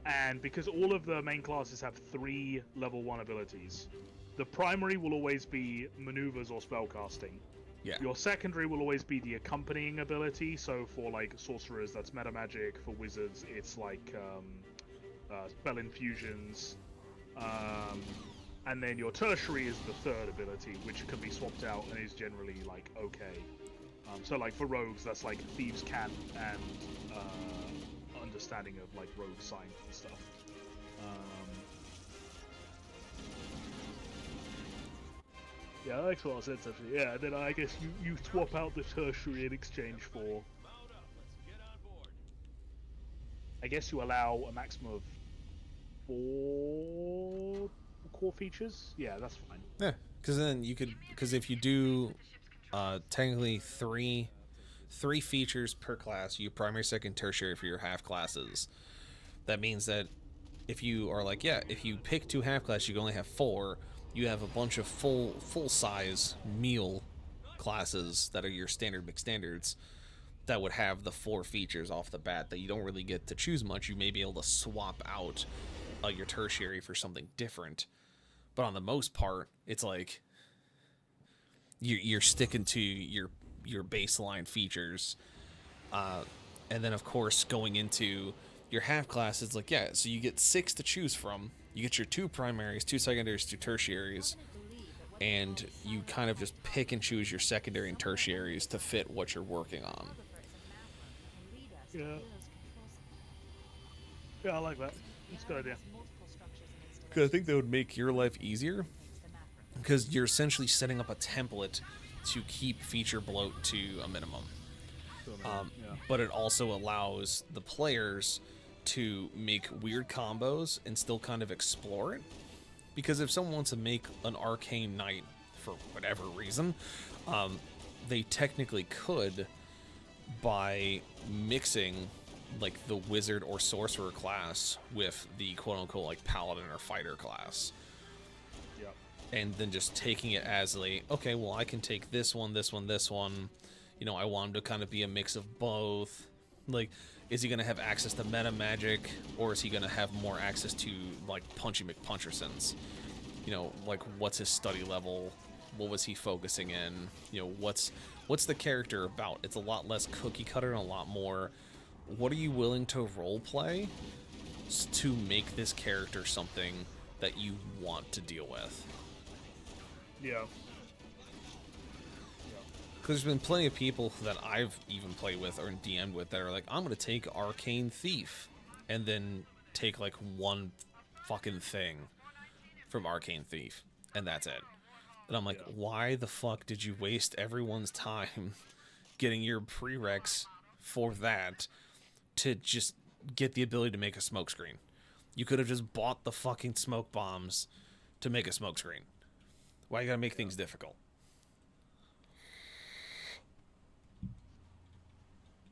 and because all of the main classes have 3 level 1 abilities. The primary will always be maneuvers or spellcasting. Yeah. Your secondary will always be the accompanying ability. So for like sorcerers, that's meta magic. For wizards, it's like spell infusions. And then your tertiary is the third ability, which can be swapped out and is generally like okay. So like for rogues, that's like thieves' cant and understanding of like rogue science and stuff. Yeah, that makes a lot of sense actually. Yeah, then I guess you swap out the tertiary in exchange for. I guess you allow a maximum of 4 core features. Yeah, that's fine. Yeah, because if you do technically three features per class, you primary, second, tertiary for your half classes. That means that if you are like, if you pick 2 half classes, you can only have 4. You have a bunch of full size meal classes that are your standard mixed standards that would have the 4 features off the bat that you don't really get to choose much. You may be able to swap out your tertiary for something different, but on the most part, it's like you're sticking to your baseline features, and then of course going into your half class, it's like so you get 6 to choose from. You get your 2 primaries, 2 secondaries, 2 tertiaries, and you kind of just pick and choose your secondary and tertiaries to fit what you're working on. Yeah. Yeah, I like that. It's a good idea. Because I think that would make your life easier, because you're essentially setting up a template to keep feature bloat to a minimum. But it also allows the players to make weird combos and still kind of explore it. Because if someone wants to make an arcane knight for whatever reason, they technically could by mixing like the wizard or sorcerer class with the quote-unquote like paladin or fighter class. Yep. And then just taking it as okay, well, I can take this one, this one, this one. I want him to kind of be a mix of both. Like, is he going to have access to meta magic, or is he going to have more access to, like, Punchy McPunchersons? Like, what's his study level? What was he focusing in? What's the character about? It's a lot less cookie cutter and a lot more, what are you willing to role play to make this character something that you want to deal with. Yeah. Because there's been plenty of people that I've even played with or DM'd with that are like, I'm going to take Arcane Thief and then take like one fucking thing from Arcane Thief and that's it. And I'm like, why the fuck did you waste everyone's time getting your prereqs for that to just get the ability to make a smokescreen? You could have just bought the fucking smoke bombs to make a smokescreen. Why you gotta make things difficult?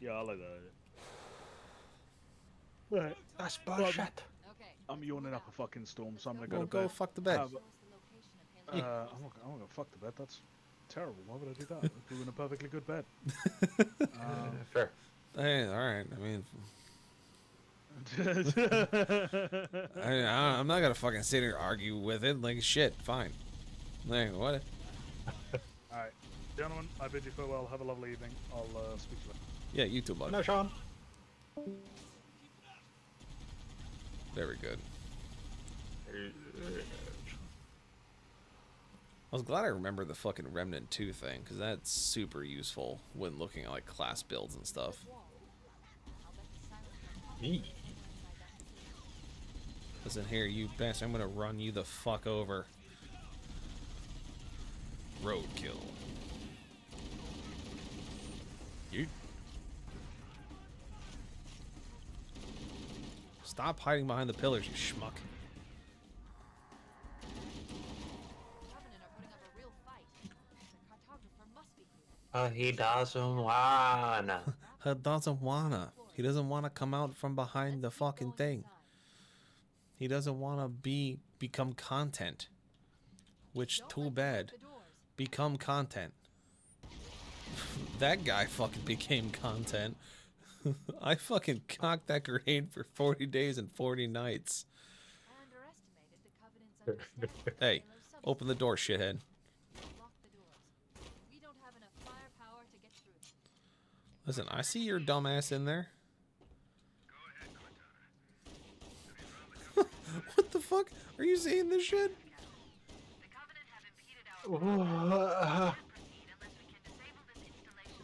Yeah, I like that. Right. That's bullshit. I'm yawning up a fucking storm, so I'm gonna go Well, to bed. go fuck the bed. I'm not gonna fuck the bed. That's terrible. Why would I do that? We're in a perfectly good bed. Fair. Hey, all right. I mean, I'm not gonna fucking sit here and argue with it. Like shit, fine. Like what? All right, gentlemen. I bid you farewell. Have a lovely evening. I'll speak to you later. Yeah, you too, bud. No, Sean. Very good. I was glad I remembered the fucking Remnant 2 thing, because that's super useful when looking at like class builds and stuff. Listen here, you bastard, I'm gonna run you the fuck over. Roadkill. You. Stop hiding behind the pillars, you schmuck. He doesn't wanna. He doesn't wanna. He doesn't wanna come out from behind the fucking thing. He doesn't wanna become content. Which, too bad. Become content. That guy fucking became content. I fucking cocked that grenade for 40 days and 40 nights. Hey, open the door, shithead. Listen, I see your dumbass in there. What the fuck? Are you seeing this shit?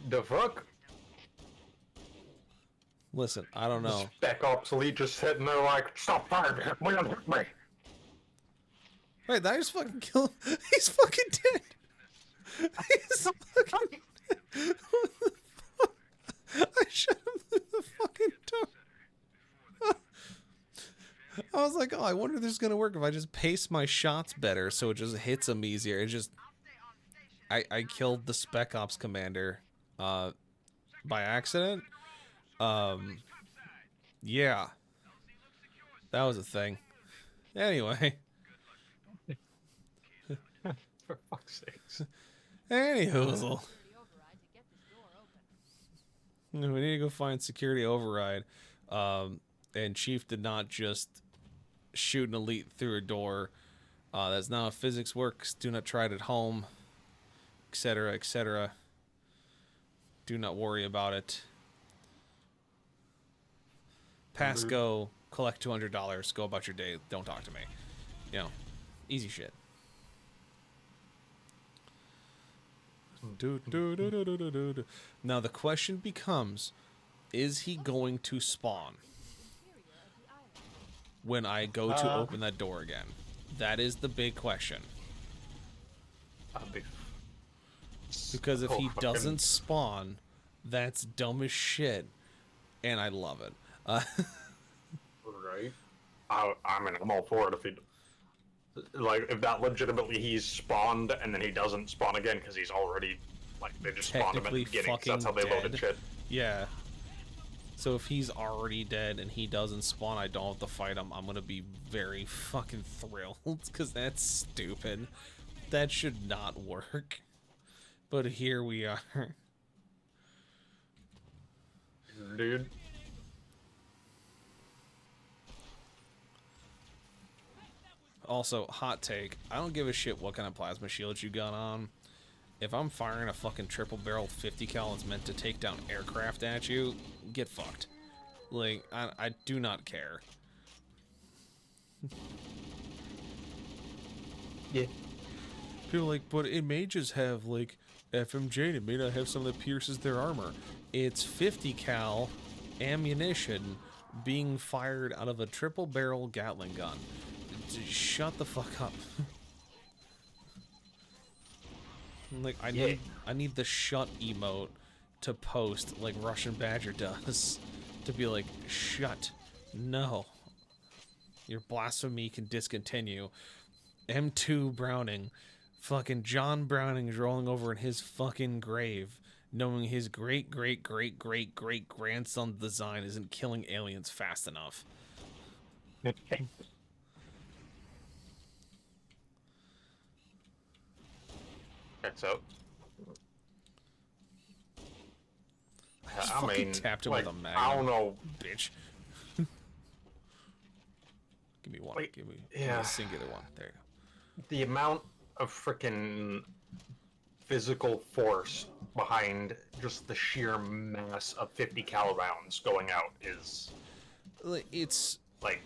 The fuck? Listen, I don't know. Spec Ops Elite just sitting there like, stop firing, hit me. Wait, did I just fucking kill him? He's fucking dead. He's fucking dead. What the fuck? I shot him through the fucking door. I was like, oh, I wonder if this is gonna work if I just pace my shots better so it just hits him easier. It just... I killed the Spec Ops commander by accident. Yeah. That was a thing. Anyway. For fuck's sakes. Anywho. We need to go find security override. And Chief did not just shoot an elite through a door. That's not how physics works. Do not try it at home. Etc. Etc. Do not worry about it. Pass go, collect $200, go about your day, don't talk to me. You know, easy shit. Now the question becomes, is he going to spawn when I go to open that door again? That is the big question. Because if he doesn't spawn, that's dumb as shit, and I love it. Right. I mean, I'm all for it if he, like, if that legitimately he's spawned and then he doesn't spawn again because he's already, like, they just spawned him at the beginning. So that's how they loaded shit. Yeah. So if he's already dead and he doesn't spawn, I don't have to fight him. I'm gonna be very fucking thrilled because that's stupid. That should not work. But here we are. Dude. Also, hot take. I don't give a shit what kind of plasma shield you got on. If I'm firing a fucking triple barrel 50 cal that's meant to take down aircraft at you, get fucked. Like, I do not care. Yeah. People are like, but it may just have like FMJ, and it may not have something that pierces their armor. It's 50 cal ammunition being fired out of a triple barrel Gatling gun. Shut the fuck up. Like, I need the shut emote to post like Russian Badger does, to be like, shut, no, your blasphemy can discontinue. M2 Browning, fucking John Browning is rolling over in his fucking grave, knowing his great grandson's design isn't killing aliens fast enough. Checks out. Just I fucking mean, tapped him like, with a magnum. I don't know, bitch. Give me one. Wait, give me yeah. a singular one. There you go. The amount of freaking physical force behind just the sheer mass of 50 cal rounds going out is, it's like,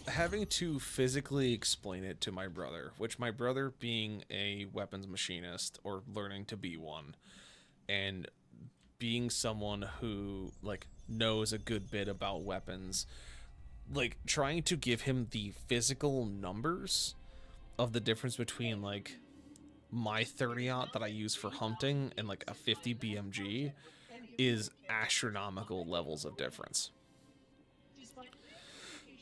having to physically explain it to my brother, which my brother being a weapons machinist or learning to be one, and being someone who like knows a good bit about weapons, like trying to give him the physical numbers of the difference between like my 30-aught that I use for hunting and like a 50 BMG is astronomical levels of difference.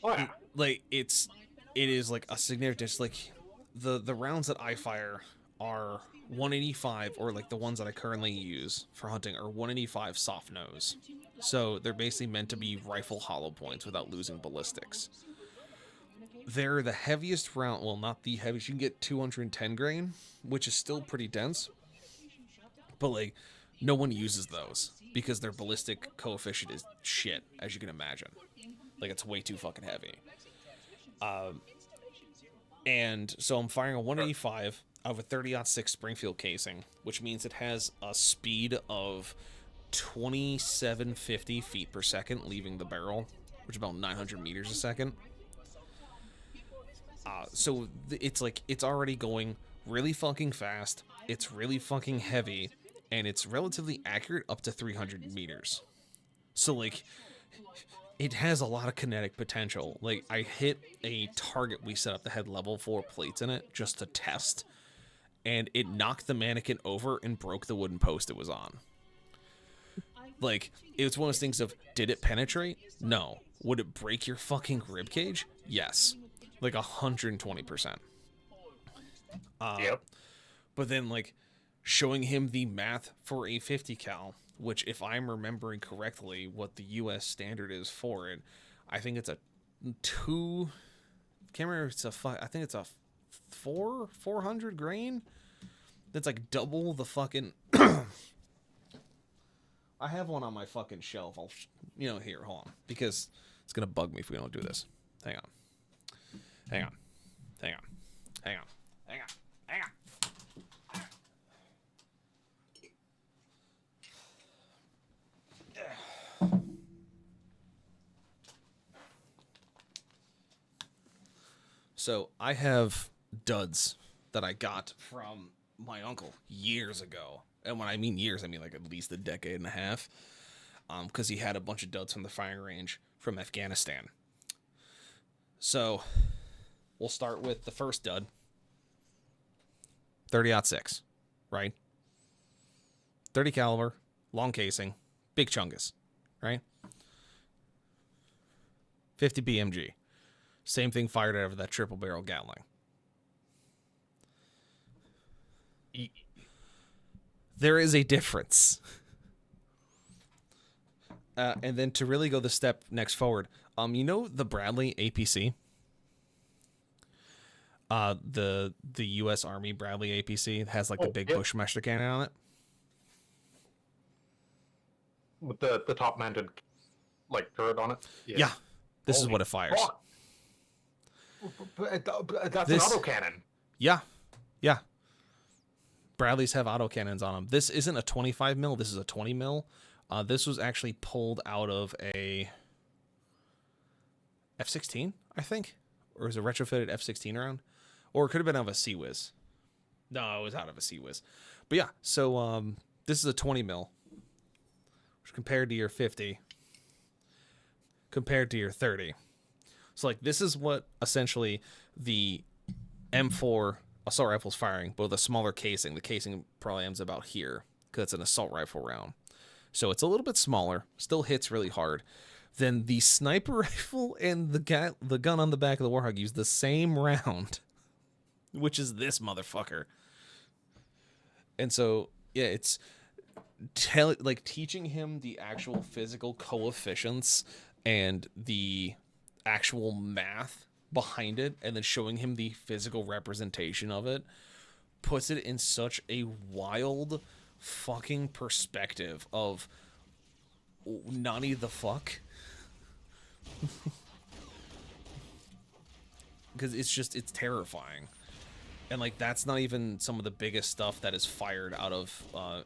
oh yeah. Like it is like a significant, like the rounds that I fire are 185, or like the ones that I currently use for hunting are 185 soft nose. So they're basically meant to be rifle hollow points without losing ballistics. They're the heaviest round, well, not the heaviest. You can get 210 grain, which is still pretty dense, but like no one uses those because their ballistic coefficient is shit, as you can imagine. Like it's way too fucking heavy. And so I'm firing a 185 out of a 30-06 Springfield casing, which means it has a speed of 2750 feet per second leaving the barrel, which is about 900 meters a second. So it's like, it's already going really fucking fast, it's really fucking heavy, and it's relatively accurate up to 300 meters. So like, it has a lot of kinetic potential. Like, I hit a target we set up that had level 4 plates in it just to test, and it knocked the mannequin over and broke the wooden post it was on. Like, it was one of those things of, did it penetrate? No. Would it break your fucking ribcage? Yes. Like 120%. Yep. But then, like, showing him the math for a 50 cal, which, if I'm remembering correctly, what the U.S. standard is for it, I think it's a 2. Can't remember. If it's a. I think it's a 400 grain. That's like double the fucking. I have one on my fucking shelf. I'll, here, hold on, because it's gonna bug me if we don't do this. Hang on. Hang on. Hang on. Hang on. Hang on. Hang on. So I have duds that I got from my uncle years ago. And when I mean years, I mean like at least a decade and a half. Because he had a bunch of duds from the firing range from Afghanistan. So we'll start with the first dud. 30-06, right? 30 caliber, long casing, big chungus, right? 50 BMG. Same thing fired out of that triple barrel Gatling. There is a difference. And then to really go the step next forward, the Bradley APC? The U.S. Army Bradley APC has like the big Bushmaster cannon on it. With the top mounted like turret on it. Yeah. This is what it fires. But that's an autocannon. Yeah. Yeah. Bradleys have autocannons on them. This isn't a 25 mil. This is a 20 mil. This was actually pulled out of a F-16, I think, or was a retrofitted F-16 round, or it could have been out of a Sea Whiz. No, it was out of a Sea Whiz. But yeah, so this is a 20 mil, which compared to your 50, compared to your 30. So like this is what essentially the M4 assault rifle's firing, but with a smaller casing. The casing probably ends about here because it's an assault rifle round. So it's a little bit smaller, still hits really hard. Then the sniper rifle and the gun on the back of the Warhog use the same round, which is this motherfucker. And so, yeah, it's teaching him the actual physical coefficients and the actual math behind it, and then showing him the physical representation of it, puts it in such a wild fucking perspective of Nani the fuck. Because it's terrifying. And like that's not even some of the biggest stuff that is fired out of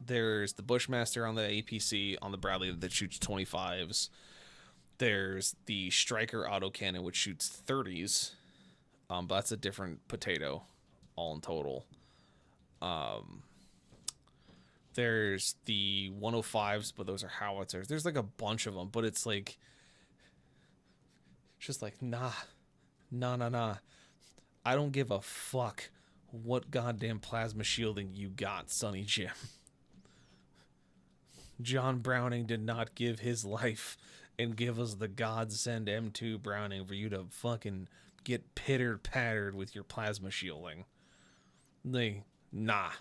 there's the Bushmaster on the APC on the Bradley that shoots 25s. There's the Striker autocannon which shoots 30s. But that's a different potato all in total. There's the 105s, but those are howitzers. There's like a bunch of them, but it's like just like nah. I don't give a fuck what goddamn plasma shielding you got, Sonny Jim. John Browning did not give his life and give us the godsend M2 Browning for you to fucking get pitter-pattered with your plasma shielding. Nah.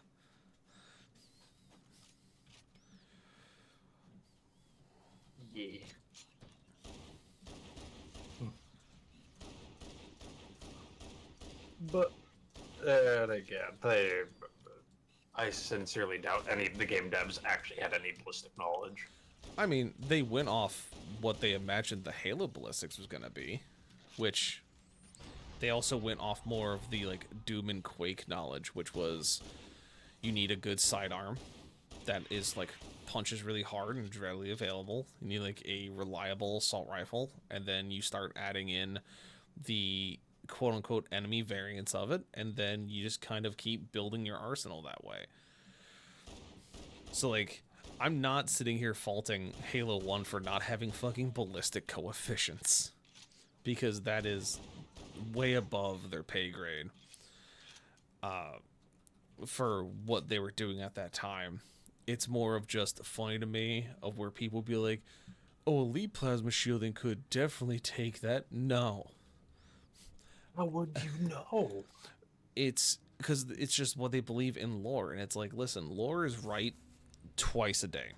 Yeah. But then again, I sincerely doubt any of the game devs actually had any ballistic knowledge. I mean, they went off what they imagined the Halo ballistics was going to be, which they also went off more of the like Doom and Quake knowledge, which was you need a good sidearm that is like punches really hard and is readily available. You need like a reliable assault rifle, and then you start adding in the quote-unquote enemy variants of it, and then you just kind of keep building your arsenal that way. So like I'm not sitting here faulting Halo 1 for not having fucking ballistic coefficients, because that is way above their pay grade for what they were doing at that time. It's more of just funny to me of where people be like, oh, elite plasma shielding could definitely take that. No. How would you know? It's because it's just what they believe in lore. And it's like, listen, lore is right twice a day.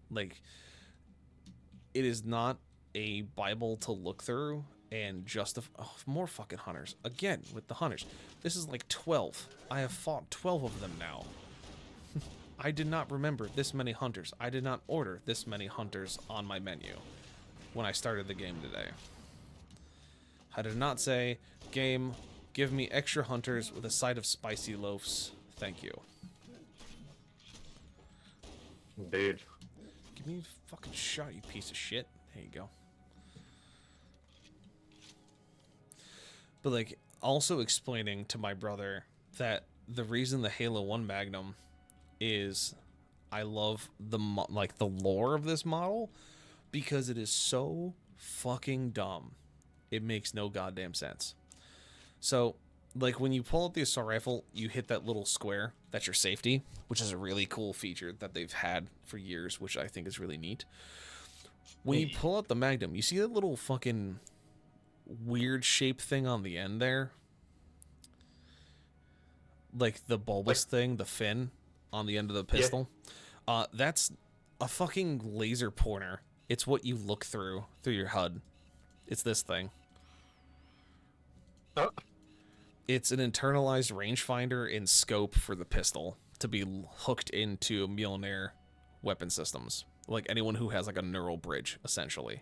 Like, it is not a Bible to look through and justify. Oh, more fucking hunters. Again, with the hunters. This is like 12. I have fought 12 of them now. I did not remember this many hunters. I did not order this many hunters on my menu when I started the game today. I did not say, game, give me extra hunters with a side of spicy loaves. Thank you. Dude. Give me a fucking shot, you piece of shit. There you go. But like, also explaining to my brother that the reason the Halo 1 Magnum is I love the lore of this model, because it is so fucking dumb. It makes no goddamn sense. So, like, when you pull out the assault rifle, you hit that little square. That's your safety, which is a really cool feature that they've had for years, which I think is really neat. When you pull out the Magnum, you see that little fucking weird shape thing on the end there? Like the bulbous thing, the fin on the end of the pistol. Yeah. That's a fucking laser pointer. It's what you look through your HUD. It's this thing. Oh. It's an internalized rangefinder in scope for the pistol to be hooked into Mjolnir weapon systems. Like anyone who has like a neural bridge, essentially.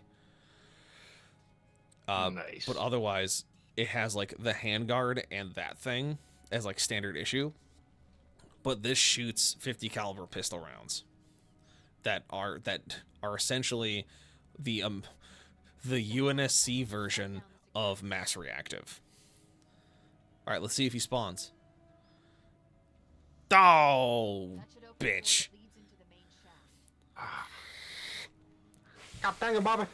Nice. But otherwise, it has like the handguard and that thing as like standard issue. But this shoots 50 caliber pistol rounds that are essentially the UNSC version of mass reactive. All right, let's see if he spawns. Oh, bitch. God dang it, Bobby.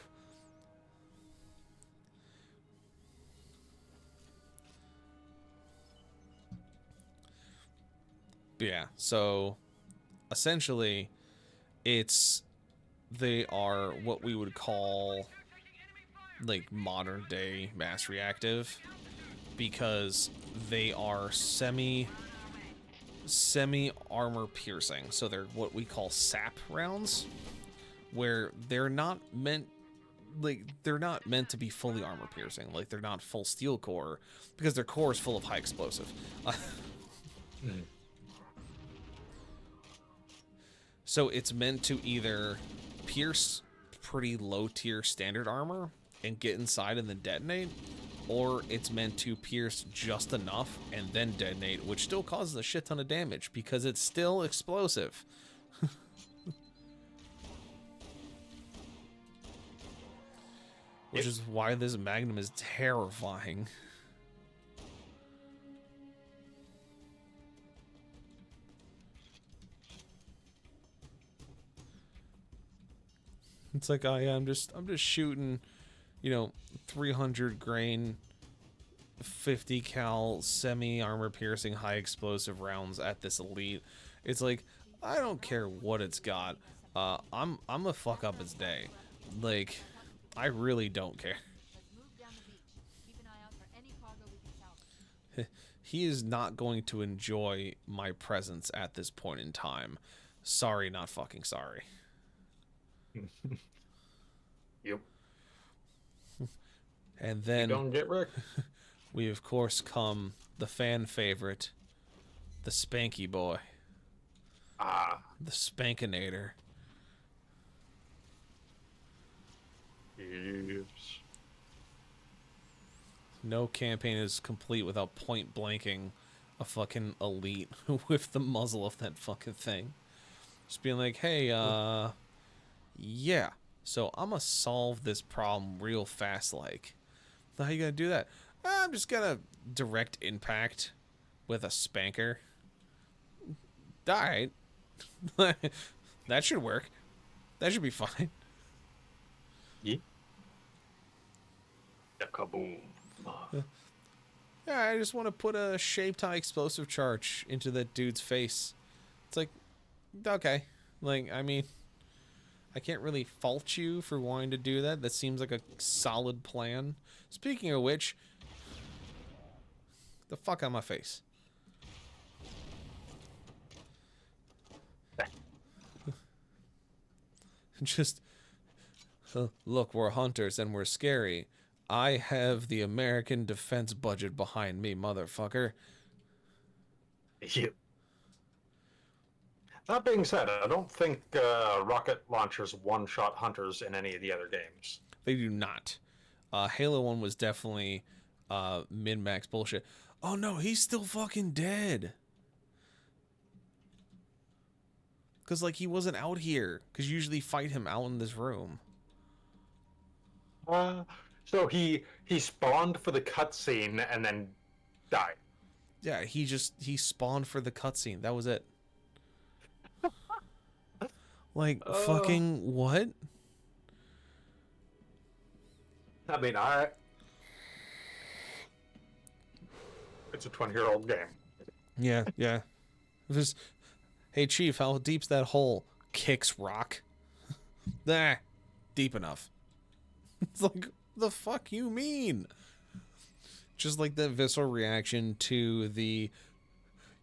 Yeah, so essentially they are what we would call like modern day mass reactive, because they are semi armor piercing. So they're what we call sap rounds, where they're not meant to be fully armor piercing. Like, they're not full steel core, because their core is full of high explosive. So it's meant to either pierce pretty low tier standard armor and get inside and then detonate, or it's meant to pierce just enough and then detonate, which still causes a shit ton of damage because it's still explosive. Which is why this Magnum is terrifying. It's like, oh yeah, I'm just shooting, 300 grain, 50 cal semi armor piercing high explosive rounds at this elite. It's like, I don't care what it's got. I'm gonna fuck up its day. Like, I really don't care. He is not going to enjoy my presence at this point in time. Sorry, not fucking sorry. Yep. And then you don't get wrecked. We of course come the fan favorite, the Spanky Boy. The Spankinator. Yes. No campaign is complete without point blanking a fucking elite with the muzzle of that fucking thing. Just being like, hey, yeah, so I'm gonna solve this problem real fast. Like, how you gonna do that? I'm just gonna direct impact with a spanker. Alright. That should work. That should be fine. Yeah. Kaboom. Yeah, I just want to put a shaped high explosive charge into that dude's face. It's like, okay. Like, I mean, I can't really fault you for wanting to do that. That seems like a solid plan. Speaking of which, the fuck out of my face. Just, look, we're hunters and we're scary. I have the American defense budget behind me, motherfucker. Yep. That being said, I don't think rocket launchers one-shot hunters in any of the other games. They do not. Halo 1 was definitely min-max bullshit. Oh no, he's still fucking dead. Because, like, he wasn't out here. Because you usually fight him out in this room. So he spawned for the cutscene and then died. Yeah, he spawned for the cutscene. That was it. Like, fucking what? I mean, it's a 20-year-old game. Yeah, yeah. Just, hey, Chief, how deep's that hole? Kicks rock. Nah, deep enough. It's like, the fuck you mean? Just like the visceral reaction to the,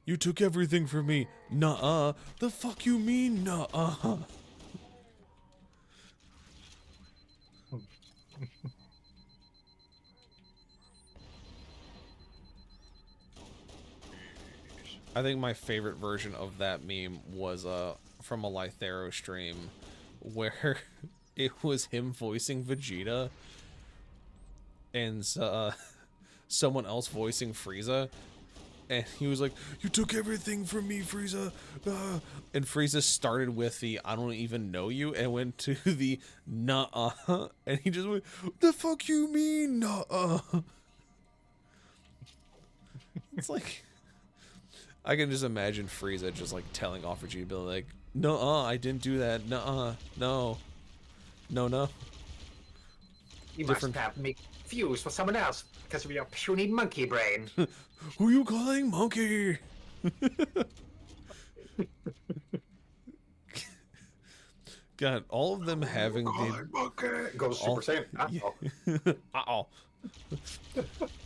you took everything from me. Nuh-uh. The fuck you mean, nuh-uh? I think my favorite version of that meme was from a Lythero stream where it was him voicing Vegeta and someone else voicing Frieza, And he was like, "You took everything from me, Frieza." And Frieza started with the "I don't even know you" and went to the "Nuh-uh." And he just went, "The fuck you mean, nuh-uh?" It's like, I can just imagine Frieza just like telling Offer G to be like, "Nuh-uh, I didn't do that. Nuh-uh, no, no." You Different... must have me fuse with someone else because of your puny monkey brain. Who you calling monkey? God, all of them having the Goes Super Saiyan. Uh-oh.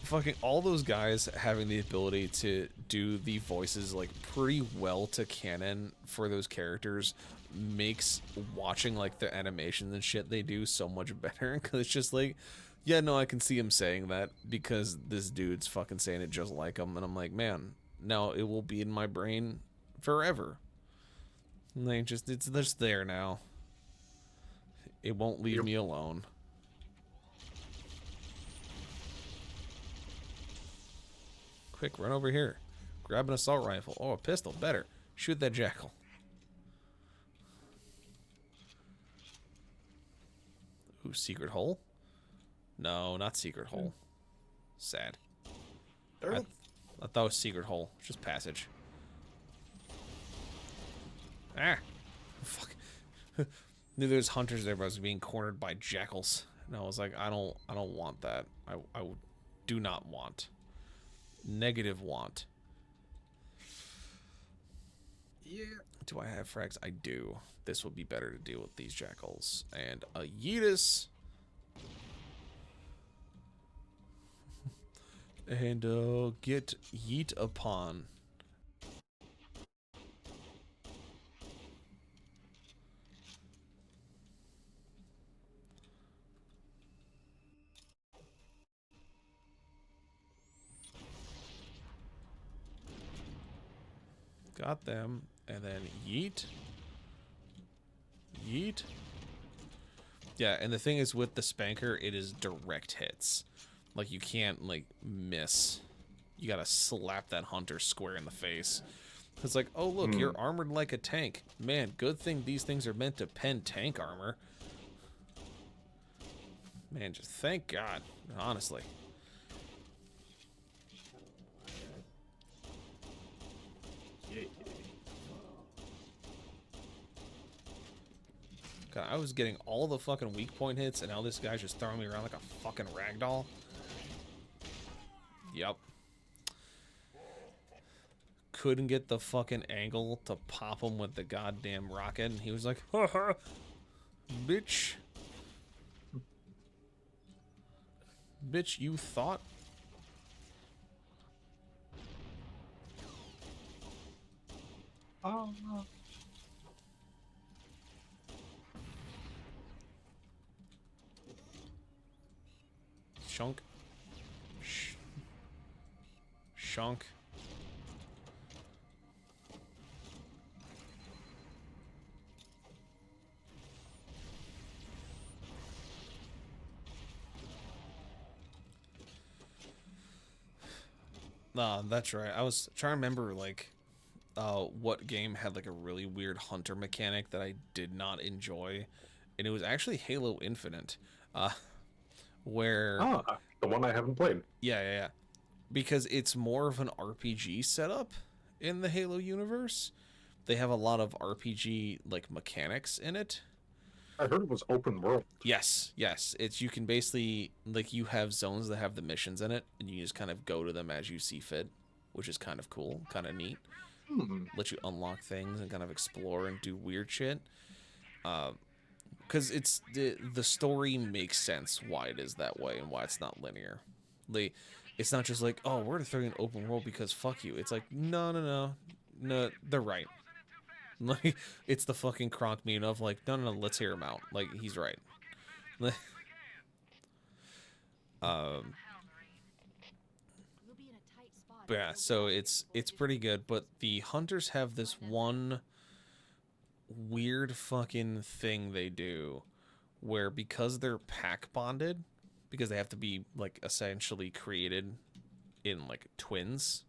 Fucking all those guys having the ability to do the voices like pretty well to canon for those characters makes watching like the animations and shit they do so much better, because it's just like, yeah, no, I can see him saying that because this dude's fucking saying it just like him, and I'm like, man, now it will be in my brain forever. Like, it's just there now. It won't leave me alone. Quick, run over here. Grab an assault rifle. Oh, a pistol. Better. Shoot that jackal. Ooh, secret hole? No, not secret hole. Sad. I thought it was secret hole. Just passage. Ah! Fuck. Knew there's hunters there, but I was being cornered by jackals. And I was like, I don't want that. I do not want. Negative want. Yeah. Do I have frags? I do. This would be better to deal with these jackals. And a Yeetus. And get yeet upon. Got them. And then yeet. Yeet. Yeah, and the thing is with the Spanker, it is direct hits. Like, you can't, like, miss. You gotta slap that hunter square in the face. It's like, oh, look, you're armored like a tank. Man, good thing these things are meant to pen tank armor. Man, just thank God, honestly. God, I was getting all the fucking weak point hits, and now this guy's just throwing me around like a fucking ragdoll. Yep. Couldn't get the fucking angle to pop him with the goddamn rocket, and he was like, haha, bitch. Bitch, you thought? Oh. Shunk. Shunk. Nah, that's right. I was trying to remember, like, what game had, like, a really weird hunter mechanic that I did not enjoy. And it was actually Halo Infinite. Where... Oh, the one I haven't played. Yeah. Because it's more of an RPG setup in the Halo universe. They have a lot of RPG, like, mechanics in it. I heard it was open world. Yes. It's, you can basically, like, you have zones that have the missions in it, and you just kind of go to them as you see fit, which is kind of cool, kind of neat. Let you unlock things and kind of explore and do weird shit. Because it's, the story makes sense why it is that way and why it's not linear. It's not just like, oh, we're gonna throw you an open world because fuck you. It's like, no, they're right. Like, it's the fucking Kronk meme of like, no, let's hear him out. Like, he's right. But yeah, so it's pretty good. But the hunters have this one weird fucking thing they do where, because they're pack bonded, because they have to be like essentially created in like twins,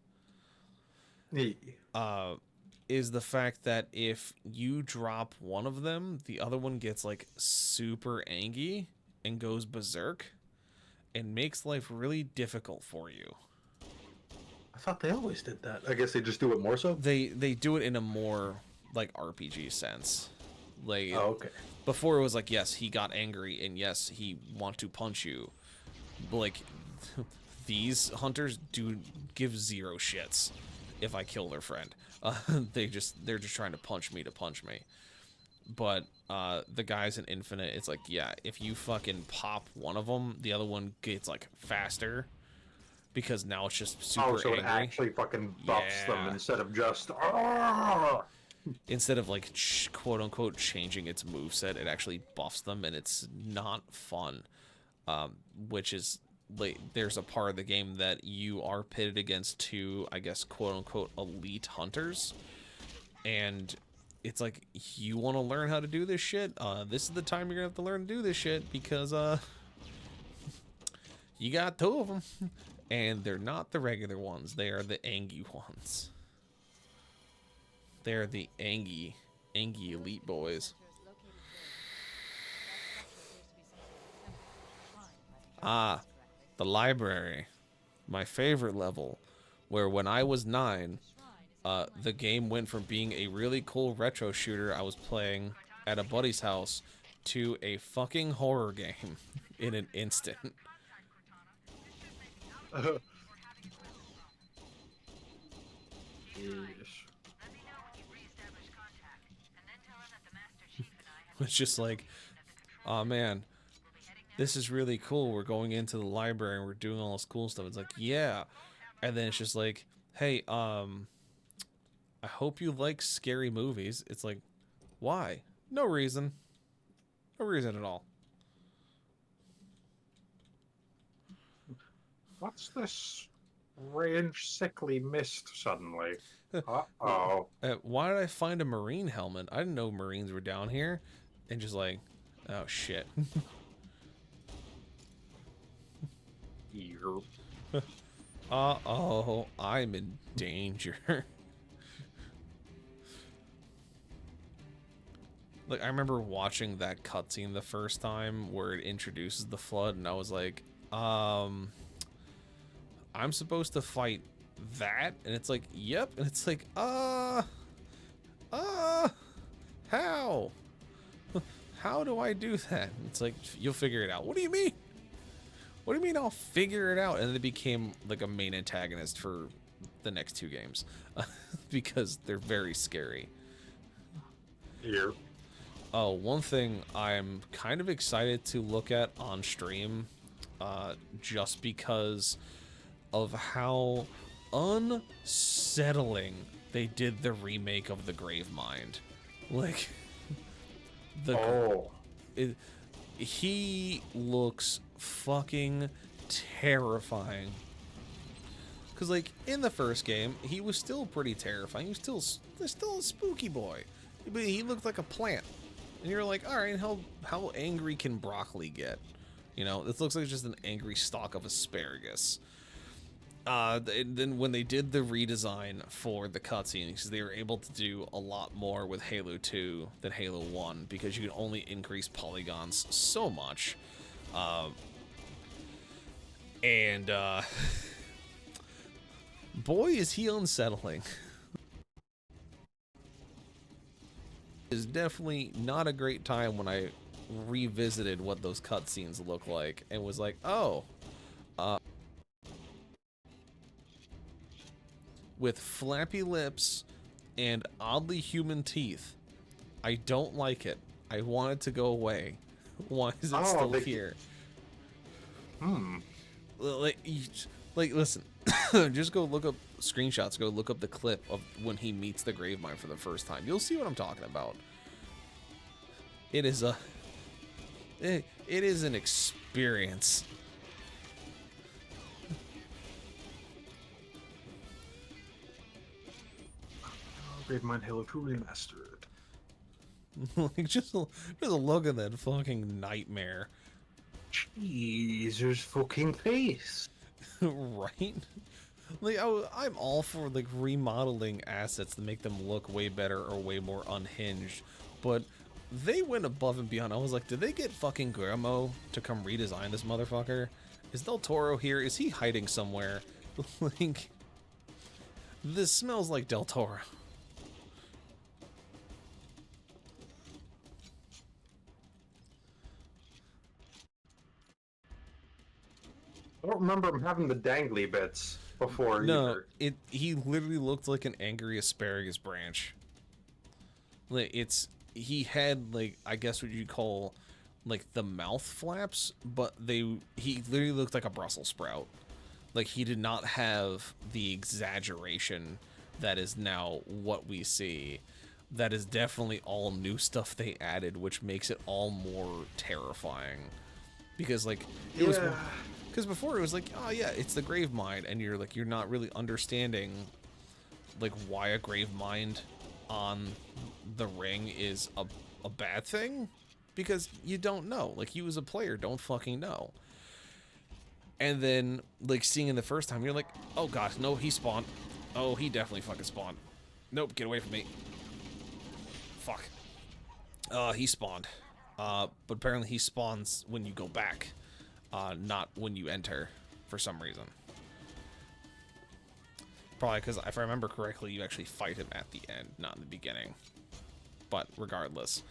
is the fact that if you drop one of them, the other one gets like super angry and goes berserk and makes life really difficult for you. I thought they always did that. I guess they just do it more so? They do it in a more like RPG sense. Like okay. Before it was like, yes, he got angry and yes, he want to punch you. But like these hunters do give zero shits if I kill their friend. They're just trying to punch me. But the guys in Infinite, it's like, yeah, if you fucking pop one of them, the other one gets like faster because now it's just super so angry. It actually fucking buffs them instead of just instead of like quote unquote changing its moveset, it actually buffs them, and it's not fun. Which is like, there's a part of the game that you are pitted against two, I guess, quote unquote elite hunters, and it's like, you want to learn how to do this shit? This is the time you're gonna have to learn to do this shit, because you got two of them, and they're not the regular ones. They are the Angie ones. They're the Angie elite boys. The library, my favorite level, where when I was 9, the game went from being a really cool retro shooter I was playing at a buddy's house to a fucking horror game in an instant. It's just like, oh man, this is really cool. We're going into the library and we're doing all this cool stuff. It's like, yeah. And then it's just like, hey, I hope you like scary movies. It's like, why? No reason. No reason at all. What's this strange, sickly mist suddenly? Uh-oh. Why did I find a Marine helmet? I didn't know Marines were down here. And just like, oh shit. Uh-oh, I'm in danger. Like, I remember watching that cutscene the first time where it introduces the flood, and I was like, I'm supposed to fight that? And it's like, yep. And it's like, how? How do I do that? It's like, you'll figure it out. What do you mean? What do you mean I'll figure it out? And then it became like a main antagonist for the next 2 games because they're very scary. Yeah. Oh, one thing I'm kind of excited to look at on stream, just because of how unsettling they did the remake of the Gravemind. Like, he looks fucking terrifying. Because, like, in the first game, he was still pretty terrifying. He was still a spooky boy. But he looked like a plant. And you're like, alright, how angry can broccoli get? You know, this looks like just an angry stalk of asparagus. Then when they did the redesign for the cutscenes, they were able to do a lot more with Halo 2 than Halo 1, because you can only increase polygons so much. Boy, is he unsettling. It's definitely not a great time when I revisited what those cutscenes look like and was like, oh, with flappy lips and oddly human teeth. I don't like it. I want it to go away. Why is it still here? Like, listen, just go look up screenshots. Go look up the clip of when he meets the Gravemind for the first time. You'll see what I'm talking about. It is it is an experience. Gravemind Halo 2 Remastered. Like, just a look at that fucking nightmare. Jesus fucking face. Right? Like, I'm all for like remodeling assets to make them look way better or way more unhinged, but they went above and beyond. I was like, did they get fucking Guillermo to come redesign this motherfucker? Is Del Toro here? Is he hiding somewhere? Like, this smells like Del Toro. I don't remember him having the dangly bits before No, either. he literally looked like an angry asparagus branch. Like, he had, like, I guess what you'd call like the mouth flaps, but he literally looked like a Brussels sprout. Like, he did not have the exaggeration that is now what we see. That is definitely all new stuff they added, which makes it all more terrifying. Because, like, it was... Because before it was like, oh yeah, it's the grave mine, and you're like, you're not really understanding, like, why a grave mine on the ring is a bad thing. Because you don't know. Like, you as a player don't fucking know. And then, like, seeing it the first time, you're like, oh god, no, he spawned. Oh, he definitely fucking spawned. Nope, get away from me. Fuck. He spawned. But apparently he spawns when you go back. Not when you enter, for some reason. Probably because, if I remember correctly, you actually fight him at the end, not in the beginning. But regardless.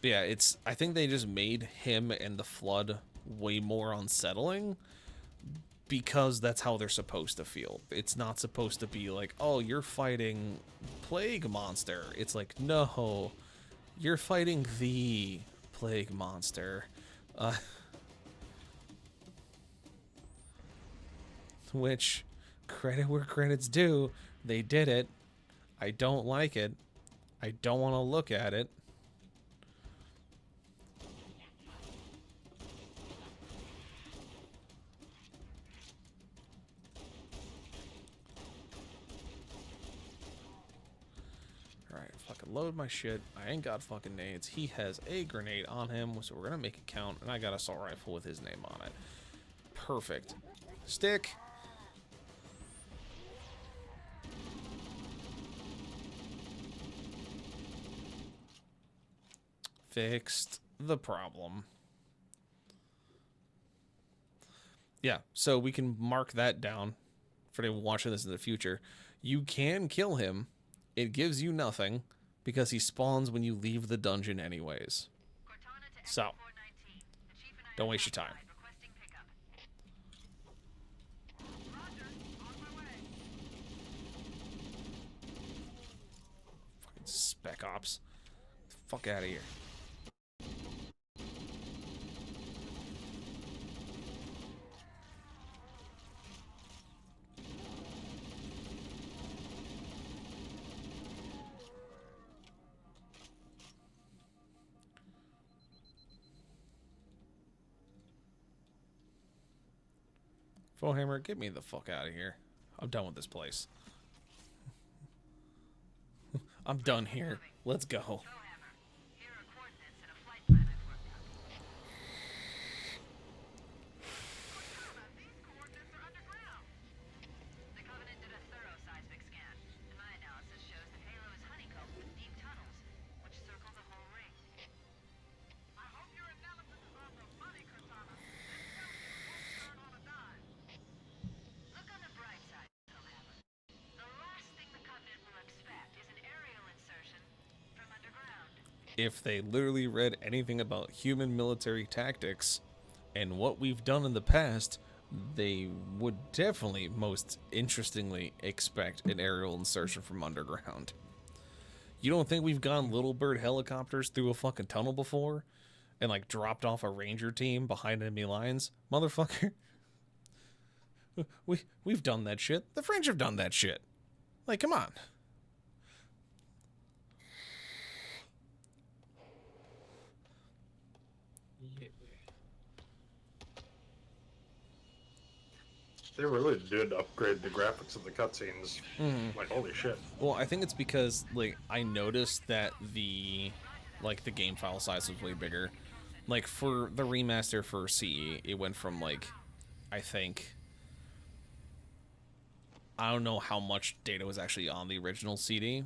But yeah, I think they just made him and the Flood way more unsettling because that's how they're supposed to feel. It's not supposed to be like, oh, you're fighting Plague Monster. It's like, no, you're fighting the Plague Monster. Which, credit where credit's due, they did it. I don't like it. I don't want to look at it. Alright, fucking load my shit. I ain't got fucking nades. He has a grenade on him, so we're gonna make it count, and I got an assault rifle with his name on it. Perfect. Stick! Fixed the problem. Yeah, so we can mark that down for anyone watching this in the future. You can kill him. It gives you nothing because he spawns when you leave the dungeon anyways. So, don't waste your time. Fucking Spec Ops. Fuck out of here. Foehammer, get me the fuck out of here. I'm done with this place. I'm done here. Let's go. If they literally read anything about human military tactics and what we've done in the past, they would definitely, most interestingly, expect an aerial insertion from underground. You don't think we've gone little bird helicopters through a fucking tunnel before? And, like, dropped off a ranger team behind enemy lines? Motherfucker. We've done that shit. The French have done that shit. Like, come on. They really did upgrade the graphics of the cutscenes. Like, holy shit. Well, I think it's because, like, I noticed that the game file size was way bigger. Like, for the remaster for CE, it went from, like, I think I don't know how much data was actually on the original CD,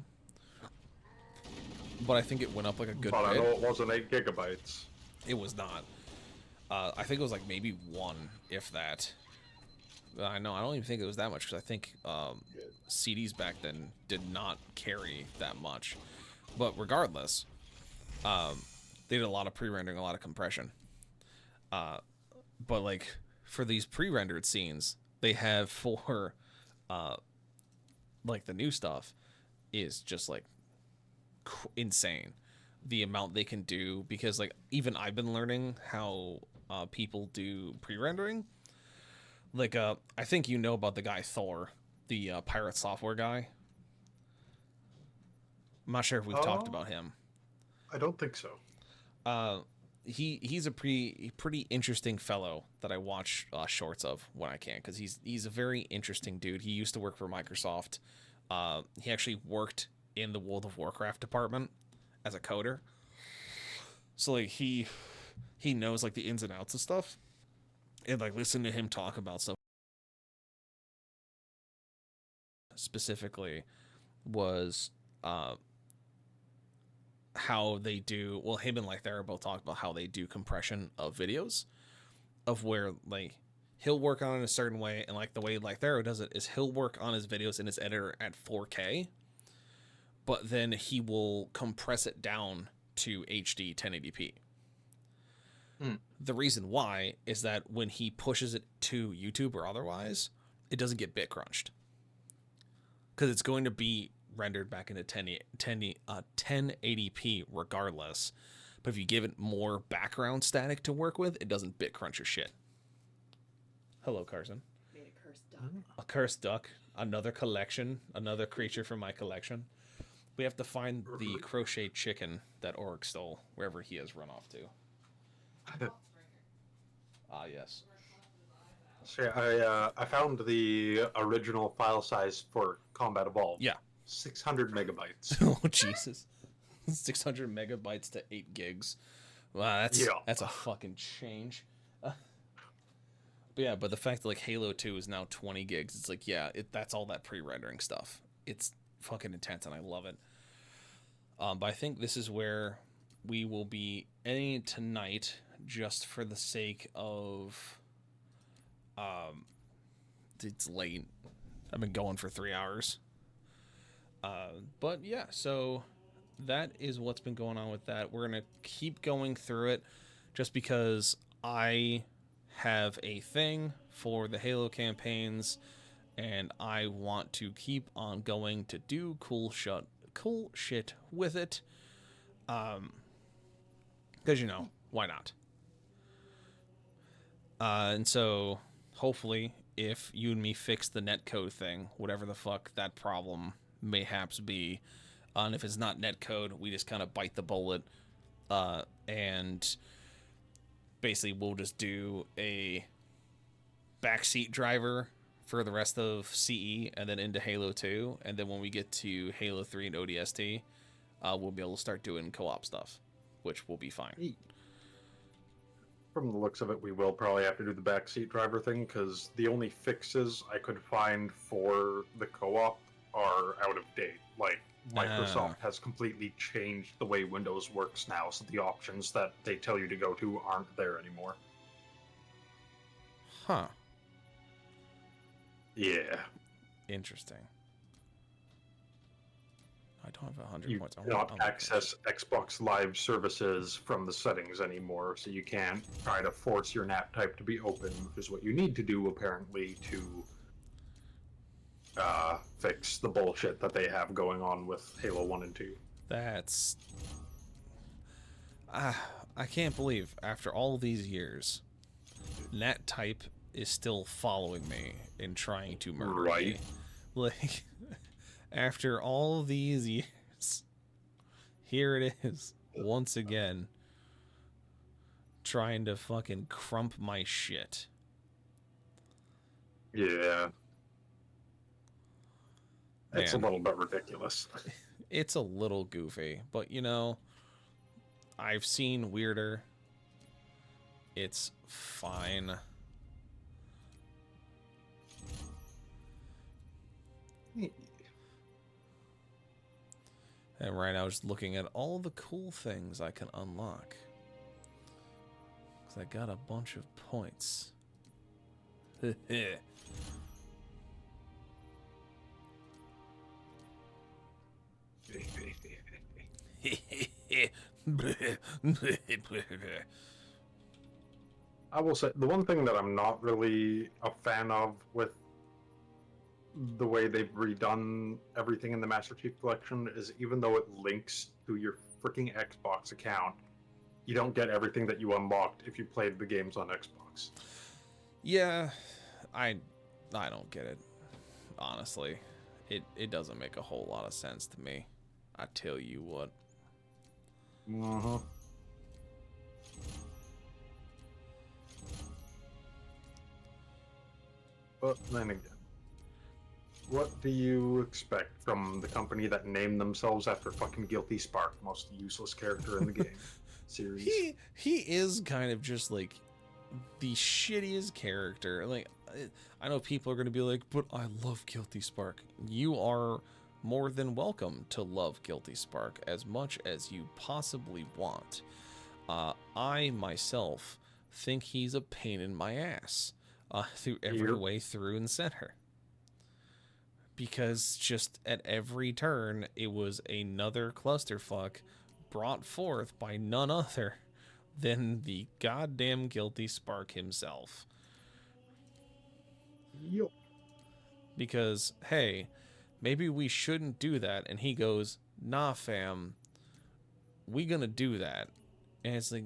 but I think it went up like a good But I bit. know it wasn't 8 gigabytes. It was not. I think it was like maybe 1, if that. I know, I don't even think it was that much, because I think CDs back then did not carry that much. But regardless, they did a lot of pre-rendering, a lot of compression. But like for these pre-rendered scenes, they have for like the new stuff is just like insane. The amount they can do, because like even I've been learning how people do pre-rendering. Like I think you know about the guy Thor, the pirate software guy. I'm not sure if we've talked about him. I don't think so. He's a pretty interesting fellow that I watch shorts of when I can, because he's a very interesting dude. He used to work for Microsoft. He actually worked in the World of Warcraft department as a coder. So like he knows like the ins and outs of stuff, and like listen to him talk about stuff specifically was how they do. Well, him and Lythera both talked about how they do compression of videos, of where like he'll work on it a certain way, and like the way Lythera does it is he'll work on his videos in his editor at 4K, but then he will compress it down to HD 1080p. The reason why is that when he pushes it to YouTube or otherwise, it doesn't get bit crunched, because it's going to be rendered back into 1080p regardless. But if you give it more background static to work with, it doesn't bit crunch your shit. Hello, Carson. Made a cursed duck. A cursed duck. Another collection. Another creature from my collection. We have to find the crochet chicken that Oryx stole, wherever he has run off to. Yes. So yeah, I found the original file size for Combat Evolved. Yeah. 600 megabytes. Oh, Jesus. 600 megabytes to 8 gigs. Wow, that's a fucking change. But yeah, but the fact that like Halo 2 is now 20 gigs, it's like, yeah, that's all that pre-rendering stuff. It's fucking intense, and I love it. But I think this is where we will be ending tonight, just for the sake of it's late. I've been going for 3 hours. But yeah, so that is what's been going on with that. We're going to keep going through it, just because I have a thing for the Halo campaigns, and I want to keep on going to do cool shit with it. Because, you know, why not? And so hopefully, if you and me fix the netcode thing, whatever the fuck that problem mayhaps be, and if it's not netcode, we just kind of bite the bullet, and basically we'll just do a backseat driver for the rest of CE, and then into Halo 2, and then when we get to Halo 3 and ODST, we'll be able to start doing co-op stuff, which will be fine. From the looks of it, we will probably have to do the backseat driver thing, because the only fixes I could find for the co-op are out of date. Like, Microsoft has completely changed the way Windows works now, so the options that they tell you to go to aren't there anymore. Huh. Yeah. Interesting. I don't have 100 You points. cannot access Xbox Live services from the settings anymore, so you can't try to force your NAT type to be open, which is what you need to do, apparently, to fix the bullshit that they have going on with Halo 1 and 2. That's... I can't believe, after all these years, NAT type is still following me and trying to murder me. Like, after all these years, here it is, once again, trying to fucking crump my shit. Yeah. It's a Man. little bit ridiculous. It's a little goofy, but you know, I've seen weirder. It's fine. And right now, just looking at all the cool things I can unlock. Because I got a bunch of points. I will say the one thing that I'm not really a fan of with the way they've redone everything in the Master Chief Collection is even though it links to your freaking Xbox account, you don't get everything that you unlocked if you played the games on Xbox. Yeah, I don't get it. Honestly, it doesn't make a whole lot of sense to me. I tell you what. Uh-huh. But then again, what do you expect from the company that named themselves after fucking Guilty Spark, the most useless character in the game series? He is kind of just like the shittiest character. Like, I know people are gonna be like, but I love Guilty Spark. You are more than welcome to love Guilty Spark as much as you possibly want. I myself think he's a pain in my ass through every way through and center. Because just at every turn, it was another clusterfuck brought forth by none other than the goddamn Guilty Spark himself. Yup. Because, hey, maybe we shouldn't do that. And he goes, nah, fam, we gonna do that. And it's like,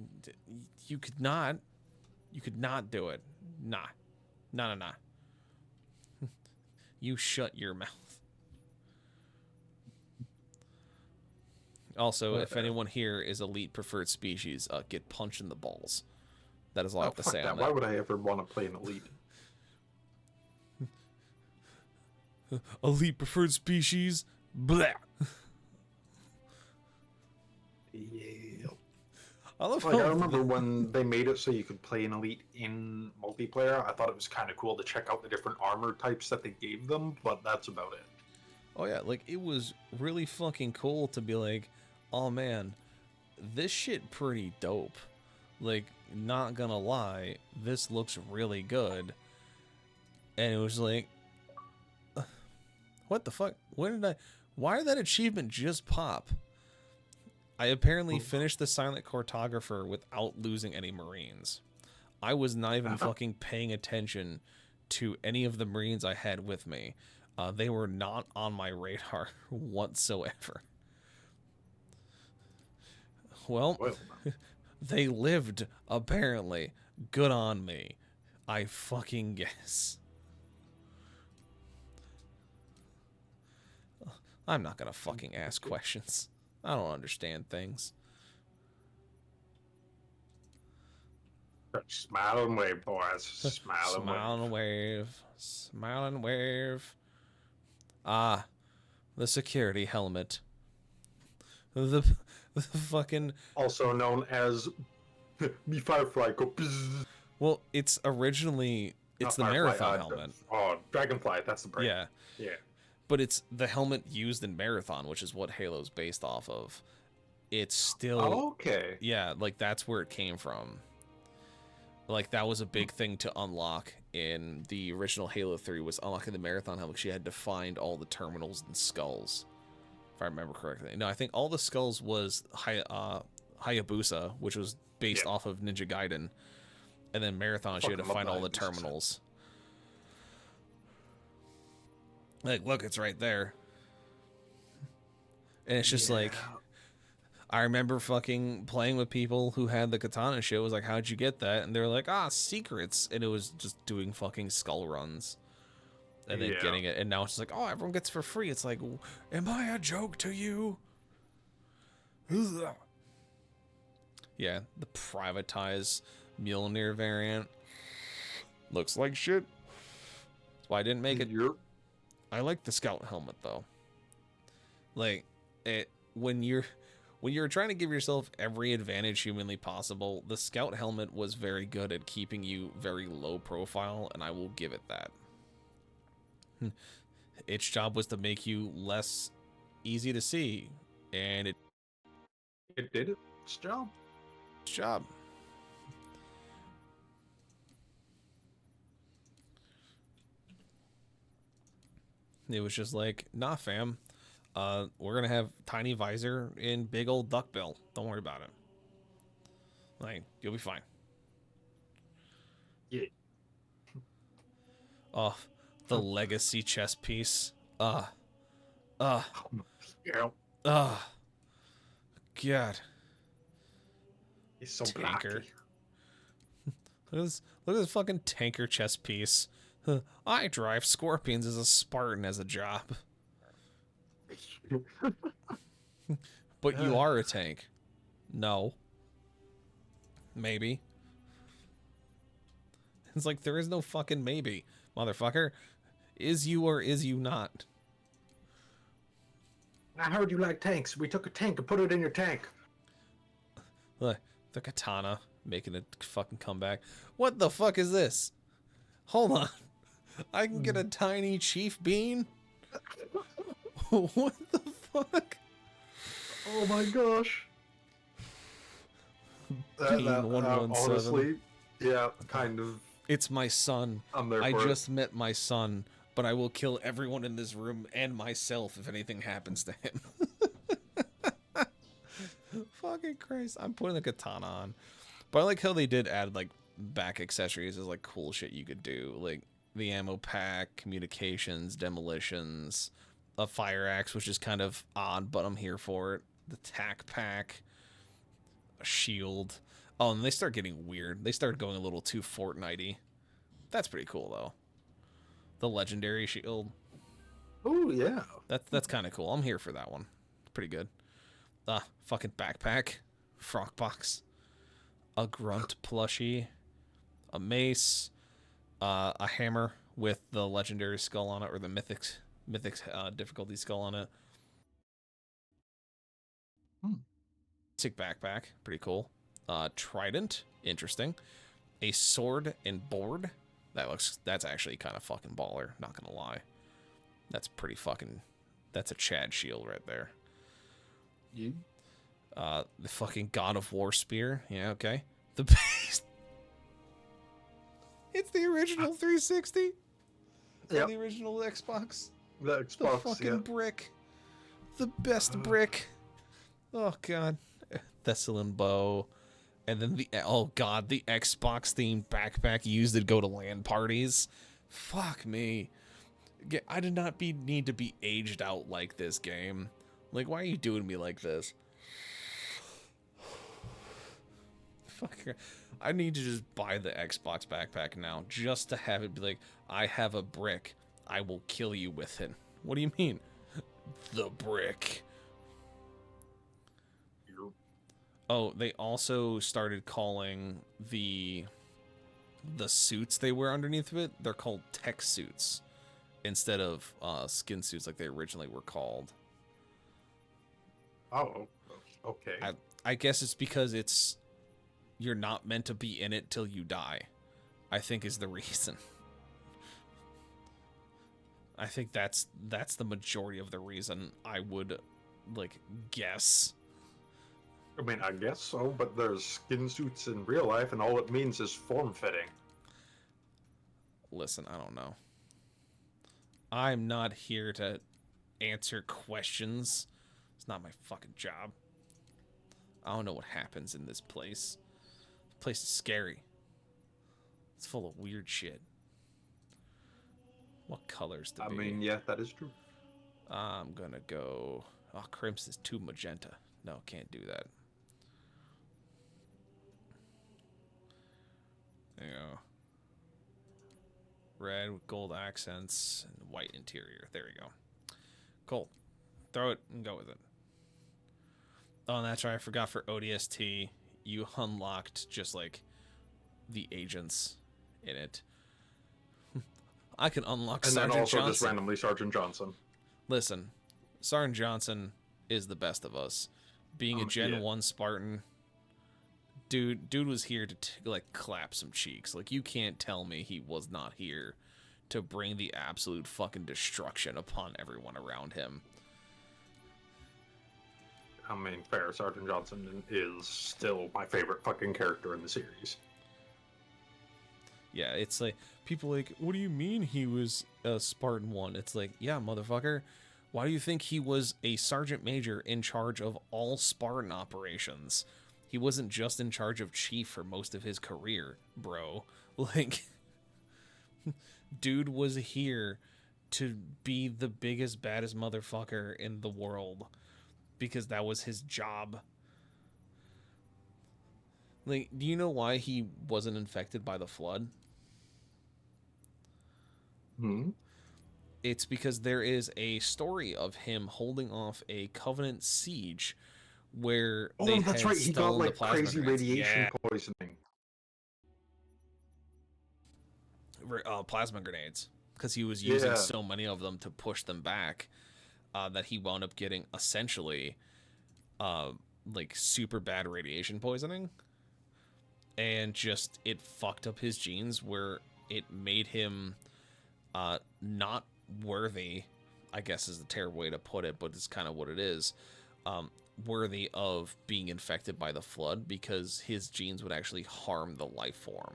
you could not do it. Nah. You shut your mouth. Also, if anyone here is elite preferred species, get punched in the balls. That is all I have to say on that. Why would I ever want to play an elite? Elite preferred species? Blah. Yeah. I remember when they made it so you could play an elite in multiplayer. I thought it was kind of cool to check out the different armor types that they gave them, but that's about it. Oh yeah, like it was really fucking cool to be like, oh man, this shit pretty dope. Like, not gonna lie, this looks really good. And it was like, what the fuck? Why did that achievement just pop? I apparently finished the Silent Cartographer without losing any Marines. I was not even fucking paying attention to any of the Marines I had with me. They were not on my radar whatsoever. Well, they lived, apparently. Good on me. I fucking guess. I'm not gonna fucking ask questions. I don't understand things. Smile and wave, boys. Smile and wave. Smile and wave. Ah, the security helmet. The fucking... Also known as the Firefly. Well, it's originally... It's the Marathon helmet. Oh, Dragonfly, that's the brand. Yeah. Yeah. But it's the helmet used in Marathon, which is what Halo's based off of. It's still... Okay. Yeah, like, that's where it came from. Like, that was a big thing to unlock in the original Halo 3, was unlocking the Marathon helmet, because you had to find all the terminals and skulls, if I remember correctly. No, I think all the skulls was Hayabusa, which was based off of Ninja Gaiden. And then Marathon, you had to find all the terminals. Like, look, it's right there. And it's just like... I remember fucking playing with people who had the katana shit. It was like, how'd you get that? And they were like, secrets. And it was just doing fucking skull runs. And then getting it. And now it's just like, oh, everyone gets it for free. It's like, am I a joke to you? Yeah, the privatized Mjolnir variant. Looks like shit. That's why I didn't make it. I like the scout helmet, though. Like, when you're trying to give yourself every advantage humanly possible, the scout helmet was very good at keeping you very low profile, and I will give it that. Its job was to make you less easy to see, And it did its job. Job. It was just like, nah, fam. We're gonna have tiny visor and big old duckbill. Don't worry about it. Like, you'll be fine. Yeah. Oh, the legacy chess piece. Yeah. God. He's so Tanker. blocky. Look at this fucking tanker chess piece. I drive scorpions as a Spartan as a job. But you are a tank. No. Maybe. It's like, there is no fucking maybe, motherfucker. Is you or is you not? I heard you like tanks. We took a tank and put it in your tank. Look, the katana making a fucking comeback. What the fuck is this? Hold on. I can get a tiny chief bean? What the fuck? Oh my gosh. Bean 117. Honestly, yeah, kind of. It's my son. I'm there I for just met my son, but I will kill everyone in this room and myself if anything happens to him. Fucking Christ. I'm putting the katana on. But I like how they did add, like, back accessories as, like, cool shit you could do. Like, the ammo pack, communications, demolitions, a fire axe, which is kind of odd, but I'm here for it. The tack pack, a shield. Oh, and they start getting weird. They start going a little too Fortnite-y. That's pretty cool, though. The legendary shield. Oh, yeah. That's kind of cool. I'm here for that one. Pretty good. Fucking backpack. Frog box. A grunt plushie. A mace. A hammer with the legendary skull on it, or the mythic difficulty skull on it. Sick backpack. Pretty cool. Trident. Interesting. A sword and board. That's actually kind of fucking baller. Not gonna lie. That's pretty fucking... That's a Chad shield right there. You? The fucking God of War spear. Yeah, okay. The base. It's the original 360. Yep. The original Xbox. The Xbox, The fucking yeah. brick. The best brick. Oh, God. Thessalon bow. And then oh, God, the Xbox themed backpack used to go to LAN parties. Fuck me. I did not need to be aged out like this game. Like, why are you doing me like this? Fuck. I need to just buy the Xbox backpack now just to have it be like, I have a brick. I will kill you with it. What do you mean? The brick. Oh, they also started calling the suits they wear underneath of it, they're called tech suits instead of skin suits like they originally were called. Oh, okay. I guess it's because you're not meant to be in it till you die, I think is the reason. I think that's the majority of the reason, I would, like, guess. I mean, I guess so, but there's skin suits in real life, and all it means is form-fitting. Listen, I don't know. I'm not here to answer questions. It's not my fucking job. I don't know what happens in this place. This place is scary. It's full of weird shit. What colors to be? I mean, yeah, that is true. I'm gonna go... Oh, crimson is too magenta. No, can't do that. There you go. Red with gold accents and white interior. There we go. Cool. Throw it and go with it. Oh, and that's right. I forgot for ODST, you unlocked just like the agents in it. I can unlock and Sergeant then also Johnson. just randomly Sergeant Johnson. Listen, Sergeant Johnson is the best of us. Being a Gen 1 Spartan, dude was here to like clap some cheeks. Like, you can't tell me he was not here to bring the absolute fucking destruction upon everyone around him. I mean, fair. Sergeant Johnson is still my favorite fucking character in the series. Yeah, it's like, people like, what do you mean he was a Spartan 1? It's like, yeah, motherfucker. Why do you think he was a sergeant major in charge of all Spartan operations? He wasn't just in charge of chief for most of his career, bro. Like, dude was here to be the biggest, baddest motherfucker in the world because that was his job. Like, do you know why he wasn't infected by the flood? It's because there is a story of him holding off a Covenant siege where they that's had right. He got stolen like the plasma crazy grenades. radiation Yeah, poisoning. plasma grenades, because he was using so many of them to push them back that he wound up getting essentially like super bad radiation poisoning, and just it fucked up his genes where it made him not worthy, I guess is the terrible way to put it, but it's kind of what it is, worthy of being infected by the flood, because his genes would actually harm the life form.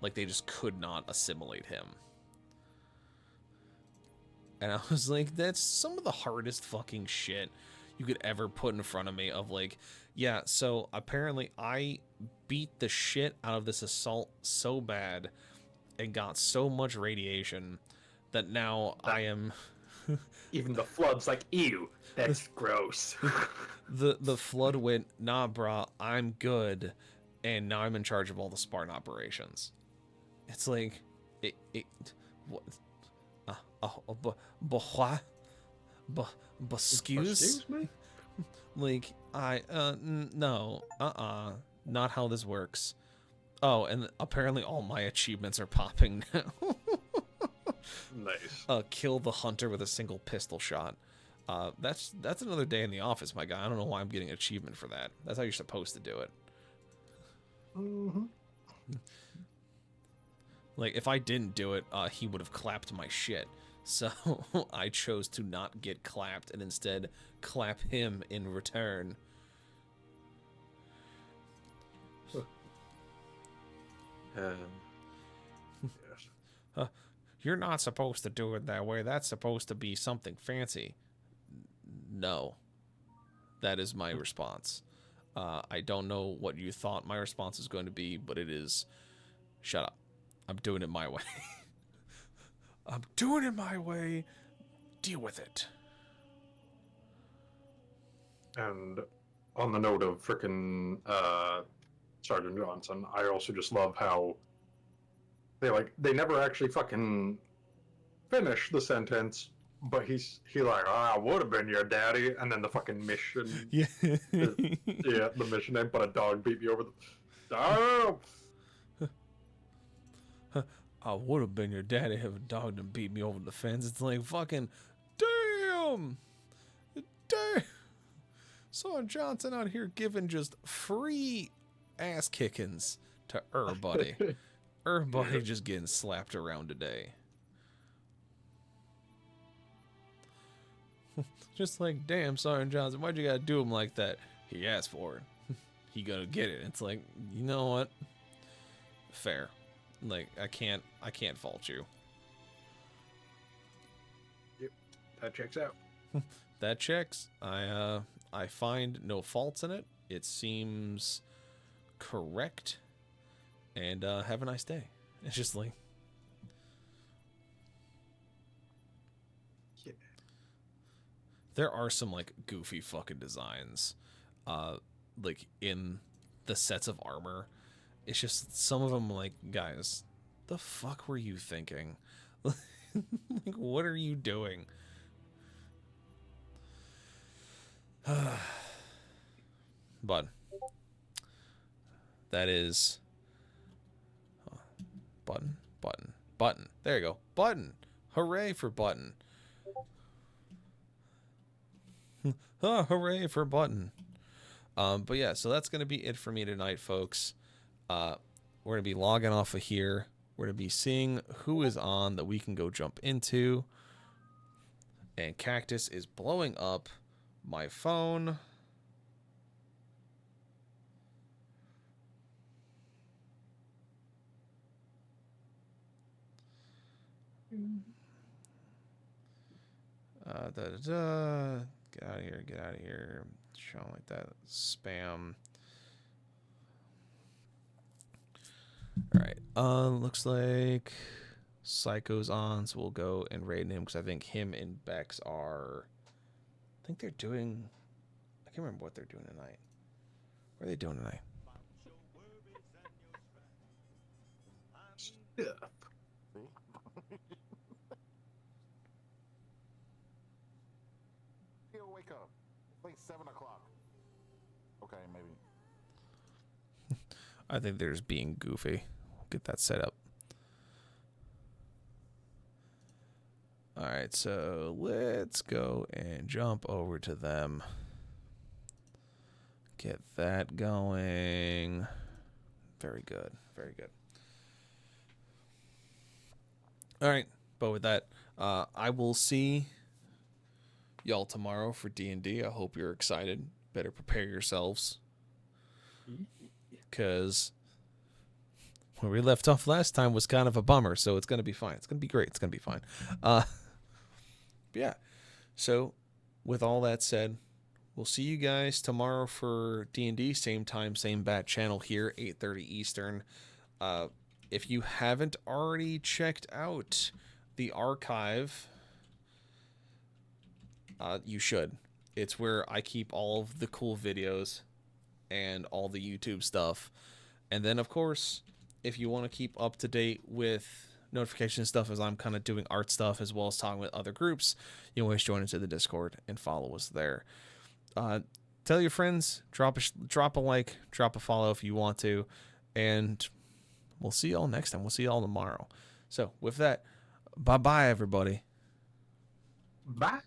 Like, they just could not assimilate him. And I was like, that's some of the hardest fucking shit you could ever put in front of me of like, yeah, so apparently I beat the shit out of this assault so bad and got so much radiation that now I am... Even the flood's like, ew, that's gross. The flood went, nah, brah, I'm good, and now I'm in charge of all the Spartan operations. It's like, what? Excuse me? Like, no, not how this works. Oh, and apparently all my achievements are popping now. Nice. Kill the hunter with a single pistol shot. That's another day in the office, my guy. I don't know why I'm getting an achievement for that. That's how you're supposed to do it. Like, if I didn't do it, he would have clapped my shit. So I chose to not get clapped and instead clap him in return. Yes. You're not supposed to do it that way. That's supposed to be something fancy. No. That is my response. I don't know what you thought my response is going to be, but it is, shut up. I'm doing it my way. I'm doing it my way. Deal with it. And on the note of frickin' Sergeant Johnson, I also just love how they never actually fucking finish the sentence, but he like, I would have been your daddy, and then the fucking mission, yeah, the mission name, but a dog beat me over the. Oh! I would have been your daddy if a dog didn't beat me over the fence. It's like, fucking, damn! Sergeant Johnson out here giving just free ass kickings to everybody. Everybody just getting slapped around today. Just like, damn, Sergeant Johnson, why'd you gotta do him like that? He asked for it. He gonna get it. It's like, you know what? Fair. Like, I can't fault you. Yep, that checks out. That checks. I find no faults in it. It seems correct. And have a nice day. It's just like, yeah. There are some like goofy fucking designs, like in the sets of armor. It's just some of them, like, guys, the fuck were you thinking? Like, what are you doing? But that is button. There you go. Button. Hooray for button. Hooray for button. But yeah, so that's gonna be it for me tonight, folks. We're gonna be logging off of here. We're gonna be seeing who is on that we can go jump into. And Cactus is blowing up my phone. Da, da, da. Get out of here, get out of here. Showing like that. Spam. Alright. Looks like Psycho's on, so we'll go and raid him because I think him and Bex are. I think they're doing. I can't remember what they're doing tonight. What are they doing tonight? Yeah. Yo, wake up. It's like 7 o'clock. Okay, maybe. I think they're just being goofy. Get that set up. Alright, so let's go and jump over to them. Get that going. Very good. Very good. Alright, but with that, I will see y'all tomorrow for D&D. I hope you're excited. Better prepare yourselves. Because where we left off last time was kind of a bummer, so it's going to be fine. It's going to be great. It's going to be fine. Yeah. So, with all that said, we'll see you guys tomorrow for D&D. Same time, same bat channel here, 8:30 Eastern. If you haven't already checked out the archive, you should. It's where I keep all of the cool videos and all the YouTube stuff. And then, of course, if you want to keep up to date with notification stuff as I'm kind of doing art stuff as well as talking with other groups, you can always join into the Discord and follow us there. Tell your friends, drop a like, drop a follow if you want to, and we'll see y'all next time. We'll see y'all tomorrow. So with that, bye-bye, everybody. Bye.